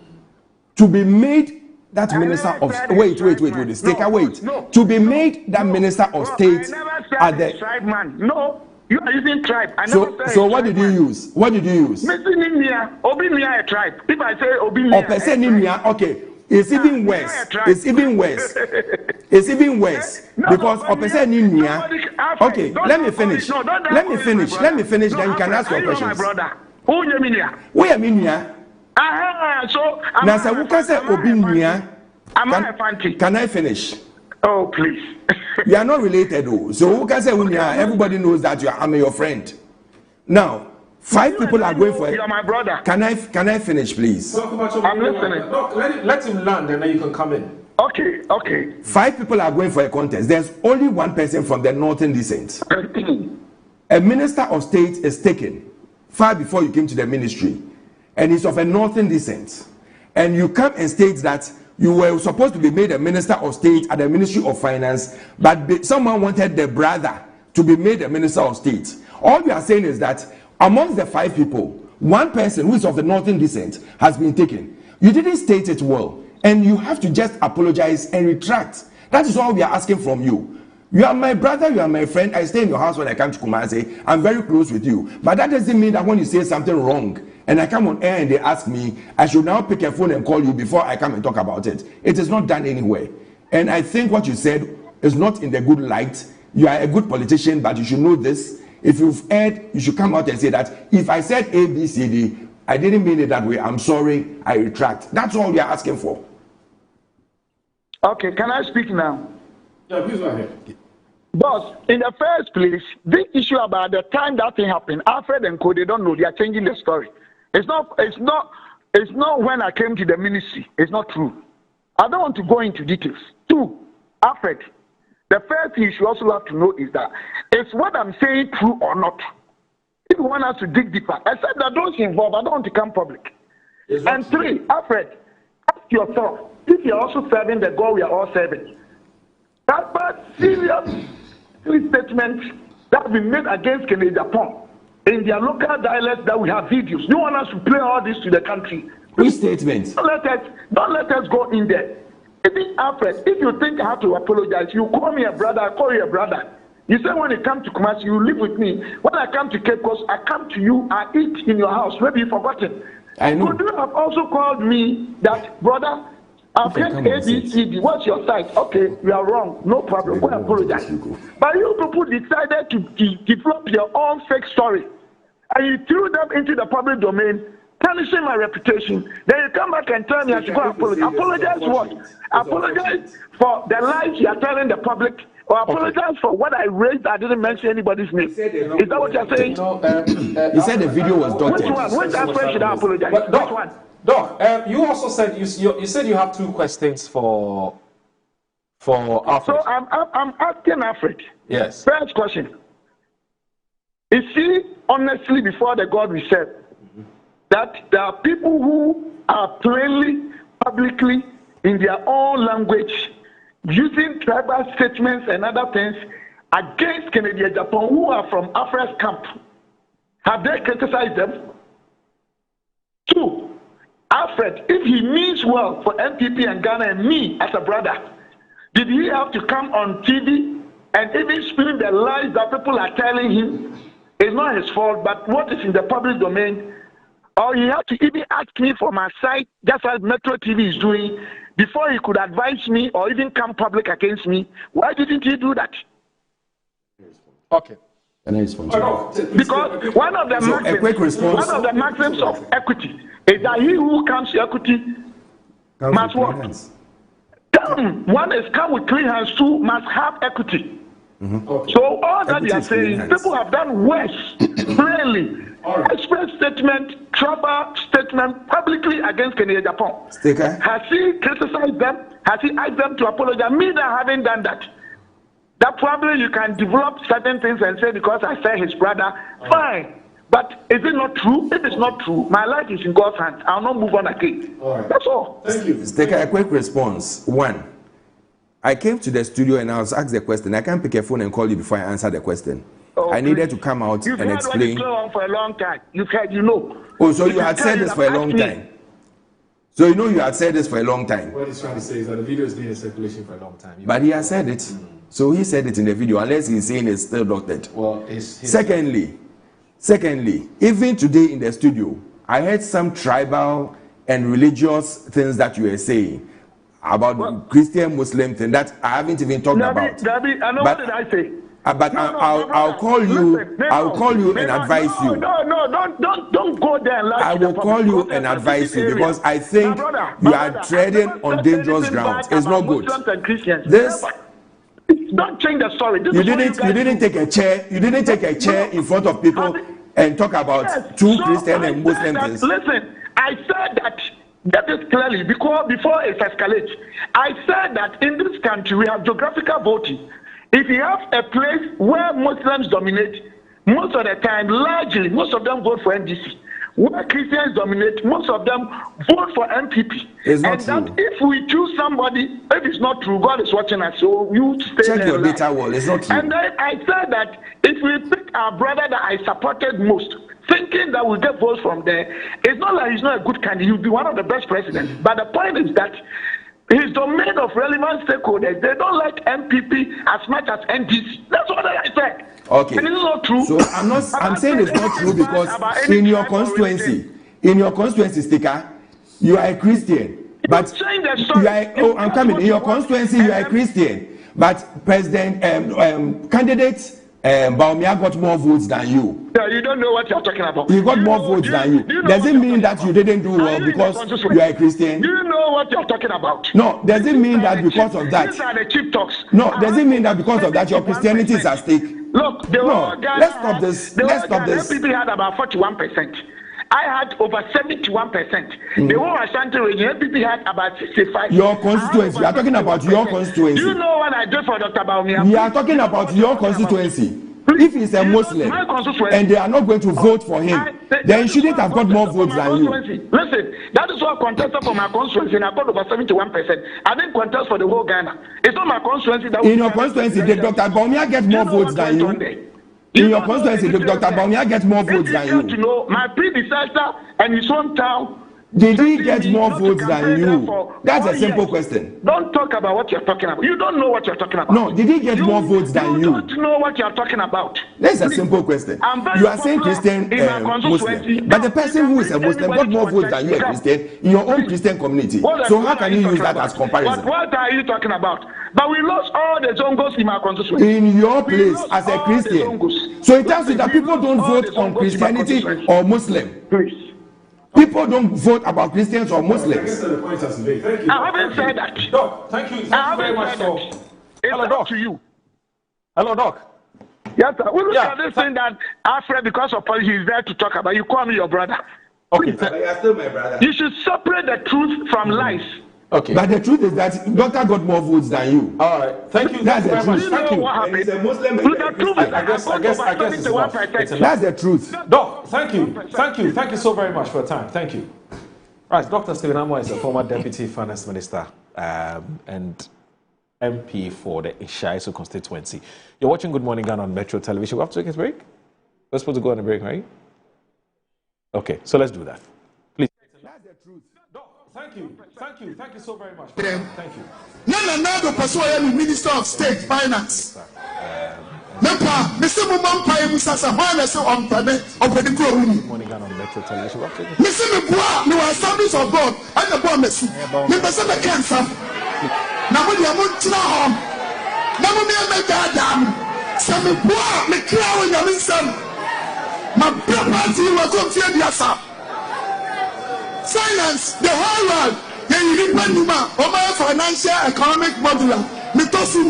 to be made that minister of wait, to be made that minister of state at the tribeman. No, you are using tribe. So what did you use? What did you use? Obinia a tribe. If I say Obinia, okay. It's even worse. It's even worse. It's even worse because okay, let me finish. Let me finish. Then you can ask your questions. Who are Minia? So now, sir, who can say Obinia? Can I finish? Oh, please. You are not related, though. So who can say Unia? Everybody knows that I'm your friend. Now, 5 people are going for it. You're my brother. Can I finish, please? I'm listening. No, let him land and then you can come in. Okay. 5 people are going for a contest. There's only 1 person from the northern descent. A minister of state is taken far before you came to the ministry, and he's of a northern descent. And you come and state that you were supposed to be made a minister of state at the Ministry of Finance, but someone wanted the brother to be made a minister of state. All we are saying is that amongst the 5 people, 1 person who is of the northern descent has been taken. You didn't state it well, and you have to just apologize and retract. That is all we are asking from you. You are my brother, you are my friend. I stay in your house when I come to Kumasi. I'm very close with you. But that doesn't mean that when you say something wrong, and I come on air and they ask me, I should now pick a phone and call you before I come and talk about it. It is not done anywhere. And I think what you said is not in the good light. You are a good politician, but you should know this. If you've heard, you should come out and say that if I said A, B, C, D, I didn't mean it that way. I'm sorry, I retract. That's all we are asking for. Okay, can I speak now? Yeah, please go ahead. Boss, in the first place, this issue about the time that thing happened, Alfred and Co, they don't know. They are changing the story. It's not when I came to the ministry. It's not true. I don't want to go into details. 2, Alfred, the first thing you should also have to know is that is what I'm saying true or not? If you want us to dig deeper, except that those involved, I don't want to come public. And 3, Alfred, ask yourself if you're also serving the God we are all serving. That part serious statement that have been made against Kennedy Japan in their local dialects that we have videos. You want us to play all this to the country? Which statement? Don't let us go in there. Alfred, if you think I have to apologize, you call me a brother, I call you a brother. You say when you come to Kumasi, you live with me. When I come to Cape Coast, I come to you, I eat in your house. Maybe you've forgotten. I know. Could you have also called me that, brother, I've heard ABCD. What's your side? Okay, we are wrong. No problem. We apologize. But you people decided to develop your own fake story. And you threw them into the public domain, tarnishing my reputation. Then you come back and tell me I should go apologize. Apologize what? Apologize for the lies you are telling the public. Or apologize for what I raised. I didn't mention anybody's name. Is that what you're saying? He said the video was dotted. Which one? Which aspect should I apologize? Which one? Doc, you also said you said you have 2 questions for Alfred. So I'm asking Alfred. Yes. First question: is he honestly before the God we serve that there are people who are plainly, publicly, in their own language, using tribal statements and other things against Kennedy Japan, who are from Afra's camp? Have they criticized them? 2, Alfred, if he means well for NPP and Ghana and me as a brother, did he have to come on TV and even spin the lies that people are telling him? It's not his fault, but what is in the public domain? Or he had to even ask me for my side, just as Metro TV is doing, before he could advise me or even come public against me. Why didn't he do that? Okay. Because one of the maxims of equity is that he who comes to equity must what? One is come with clean hands, 2 must have equity. Okay. So all that you are saying, people have done worse, plainly. Express statement, tribal statement publicly against Kennedy Japan. Has he criticized them? Has he asked them to apologize? Me that haven't done that. That probably you can develop certain things and say because I said his brother, fine. But is it not true? If it's not true, my life is in God's hands. I'll not move on again. That's all. Thank you. Take a quick response. 1, I came to the studio and I was asked the question. I can't pick a phone and call you before I answer the question. I needed to come out and explain. You've heard what for a long time. You've heard, you know. Oh, so you had said this for a long time. So you know you had said this for a long time. What he's trying to say is that the video has been in circulation for a long time. But he has said it. So he said it in the video, unless he's saying it's still dotted. Well, Secondly, even today in the studio, I heard some tribal and religious things that you were saying about the Christian Muslim thing that I haven't even talked about. Dabi, I know what did I say? But I'll call you. I'll call you and advise you. No, don't go there. And I will call you and advise you because I think you are treading on dangerous ground. It's not good. This. Don't change the story. You didn't take a chair. You didn't take a chair in front of people and talk about 2 Christian and Muslim things. Listen, I said that is clearly because before it escalates. I said that in this country we have geographical voting. If you have a place where Muslims dominate, most of the time, largely, most of them vote for NDC. Where Christians dominate, most of them vote for NPP. It's not true. That if we choose somebody, if it's not true, God is watching us. So you stay check there. Your data wall. It's not true. And then I said that if we pick our brother that I supported most, thinking that we'll get votes from there, it's not like he's not a good candidate. He'll be one of the best presidents. But the point is that his domain of relevant stakeholders, they don't like MPP as much as NDC. That's what I said. Okay. And it's not true. So I'm saying it's not true because in your constituency, Sticker, you are a Christian. But you are, I'm coming. In your constituency, you are a Christian. But President candidate Bawumia got more votes than you. Yeah, you don't know what you're talking about. He got more votes than you. Does it mean that you didn't do well because you are a Christian? Do you know what you're talking about? No, does it mean that because of that? These are the cheap talks. No, does it mean that because of that your Christianity is at stake? Look, let's stop this. Let's stop this. NPP had about 41%. I had over 71%. The whole Ashanti region, NPP had about 65%. Your constituency. We are talking about your constituency. Do you know what I did for Dr. Bawumia? We are talking about your constituency. If he's a Muslim and they are not going to vote for him, then he shouldn't have got more votes than you. Listen, that is why I contested for my constituency and I got over 71%. I didn't contest for the whole Ghana. It's not my constituency that in your constituency, did Dr. Bawumia get more votes than you? In your constituency, did Dr. Bawumia get more votes than you? To know my predecessor and his own town Did he get more votes than you? That's a simple question. Don't talk about what you're talking about. You don't know what you're talking about. No, did he get more votes than you? You don't know what you're talking about. That's a simple question. You are saying Christian Muslim, but the person who is a Muslim got more votes than you, a Christian, in your own Christian community. So how can you use that as comparison? What are you talking about? But we lost all the Zongos in our constituency. In your place as a Christian. So it tells you that people don't vote on Christianity or Muslim. Please. People don't vote about Christians or Muslims. Thank you. I haven't said that. Doc, thank you. Thank you very much. Hello, Doc. To you. Hello, Doc. Yes, sir. We look at this thing that Alfred, because of policy, is there to talk about. You call me your brother. Okay, you are still my brother. You should separate the truth from lies. Okay. But the truth is that Doctor got more votes than you. All right. Thank you. That's the truth. Thank you. And he's a Muslim. I guess it's enough. That's the truth. Doc, thank you. Thank you so very much for your time. Thank you. Right, Dr. Stephen Amoah is a former Deputy Finance Minister and MP for the Ishaisu constituency. You're watching Good Morning Ghana on Metro Television. We have to take a break? We're supposed to go on a break, right? Okay, so let's do that. Please. That's the truth. Thank you so very much. Thank you. Nana Passoa, Minister of State Finance. Nepa, Mr. Mumpa, Musasa, Hana, so on Pame, of the Good Morning on Metro Television. Mr. Mupua, no assemblies of God, and the bomb is Mr. Cancer. Now, when you are Muntina home, Namuna Megadam, some Mupua, McClow, and Yaminson. My property was on Fiat. Silence the whole world. You depend on my financial economic modular. Mitosu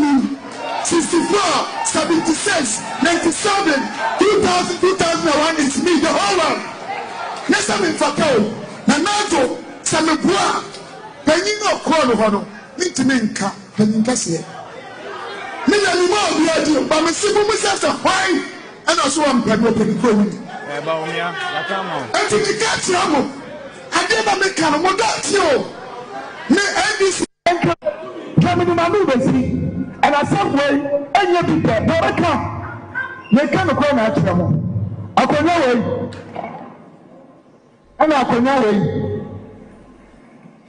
64, 76, 97, 2000, 2001 is me, the whole world. Yes, I'm in Fakao. Nanato, Samepua, Penning of Korohono, Nitiminka, Penninkasia. Million more radio, but my simple myself a wine, and also I'm pregnant with the Korean. And to the Gatsamo. I never make a model. Me NBC coming in my movie, and I said, well, and you people, never come. They can't go at them. I can know it. And I can know it.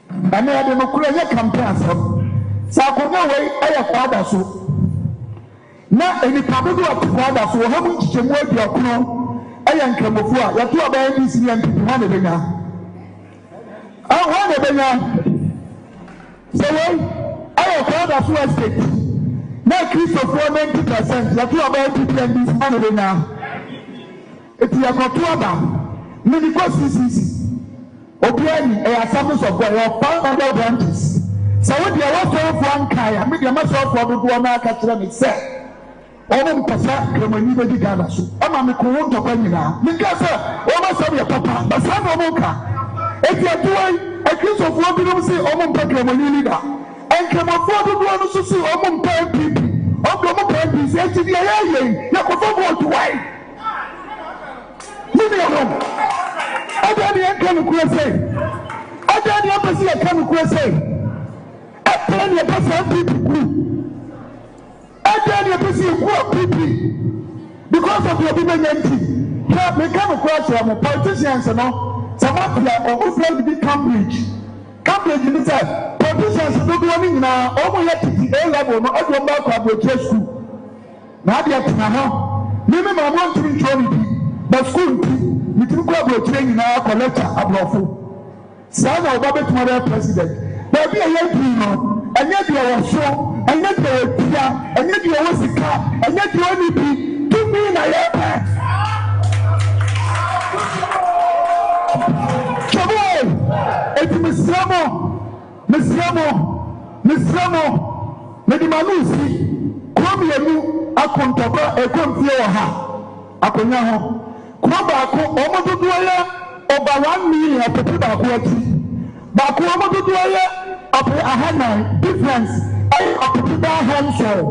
And I had no clear campaign. So I can know it. I have father so. Now, any public of father, so how much you work your crown? I am Camofua. You're two about NBC and people want to now. I want to be now. So I have found a full estate. Now, Christopher 90%. You are two about people and this money now. If you are not two about many questions, Obiani, a assemblies of God, or 500 branches. So when you are one for Kaya, I mean, you must have for the one I catch them and say, oh, Pasa, when you go to Ghana. I'm a Mikuon to Penny now. Because, almost have your papa, but some of Moka. If you are doing a case of what you say, Omon Pekka leader, and come afford to do also see Omon Pekka, Omon Pekka, say to the airline, you can afford to wait. Leave me alone. I don't need to come to say. I don't need to come to say. I tell you, that's people. I tell you, this is what people. Because of your women empty. They come across your politicians and all. Samantha or Oxford be Cambridge. Cambridge in itself. Politicians do one now, almost yet to the A level, no other back of the school. Now they are to now. Maybe my one to be training, but school, you can go about training now for lecture abroad. Son of Babbitt Mother President. There be a young people, and yet you are so, and yet you are Pia, and yet you are Wasika, and yet you only be 2 million a year. Eti Mesiamo, Medimanusi, Kwamiemu, Akontaba, Ekonfio ha, Akonyaho, Kwabako, Omoduaya, over 1 million of people Bakuati, Baku Omoduaya, of Ahana, difference, of people handsome.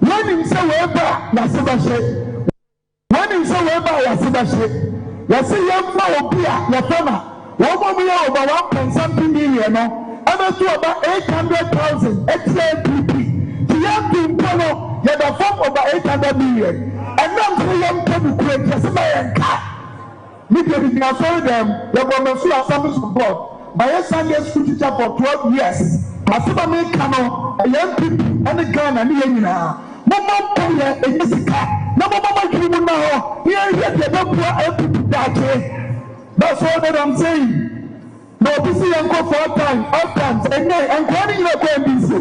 When him say wherever, Yasibashe, when him say wherever, Yasibashe, Yasi Yamma Opia, Yafama. One more over 1.something million, and to about 800,000 XAPP. The young people, you have a form over 800 million. And now the young people create just a car. Me baby, I saw them. The government school assembly support. My Sunday school teacher for 12 years. Masima me kano, young people, and the Ghana, and the Yena. Mama Paya, and Jessica. No Mama Kimu now. Here, the people that way. That's all that I'm saying. No, this is a go for all times, and calling you a going to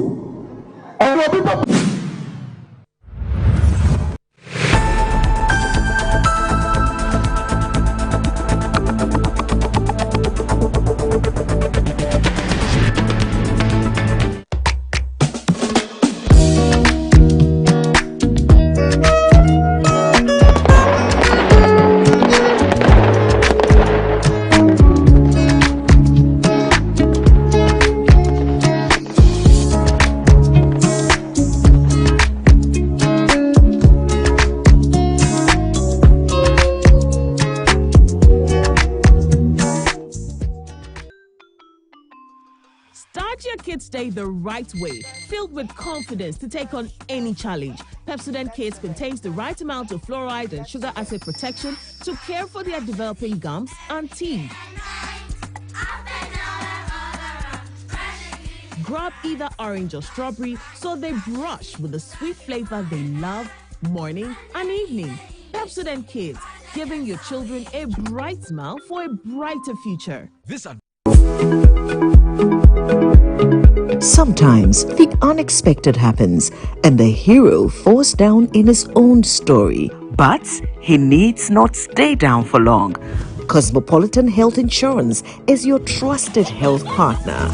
and people. Day the right way, filled with confidence to take on any challenge. Pepsodent Kids contains the right amount of fluoride and sugar acid protection to care for their developing gums and teeth. Grab either orange or strawberry so they brush with the sweet flavor they love morning and evening. Pepsodent Kids, giving your children a bright smile for a brighter future. Sometimes the unexpected happens and the hero falls down in his own story. But he needs not stay down for long. Cosmopolitan Health Insurance is your trusted health partner.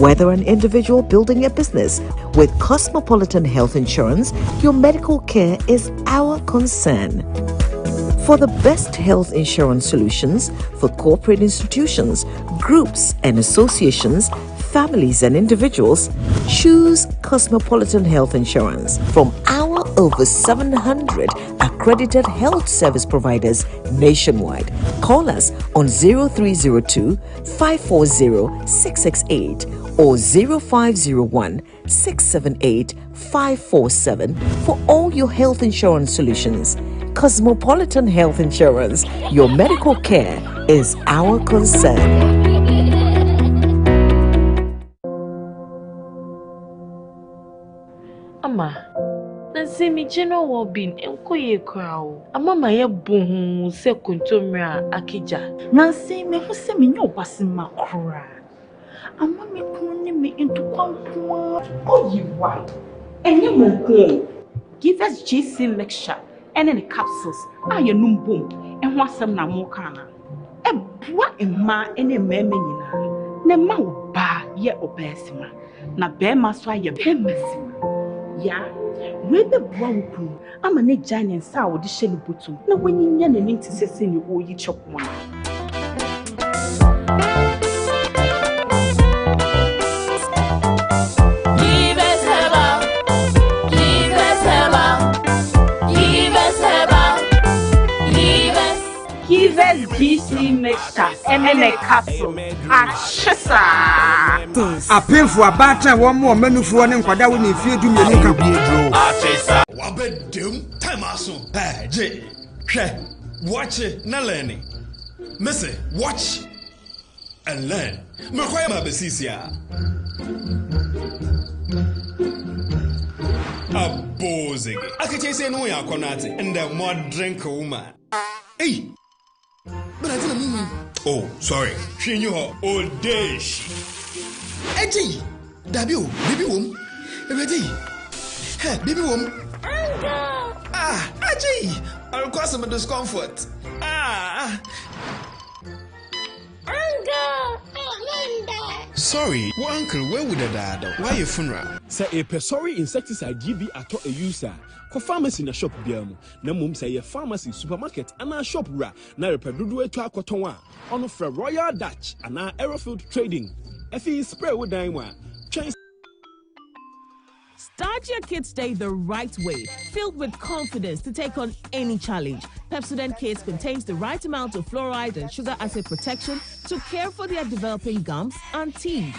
Whether an individual building a business, with Cosmopolitan Health Insurance, your medical care is our concern. For the best health insurance solutions for corporate institutions, groups and associations, families and individuals, choose Cosmopolitan Health Insurance from our over 700 accredited health service providers nationwide. Call us on 0302 540 668 or 0501 678 547 for all your health insurance solutions. Cosmopolitan Health Insurance, your medical care is our concern. Ama, nansi mi jeno wo bin enko ye kwao. Ama ma ye bohu se kontomra akija. Nansi me hu se me nyo basima kra. Ama me kuni me into kwankwa. Oh you why? Enye mo ko. Give us GC mixture and the capsules. Ah ye num boom. En ho asem na mo kana. E boa emma ene meme nyina. Ne ma wo ba ye obesima. Na be ma so aye be masima. Ya, we be bua wuku. Ama ne giant sa wo de hye ne botum. Na wanyinya na ninti sese ne wo yi chokwa. GC mixture and a capsule. Achisa. A painful battle one more menu for one and Quada when you feel to me. Achisa. Wabedum, Tamaso, J. Watch it, na learning. Missy, watch and learn. Makwama Besisia. A bozig. I can say no, ya conati, and the more drink woman. Hey! But I didn't mean. Oh, sorry. She knew her old days. Eddie, Dabio, baby womb. Ready? Hey, baby womb. Ah, Eddie, I'll cause some discomfort. Ah. Sorry, well, uncle, where would the dad? Why your funeral? Say a sorry insecticide GB at a user. For pharmacy in a shop biamu. Na mum say a pharmacy supermarket and a shop ra. Na repedudu to akotwa. On for Royal Dutch and our Aerofield Trading. Effie spray with daimwa. Start your kids' day the right way, filled with confidence to take on any challenge. Pepsodent Kids contains the right amount of fluoride and sugar acid protection to care for their developing gums and teeth.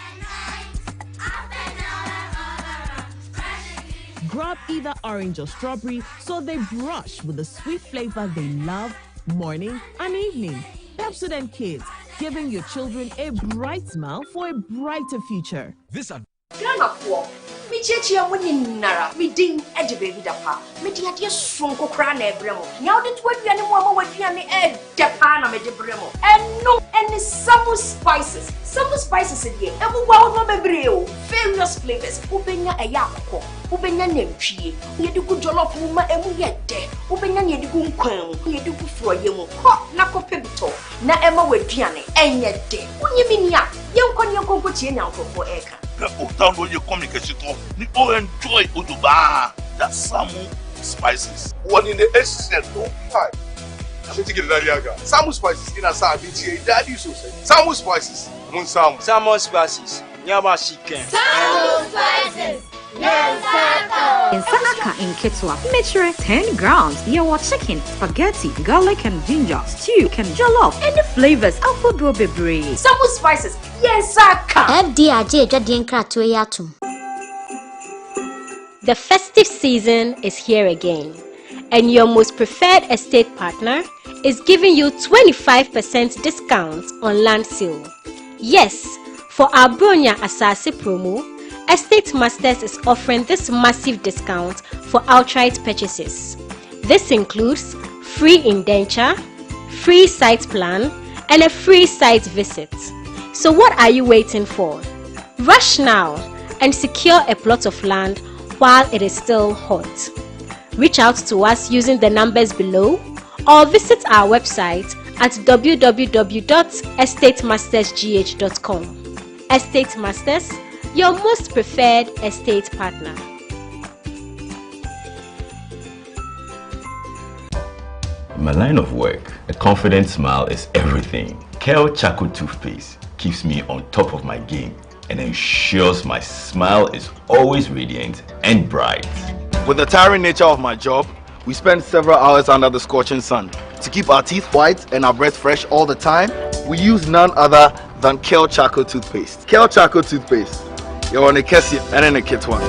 Grab either orange or strawberry so they brush with the sweet flavor they love morning and evening. Pepsodent Kids, giving your children a bright smile for a brighter future. This Ghana for me chechi woni nara me din e de baby da pa me di ade sonko kra na ebremo nya ode to aduane mo ama waduane e de pa na me de bremo eno any some spices dey e bu wa wo bebre o various flavors ubenya e ya akoko ubenya nantwie ye de ku jollof ma emu ye de ubenya ye de ku nkwan ye de ku froye mu ho na ko pebito na ema waduane enye de unyimi nia ye nkonko tie nyankofo eka autant de communication ni all enjoy oduba that Samu spices one in the essence no hi I'm taking the Dariaga Samu spices in a sabi daddy so say Samu spices mun Samu spices nyama chicken Samu spices in Sanaka in Ketwa, measure 10 grams. You want chicken, spaghetti, garlic and ginger, stew, and jollof, and the flavors of Bebre. Samu spices, yes, Saka. The festive season is here again, and your most preferred estate partner is giving you 25% discount on land sale. Yes, for our Bronya Asase promo, Estate Masters is offering this massive discount for outright purchases. This includes free indenture, free site plan, and a free site visit. So what are you waiting for? Rush now and secure a plot of land while it is still hot. Reach out to us using the numbers below or visit our website at www.estatemastersgh.com. Estate Masters, your most preferred estate partner. In my line of work, a confident smile is everything. Kel Charcoal Toothpaste keeps me on top of my game and ensures my smile is always radiant and bright. With the tiring nature of my job, we spend several hours under the scorching sun. To keep our teeth white and our breath fresh all the time, we use none other than Kel Charcoal Toothpaste. Kel Charcoal Toothpaste. You're on a Kessie and in a kit one.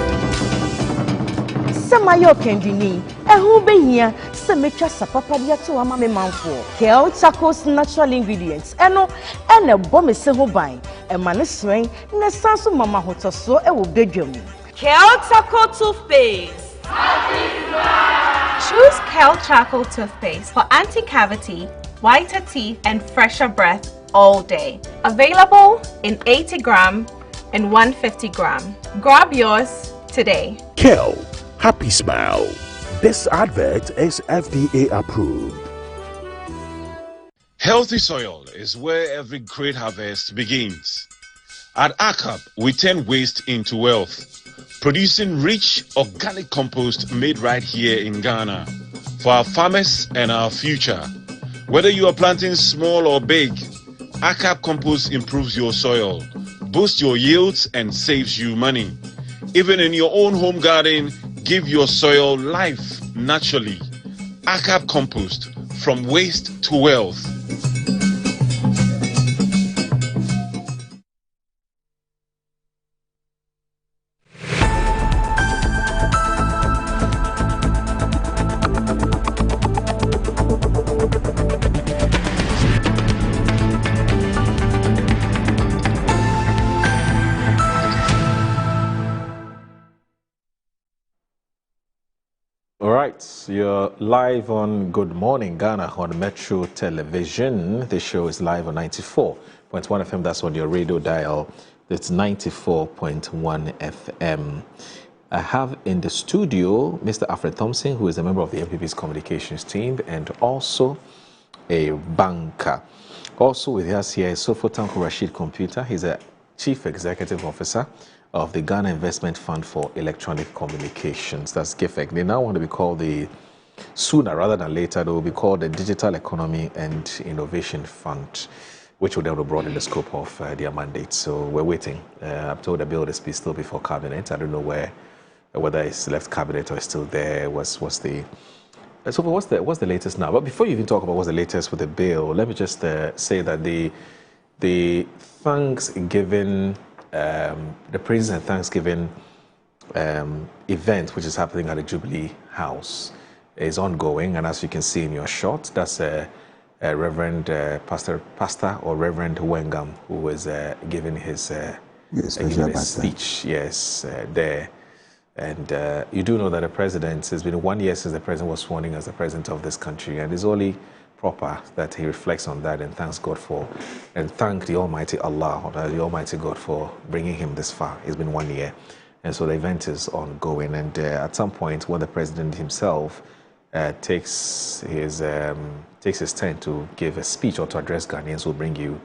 Samayo Kendini, who be here, Semetra Sapapadia to Amame Manfo, Kel Charcoal's natural ingredients, and a bomb is several buying, a man is swing, and a sansu mama hotel so a will beg you. Kel Charcoal Toothpaste. Choose Kel Charcoal Toothpaste for anti-cavity, whiter teeth, and fresher breath all day. Available in 80 gram and 150 gram. Grab yours today. Kel, happy smile. This advert is FDA approved. Healthy soil is where every great harvest begins. At ACAP, we turn waste into wealth, producing rich organic compost made right here in Ghana for our farmers and our future. Whether you are planting small or big, ACAP compost improves your soil, boosts your yields and saves you money. Even in your own home garden, give your soil life naturally. ACAP compost, from waste to wealth. You're live on Good Morning Ghana on Metro Television. The show is live on 94.1 FM. That's on your radio dial. It's 94.1 FM. I have in the studio Mr. Alfred Thompson, who is a member of the MPP's communications team and also a banker. Also with us here is Sofotanko Rashid Computer. He's a Chief Executive Officer of the Ghana Investment Fund for Electronic Communications. That's GIFEC. They now want to be called sooner rather than later, they will be called the Digital Economy and Innovation Fund, which will then be brought in the scope of their mandate. So we're waiting. I'm told the bill is still before cabinet. I don't know whether it's left cabinet or it's still there. So what's the latest now? But before you even talk about what's the latest with the bill, let me just say that the Thanksgiving, the Praise and Thanksgiving event, which is happening at the Jubilee House, is ongoing. And as you can see in your shot, that's Reverend Pastor or Reverend Wengam, who was giving his speech, there. And you do know that the president, it's been 1 year since the president was sworn in as the president of this country, and it's only proper that he reflects on that and thank the Almighty Allah, or the Almighty God, for bringing him this far. It's been 1 year, and so the event is ongoing. And at some point, when the president himself takes his turn to give a speech or to address Ghanaians, we'll bring you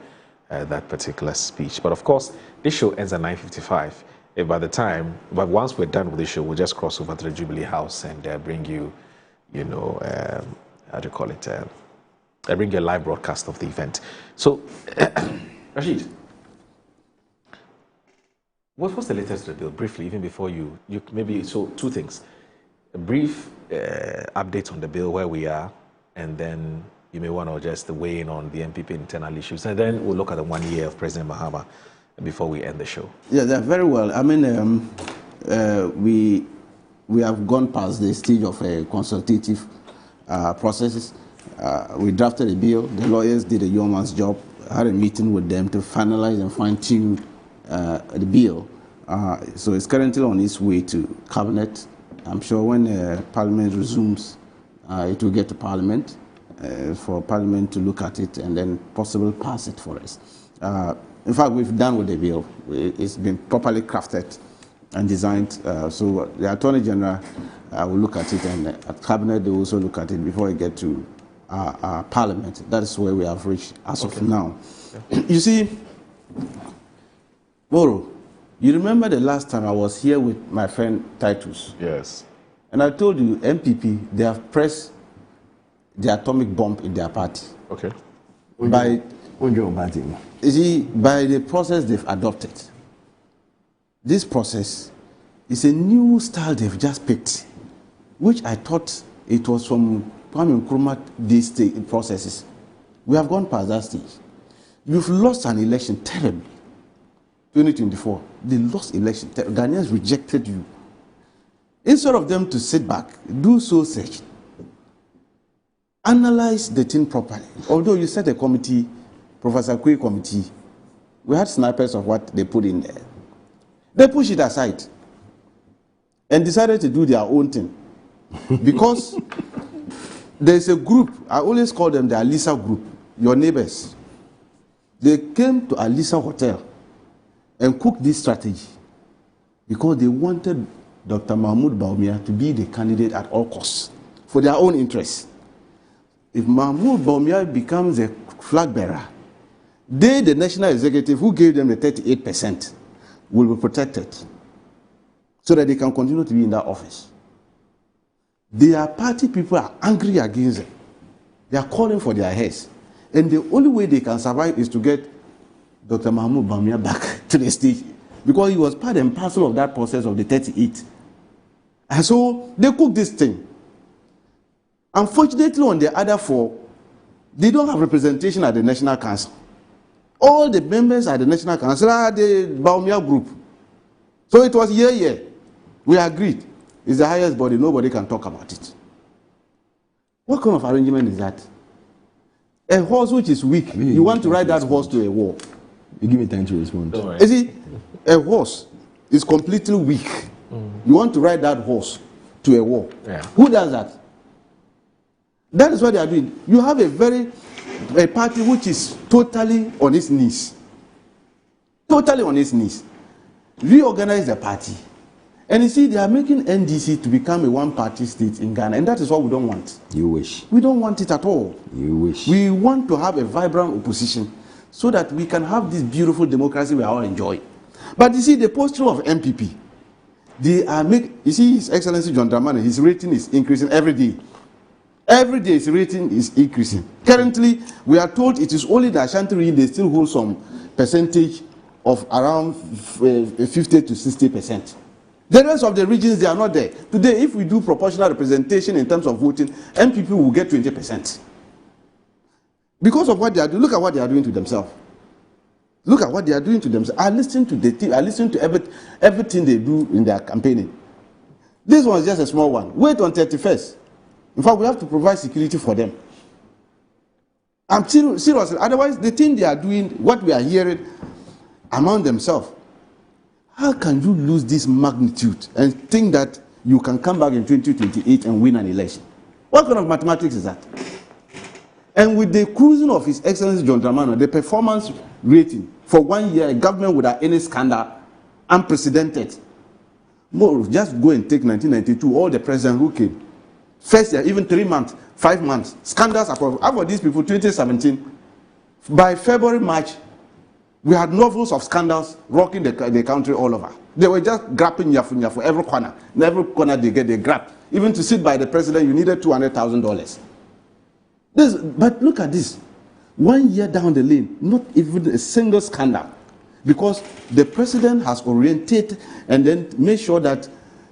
that particular speech. But of course, this show ends at 9:55. But once we're done with the show, we'll just cross over to the Jubilee House and bring you, how do you call it? I bring you a live broadcast of the event. So, Rashid, what's the latest to the bill? Briefly, even before you two things. A brief update on the bill, where we are, and then you may want to just weigh in on the MPP internal issues, and then we'll look at the 1 year of President Mahama before we end the show. Yeah, they're very well. I mean, we have gone past the stage of consultative processes. We drafted a bill. The lawyers did a yeoman's job. I had a meeting with them to finalize and fine-tune the bill. So it's currently on its way to Cabinet. I'm sure when Parliament resumes, it will get to Parliament for Parliament to look at it and then possibly pass it for us. In fact, we've done with the bill. It's been properly crafted and designed. So the Attorney General will look at it, and at Cabinet they will also look at it before it gets to Parliament. That is where we have reached as of now. You see, Moro, you remember the last time I was here with my friend Titus? Yes. And I told you, MPP, they have pressed the atomic bomb in their party. Okay. By the process they've adopted. This process is a new style they've just picked, which I thought it was from Kwame Nkrumah, these processes. We have gone past that stage. You've lost an election terribly. 2024, they lost election. Ghanaians rejected you. Instead of them to sit back, do soul searching, analyze the thing properly. Although you set a committee, Professor Kwe committee, we had snipers of what they put in there. They pushed it aside and decided to do their own thing. Because there's a group, I always call them the Alisa group, your neighbors. They came to Alisa Hotel and cooked this strategy because they wanted Dr. Mahmoud Bawumia to be the candidate at all costs for their own interests. If Mahmoud Bawumia becomes a flag bearer, they, the national executive who gave them the 38%, will be protected so that they can continue to be in that office. Their party people are angry against them. They are calling for their heads. And the only way they can survive is to get Dr. Mahmoud Bawumia back to the stage, because he was part and parcel of that process of the 38. And so they cooked this thing. Unfortunately, on the other four, they don't have representation at the National Council. All the members at the National Council are the Bawumia group. So it was yeah. We agreed. It's the highest body. Nobody can talk about it. What kind of arrangement is that? A horse which is weak, you want to ride that horse to a war. You give me time to respond. You see, a horse is completely weak. You want to ride that horse to a war. Yeah. Who does that? That is what they are doing. You have a party which is totally on its knees. Totally on its knees. Reorganize the party. And you see, they are making NDC to become a one-party state in Ghana, and that is what we don't want. You wish. We don't want it at all. You wish. We want to have a vibrant opposition so that we can have this beautiful democracy we all enjoy. But you see, the posture of MPP, they are you see, His Excellency John Dramani, his rating is increasing every day. Every day his rating is increasing. Currently, we are told it is only the Ashanti region, they still hold some percentage of around 50 to 60%. The rest of the regions, they are not there. Today, if we do proportional representation in terms of voting, MPP will get 20%. Because of what they are doing, look at what they are doing to themselves. Look at what they are doing to themselves. I listen to the team, I listen to everything they do in their campaigning. This one is just a small one. Wait on 31st. In fact, we have to provide security for them. I'm seriously. Otherwise, the thing they are doing, what we are hearing among themselves, how can you lose this magnitude and think that you can come back in 2028 and win an election? What kind of mathematics is that? And with the cruising of His Excellency John Dramani, the performance rating for 1 year, a government without any scandal, unprecedented. More, just go and take 1992, all the presidents who came. First year, even 3 months, 5 months, scandals are about these people, 2017. By February, March, we had novels of scandals rocking the country all over. They were just grabbing yafu every corner. In every corner they grab. Even to sit by the president, you needed $200,000. But look at this. 1 year down the lane, not even a single scandal. Because the president has oriented and then made sure that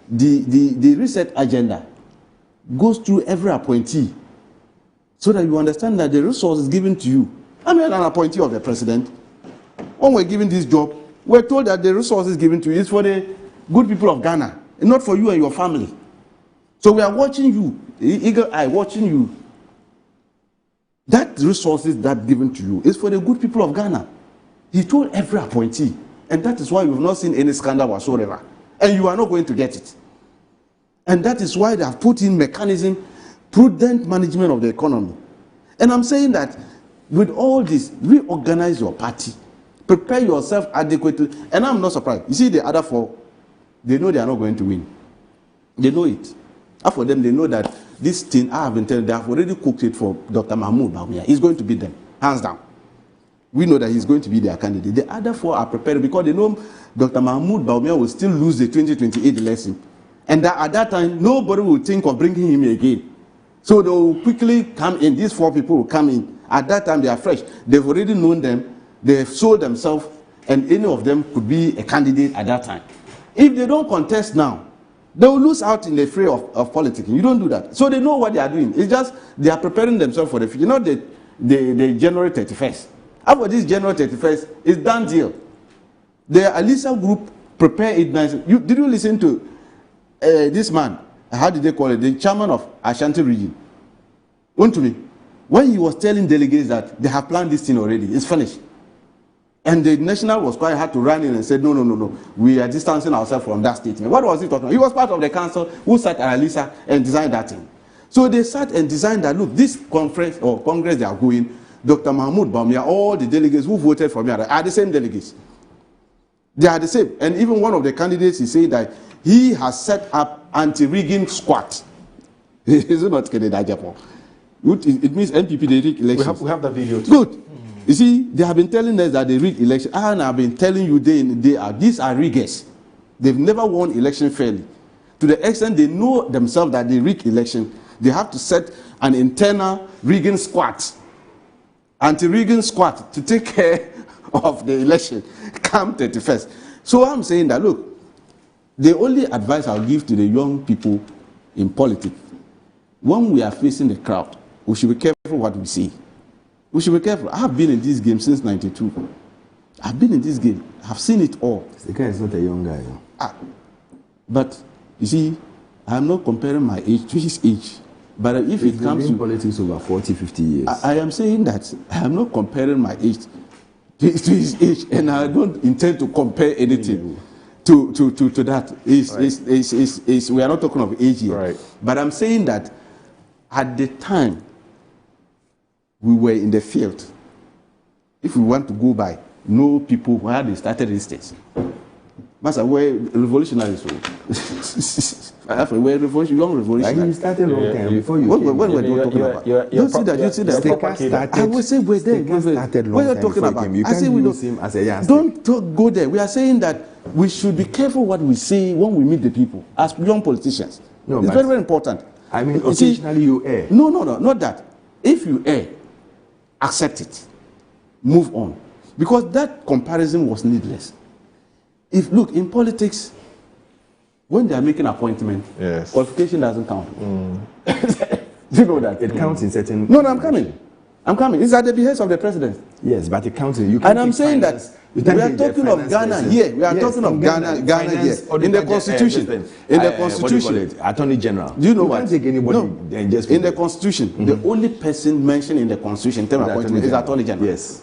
the reset agenda goes through every appointee so that you understand that the resource is given to you. I'm not an appointee of the president. When we're given this job, we're told that the resources given to you is for the good people of Ghana, and not for you and your family. So we are watching you, eagle eye, watching you. That resources that given to you is for the good people of Ghana. He told every appointee, and that is why you've not seen any scandal whatsoever, and you are not going to get it. And that is why they have put in mechanism, prudent management of the economy. And I'm saying that with all this, reorganize your party, prepare yourself adequately, and I'm not surprised. You see, the other four, they know they are not going to win. They know it. And for them, they know that this thing, I have been telling them, they have already cooked it for Dr. Mahmoud Bawumia. He's going to beat them, hands down. We know that he's going to be their candidate. The other four are prepared because they know Dr. Mahmoud Bawumia will still lose the 2028 election. And that at that time, nobody will think of bringing him again. So they will quickly come in. These four people will come in. At that time, they are fresh. They've already known them. They've sold themselves. And any of them could be a candidate at that time. If they don't contest now, they will lose out in the fray of politics. You don't do that. So they know what they are doing. It's just they are preparing themselves for the future. Not the January 31st. After this January 31st, it's done deal. The Alisa group prepare it nicely. Did you listen to this man? How did they call it? The chairman of Ashanti region. Untumi, when he was telling delegates that they have planned this thing already, it's finished. And the national was quite hard to run in and said, no, we are distancing ourselves from that statement. What was he talking about? He was part of the council who sat at Alisa and designed that thing. So they sat and designed that, look, this conference or congress they are going, Dr. Mahmoud Bawumia, all the delegates who voted for me are the same delegates. They are the same. And even one of the candidates is saying that he has set up anti-rigging squad. Is it not Canada, Japan? It means NPP, they rig elections. We have that video too. Good. You see, they have been telling us that they rig elections. And I've been telling you day in, day out, these are riggers. They've never won election fairly. To the extent they know themselves that they rig election, they have to set an internal rigging squad, anti-rigging squad, to take care of the election come 31st. So I'm saying that, look, the only advice I'll give to the young people in politics, when we are facing the crowd, we should be careful what we say. We should be careful. I've been in this game since 92. I've been in this game. I've seen it all. The guy is not a young guy. But, you see, I'm not comparing my age to his age. But if it comes to politics over 40, 50 years. I am saying that I am not comparing my age to his age, and I don't intend to compare anything to that. We are not talking of age here. Right. But I'm saying that at the time we were in the field, if we want to go by, know people where they started these states. Master, we're revolutionaries. We're young revolutionaries. You started a long time before you came. What were you talking about? You see that. I will say we're there. What are you talking about? You can't use him as a youngster. Don't go there. We are saying that we should be careful what we say when we meet the people as young politicians. No, it's very, very important. I mean, occasionally you err. No, not that. If you err, accept it. Move on. Because that comparison was needless. Look, in politics, when they are making appointment, qualification doesn't count. Do you know that? It counts in certain... No, I'm coming. It's at the behest of the president. Yes, but it counts in... And I'm saying that We are talking of Ghana here. We are talking of Ghana here. In the Constitution. In the Constitution. Attorney General. Do you know what? Take anybody and just in the Constitution, the only person mentioned in the Constitution in terms of appointment is Attorney General. Yes.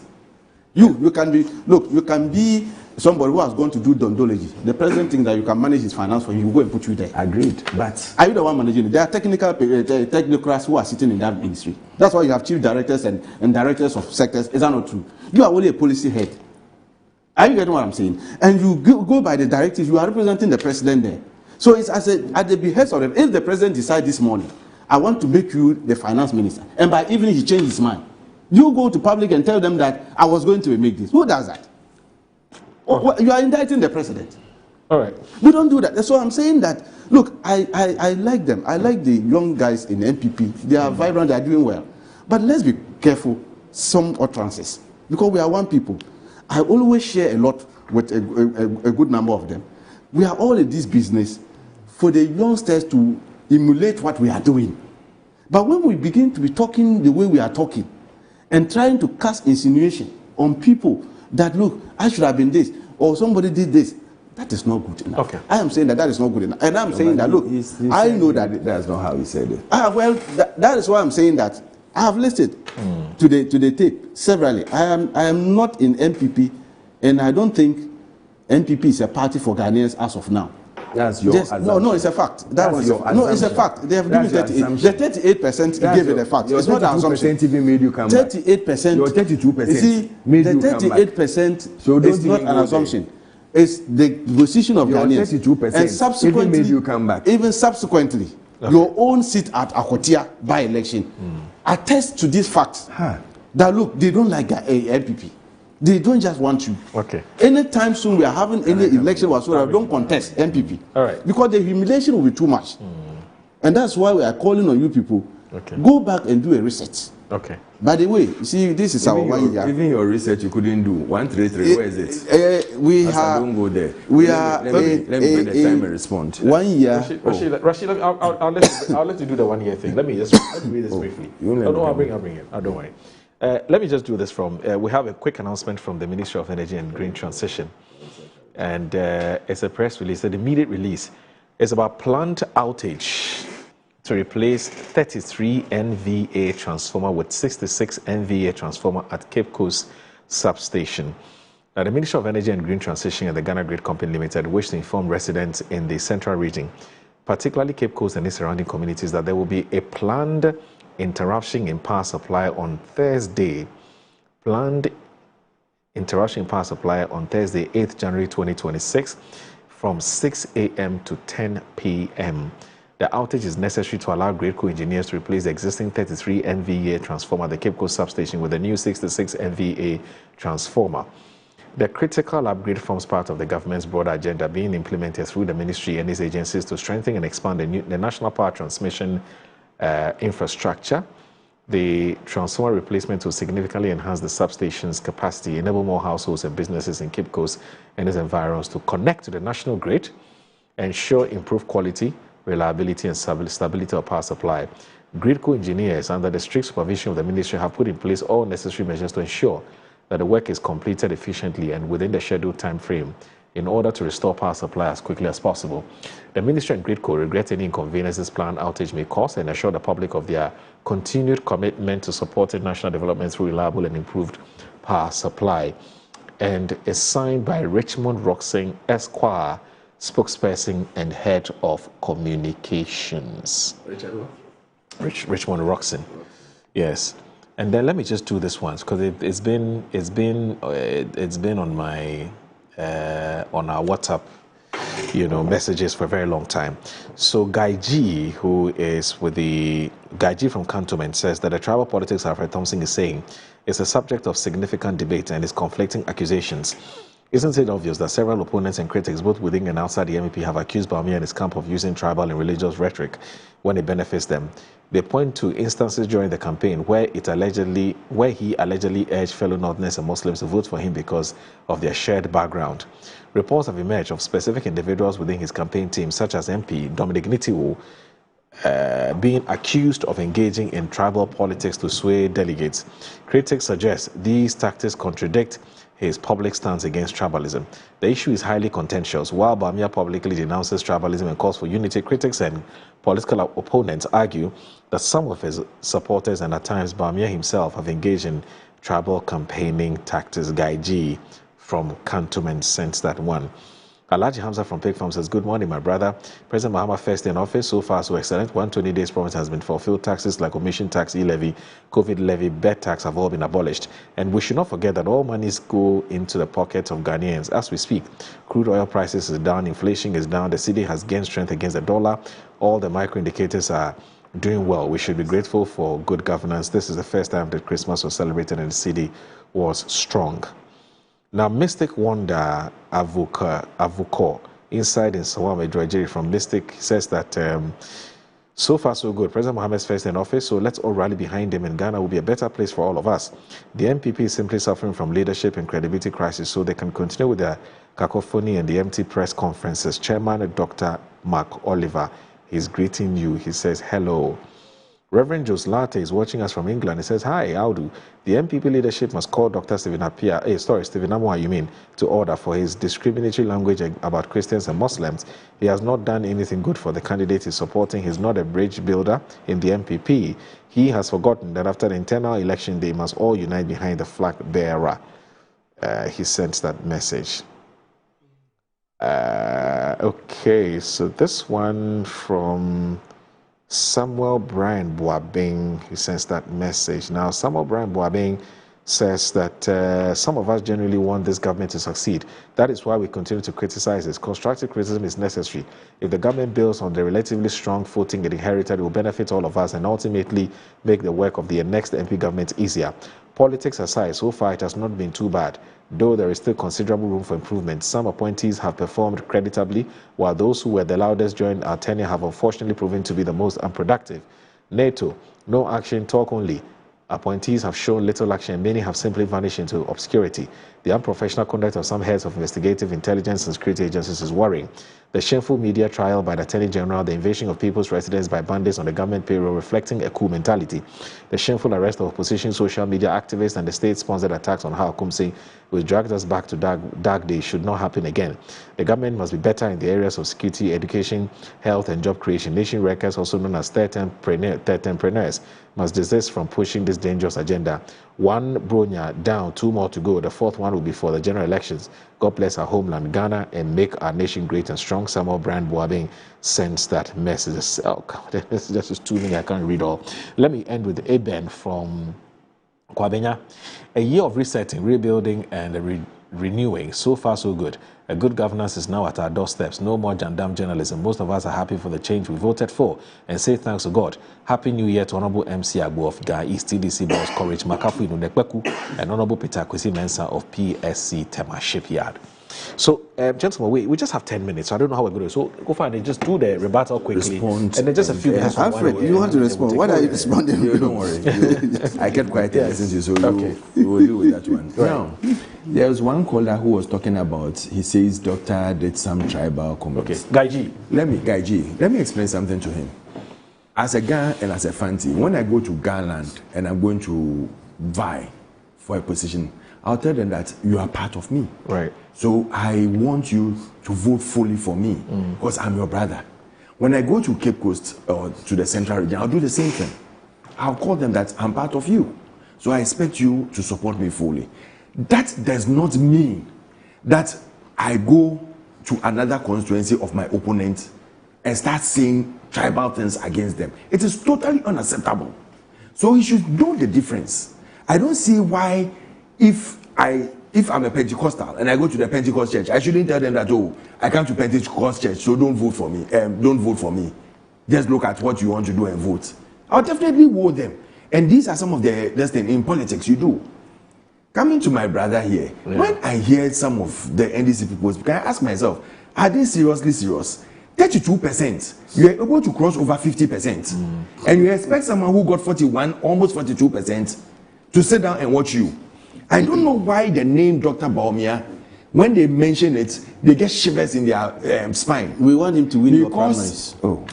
You can be, look, you can be somebody who has gone to do dondology. The president thinks that you can manage his finance for you, will go and put you there. Agreed. But are you the one managing it? There are technocrats who are sitting in that ministry. That's why you have chief directors and directors of sectors. Is that not true? You are only a policy head. Are you getting what I'm saying? And you go by the directives, you are representing the president there. So it's at the behest of them. If the president decides this morning, I want to make you the finance minister, and by evening he changed his mind, you go to public and tell them that I was going to make this. Who does that? You are indicting the president. All right. We don't do that. So I'm saying that, look, I like them. I like the young guys in NPP. They are vibrant, they are doing well. But let's be careful, some utterances, because we are one people. I always share a lot with a good number of them. We are all in this business for the youngsters to emulate what we are doing. But when we begin to be talking the way we are talking and trying to cast insinuation on people that, look, I should have been this, or somebody did this, that is not good enough. Okay. I am saying that is not good enough. And I'm saying that, look, I know that. That's not how he said it. Well, that is why I'm saying that. I have listened to the tape severally. I am not in NPP, and I don't think NPP is a party for Ghanaians as of now. That's your assumption. No, it's a fact. It's a fact. They have given 38. The 38% gave it a fact. It's not an assumption. 38% even made you come 38%. Your 32%. You see, made the you come back. 38% So is not an assumption. It's the position of Ghanaians. 32% and subsequently, even made you come back. Even subsequently, your own seat at Akotia by-election attests to this fact that, look, they don't like NPP. They don't just want you. Okay. Anytime soon we are having any election whatsoever, don't contest NPP. All right. Because the humiliation will be too much. And that's why we are calling on you people. Okay. Go back and do a research. Okay. By the way, you see, this is our 1 year. Even your research you couldn't do. 133, where is it? Don't go there. We are. Let me get the time and respond. 1 year. Rashid, I'll let you do the 1 year thing. Let me read this briefly. I'll bring it. Don't worry. Let me just do this we have a quick announcement from the Ministry of Energy and Green Transition. And it's a press release, an immediate release. It's about plant outage to replace 33 NVA transformer with 66 NVA transformer at Cape Coast substation. Now, the Ministry of Energy and Green Transition and the Ghana Grid Company Limited wish to inform residents in the central region, particularly Cape Coast and its surrounding communities, that there will be a planned interruption in power supply on Thursday. Planned interruption in power supply on Thursday, 8th January 2026 from 6 a.m. to 10 p.m. The outage is necessary to allow GridCo engineers to replace the existing 33 NVA transformer at the Cape Coast substation with a new 66 NVA transformer. The critical upgrade forms part of the government's broader agenda being implemented through the ministry and its agencies to strengthen and expand the national power transmission infrastructure. The transformer replacement will significantly enhance the substation's capacity, enable more households and businesses in Cape Coast and its environs to connect to the national grid, ensure improved quality, reliability and stability of power supply. GridCo engineers, under the strict supervision of the ministry, have put in place all necessary measures to ensure that the work is completed efficiently and within the scheduled time frame in order to restore power supply as quickly as possible. The ministry and GridCo regret any inconveniences planned outage may cause and assure the public of their continued commitment to supporting national development through reliable and improved power supply. And is signed by Richmond Roxing Esquire, spokesperson and head of communications. Richmond Roxing. Yes. And then let me just do this once because it's been on my on our WhatsApp, messages for a very long time. So Guy G, who is with Guy G from Cantonment, says that the tribal politics Alfred Thompson is saying is a subject of significant debate and is conflicting accusations. Isn't it obvious that several opponents and critics, both within and outside the MEP, have accused Bawumia and his camp of using tribal and religious rhetoric when it benefits them? They point to instances during the campaign where he allegedly urged fellow Northerners and Muslims to vote for him because of their shared background. Reports have emerged of specific individuals within his campaign team, such as MP Dominic Nitiwo, being accused of engaging in tribal politics to sway delegates. Critics suggest these tactics contradict his public stance against tribalism. The issue is highly contentious. While Bawumia publicly denounces tribalism and calls for unity, critics and political opponents argue that some of his supporters and at times Bawumia himself have engaged in tribal campaigning tactics. Guy G from Cantonment sent that one. Alhaji Hamza from Pig Farm says, good morning, my brother. President Mahama first in office, so far so excellent. 120 days promise has been fulfilled. Taxes like omission tax, e-levy, COVID levy, bed tax have all been abolished. And we should not forget that all monies go into the pockets of Ghanaians as we speak. Crude oil prices is down, inflation is down, the cedi has gained strength against the dollar. All the micro indicators are doing well. We should be grateful for good governance. This is the first time that Christmas was celebrated and the cedi was strong. Now, Mystic Wonder Avuko inside in Sawame Drajiri from Mystic says that so far so good. President Mohammed's first in office, so let's all rally behind him, and Ghana will be a better place for all of us. The MPP is simply suffering from leadership and credibility crisis, so they can continue with their cacophony and the empty press conferences. Chairman Dr. Mark Oliver, he's greeting you. He says hello. Reverend Jos Latte is watching us from England. He says, hi, Audu. The MPP leadership must call Dr. Stephen Amoah, to order for his discriminatory language about Christians and Muslims. He has not done anything good for the candidate he's supporting. He's not a bridge builder in the MPP. He has forgotten that after the internal election, they must all unite behind the flag bearer. He sent that message. Okay, so this one from Samuel Brian Boabing, he sends that message. Now, Samuel Brian Boabing says that some of us generally want this government to succeed. That is why we continue to criticize it. Constructive criticism is necessary. If the government builds on the relatively strong footing it inherited, it will benefit all of us and ultimately make the work of the next MP government easier. Politics aside, so far it has not been too bad, though there is still considerable room for improvement. Some appointees have performed creditably, while those who were the loudest during our tenure have unfortunately proven to be the most unproductive. NATO, no action, talk only. Appointees have shown little action and many have simply vanished into obscurity. The unprofessional conduct of some heads of investigative intelligence and security agencies is worrying. The shameful media trial by the Attorney General, the invasion of people's residence by bandits on the government payroll reflecting a coup mentality, the shameful arrest of opposition social media activists and the state-sponsored attacks on How Kumsi, which dragged us back to dark days, should not happen again. The government must be better in the areas of security, education, health and job creation. Nation workers, also known as third entrepreneurs, must desist from pushing this dangerous agenda. One Bronya down, 2 more to go. The 4th one will be for the general elections. God bless our homeland, Ghana, and make our nation great and strong. Samuel Brand Boabing sends that message. Oh, God, this is too many. I can't read all. Let me end with Eben from Kwabenya. A year of resetting, rebuilding, and renewing. So far, so good. A good governance is now at our doorsteps. No more jandam journalism. Most of us are happy for the change we voted for and say thanks to God. Happy New Year to Honorable MC Agbo of Ga East TDC Boss Courage Makafu Inudekweku and Honorable Peter Kwesi Mensah of PSC Tema Shipyard. So, gentlemen, we just have 10 minutes. So I don't know how we're going to do. So, go find it. Just do the rebuttal quickly. Respond. And then just a few minutes. Alfred, you want to respond. What are you responding? Don't worry. I kept quiet and listened to you, so you will deal with that one. Right. Now, there was one caller who was talking about, he says, doctor did some tribal comments. Okay, Gaiji. Let me explain something to him. As a Ga and as a Fanti, when I go to Garland and I'm going to vie for a position, I'll tell them that you are part of me. Right. So I want you to vote fully for me because I'm your brother. When I go to Cape Coast or to the Central Region, I'll do the same thing. I'll call them that I'm part of you. So I expect you to support me fully. That does not mean that I go to another constituency of my opponent and start saying tribal things against them. It is totally unacceptable. So you should know the difference. I don't see why if I'm a Pentecostal and I go to the Pentecost church, I shouldn't tell them that, oh, I come to Pentecost church, so don't vote for me. Don't vote for me. Just look at what you want to do and vote. I'll definitely vote them. And these are some of the things in politics you do. Coming to my brother here, when I hear some of the NDC people, can I ask myself, are they seriously serious? 32%, you are able to cross over 50%. And you expect someone who got 41, almost 42%, to sit down and watch you. I don't know why the name Dr. Bawumia, when they mention it, they get shivers in their spine. We want him to win your primaries. Oh.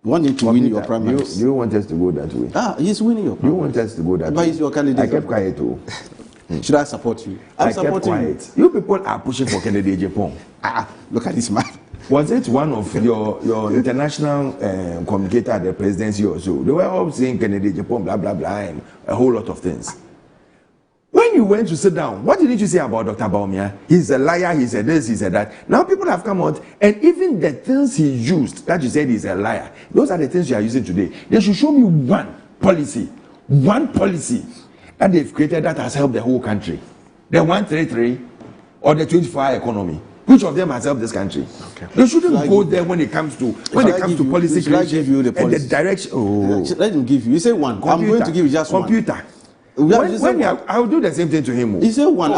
We want him to win your primaries. You want us to go that way? He's winning your primaries. You want us to go that way? But he's your candidate. I kept quiet too. Should I support you? I kept quiet. You people are pushing for Kennedy Ejapong. Look at this man. Was it one of your international communicator at the presidency or so? They were all saying Kennedy Ejapong, blah, blah, blah, and a whole lot of things. When you went to sit down, what did you say about Dr. Bawumia? He's a liar, he said this, he said that. Now people have come out, and even the things he used, that you said he's a liar, those are the things you are using today. They should show me one policy that they've created that has helped the whole country. The 133 or the 24-hour economy. Which of them has helped this country? Okay. They shouldn't go there when it comes to policy creation and the direction. Let him give you. You say one. I'm going to give you just computer. One. I'll do the same thing to him. He said one.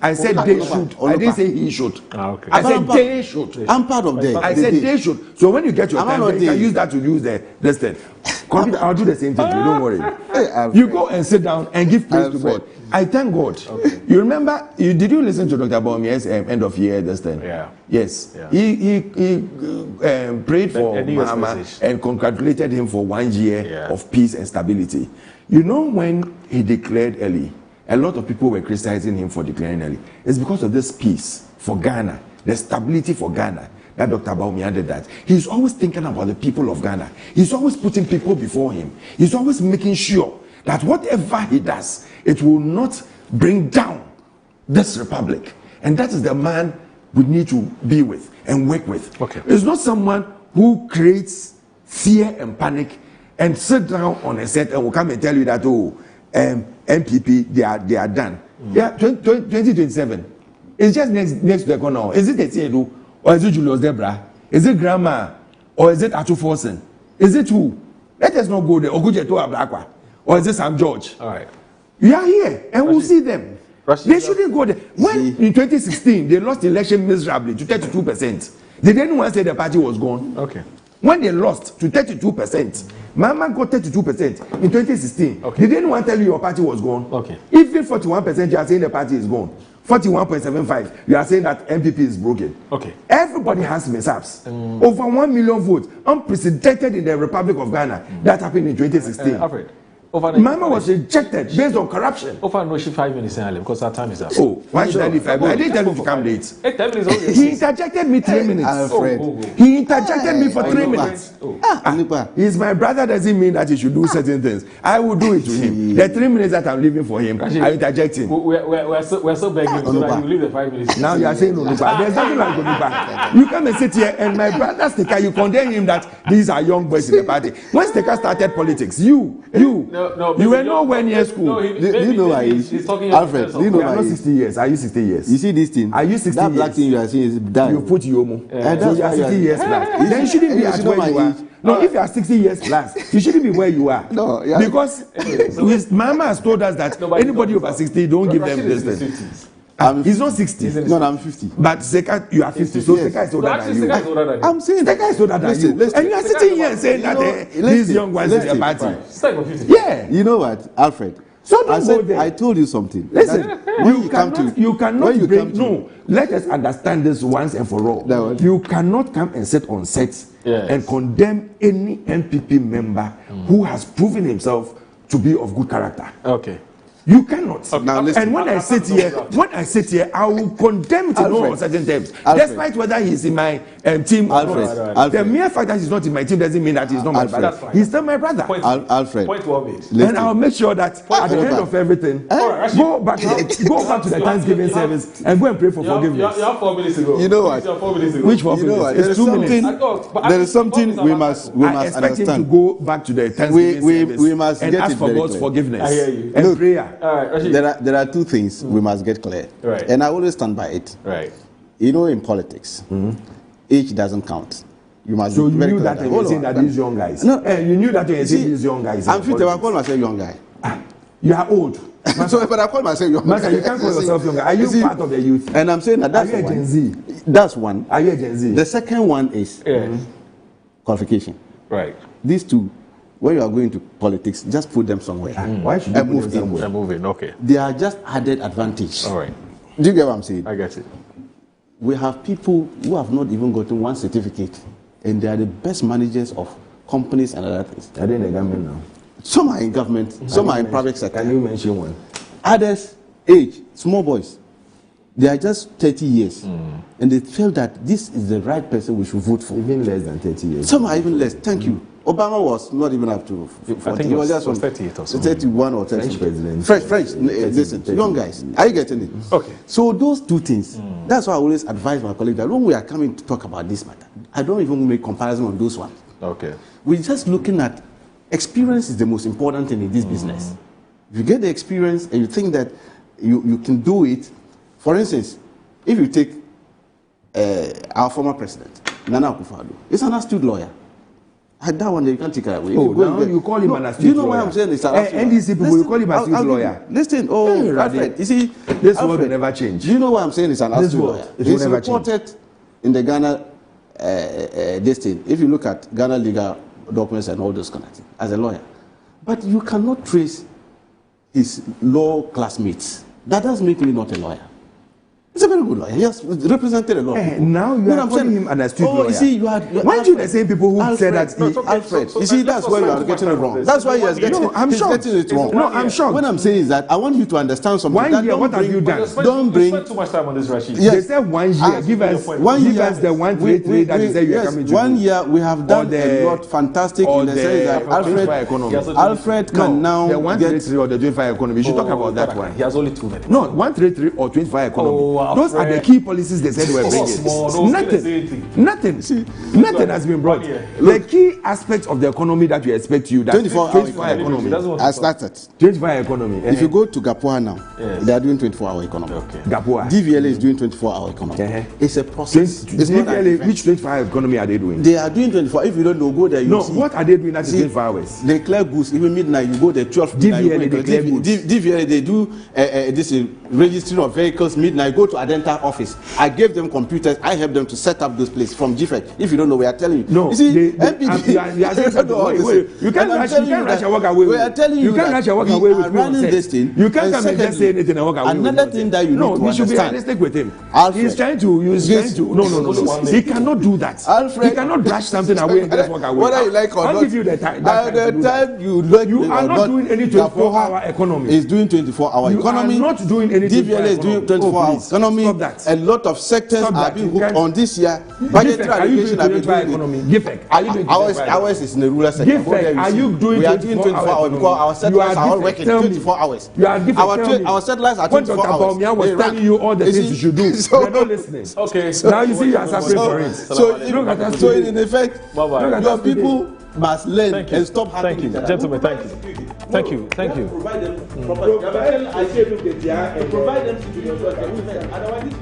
I said they should. I didn't say he should. Okay. I said they should. I'm part of them. I said they should. So when you get your time, you can use that to use this thing. Computer, I'll do the same thing. Don't worry. You go and sit down and give praise to God. I thank God. Okay. You remember? Did you listen to Dr. Bawumia's end of year this thing? Yeah. Yes. Yeah. He prayed for Mahama and congratulated him for 1 year of peace and stability. You know, when he declared early, a lot of people were criticizing him for declaring early. It's because of this peace for Ghana, the stability for Ghana, that Dr. Bawumia did that. He's always thinking about the people of Ghana. He's always putting people before him. He's always making sure that whatever he does, it will not bring down this republic. And that is the man we need to be with and work with. Okay. It's not someone who creates fear and panic and sit down on a set and will come and tell you that, MPP, they are done. Yeah, 2027. It's just next to the corner. Is it Etiedu or is it Julius Debra? Is it Grandma or is it Atu Forsen? Is it who? Let us not go there. Ogujeto Ablakwa or is it Sam George? All right. We are here and we'll see them. They shouldn't go there. When in 2016 they lost the election miserably to 32%, did anyone say the party was gone? Okay. When they lost to 32%, Mama got 32% in 2016. Okay. Did anyone tell you your party was gone? Okay. Even 41% you are saying the party is gone. 41.75 you are saying that MPP is broken. Okay. Everybody has mishaps. Over 1 million votes, unprecedented in the Republic of Ghana. That happened in 2016. Alfred. Mama was rejected based on corruption. Over no 5 minutes because our time is up. Oh, why should I leave 5 minutes? I didn't tell you to come late. 10 minutes. He interjected me 3 minutes. Alfred. He interjected me for 3 minutes. He's my brother, doesn't mean that he should do certain things. I will do it to him. The 3 minutes that I'm leaving for him, I interject him. We're so begging so that you leave the 5 minutes. Now you are saying Onupa. There's nothing like Onupa. You come and sit here and my brother Sticker, you condemn him that these are young boys in the party. When Sticker started politics, you were nowhere near school. Do you know why he's talking? Alfred, do you know why? I'm not 60 years. Are you 60 years? You see this thing? Are you 60 that years? black thing you are seeing is done. You put Yomo. So you are 60 years plus. Then you shouldn't be at where you are. No, if you are 60 years plus, you shouldn't be where you are. No, because his mama has told us that anybody over 60, don't give them this thing. He's not 60. No, I'm 50. But Seka, you are 50. So Seka is older than you. I'm saying Seka is older than you. And you are sitting here saying that these young ones in the party. Yeah. You know what, Alfred? So don't go there. I told you something. Listen, you cannot bring. No, let us understand this once and for all. You cannot come and sit on set and condemn any MPP member who has proven himself to be of good character. Okay. You cannot. Okay. Now listen. And when I sit here, I will condemn to know on certain terms. Despite whether he's in my team or not. The mere fact that he's not in my team doesn't mean that he's not my brother. He's still my brother. Alfred. Point well made. And I'll make sure that at the end of everything, go back to the Thanksgiving service and go and pray for forgiveness. You have 4 minutes ago. You know what? Which 4 minutes? It's 2 minutes. There is something we must understand. I expect him to go back to the Thanksgiving service we must and ask for God's forgiveness. I hear you. And prayer. There are 2 things we must get clear, and I always stand by it. Right. You know, in politics, age doesn't count. You must. So you knew that you were saying that these young guys. No, you knew that you were saying these young guys. I'm 50. I call myself young guy. You are old. So, but I call myself young guy. You can't call yourself young guy. Are you part of the youth? And I'm saying that that's Are you a Gen Z? That's one. Are you a Gen Z? The second one is qualification. Right. These 2. When you are going to politics, just put them somewhere. Why should you move them somewhere? Move in, okay. They are just added advantage. All right. Do you get what I'm saying? I get it. We have people who have not even gotten one certificate, and they are the best managers of companies and other things. Are they in the government now? Some are in government, some are in private sector. Can you mention one? Others, age, small boys, they are just 30 years. And they feel that this is the right person we should vote for. Even less than 30 years. Some are even less. Thank you. Obama was not even up to 40. I think He was just just 38 or so. 31 or 30. French president. French. Listen, young guys. Are you getting it? Okay. So those two things, that's why I always advise my colleagues that when we are coming to talk about this matter, I don't even make comparison on those ones. Okay. We're just looking at experience is the most important thing in this business. If you get the experience and you think that you can do it, for instance, if you take our former president, Nana Akufo-Addo, he's an astute lawyer. That one you can't take it away. You call him an astute lawyer. You know why I'm saying it's an astute NDC people will call him an astute lawyer. Listen, Alfred, you see, this word will never change. Do you know why I'm saying it's an astute lawyer? It's reported in the Ghana this thing. If you look at Ghana legal documents and all those kind of things, as a lawyer, but you cannot trace his law classmates. That does make me not a lawyer. He's a very good lawyer. He has represented a lot of people. Now you are calling him an astute lawyer. You see, you are. Weren't you the same people who said that? Alfred, you see, that's where you are getting it wrong. That's why he is getting it wrong. No, I'm shocked. What I'm saying is that I want you to understand something. 1 year, what have you done? Don't bring. Spend too much time on this, Rashid. Yes. They said 1 year. Give us 1 year. Give us the 133 that you said you are coming to. 1 year, we have done a lot fantastic in the sense that Alfred can now the 133 or the 25 economy. You should talk about that one. He has only 2 minutes. No, 133 or 25 economy. Those are the key policies they said were bringing. Nothing has been brought. The key aspects of the economy that we expect you, that 24-hour economy. I started. 24-hour economy. If you go to Gapua now, they are doing 24-hour economy. Gapua. DVLA is doing 24-hour economy. It's a process. It's not DVLA, which 24-hour economy are they doing? They are doing 24. If you don't know, go there. No, what are they doing that is 24 hours? They clear goods. Even midnight, you go there 12 DVLA, they clear goods. DVLA, they do this registering of vehicles midnight. Go to Adenta office. I gave them computers. I helped them to set up those places from GFEC. If you don't know, we are telling you. No, you see, you can't rush and walk away. We are telling you can't rush and walk away with running this thing. You can't come and just say anything and walk away. Another thing that you need to understand. No, we should be realistic with him. He's trying to. No. He cannot do that. Alfred, he cannot brush something away and just walk away. Whether you like or not, I'll give you the time. The time you look, you are not doing any 24-hour economy. Is doing 24-hour economy. You are not doing any DVLA is doing 24-hour economy. Stop that. A lot of sectors are being hooked on this year. Budgetary allocation have been doing ours is in the rural sector. Are you doing 24 hours because our settlers are all working 24 hours. Our settlers are 24 hours. When I was telling you all the things you should do, you're not listening. Okay. Now you see you are suffering for it. So in effect, your people must learn and stop happening. Thank you, gentlemen. Thank you. Provide them. I say look at and provide them to the otherwise.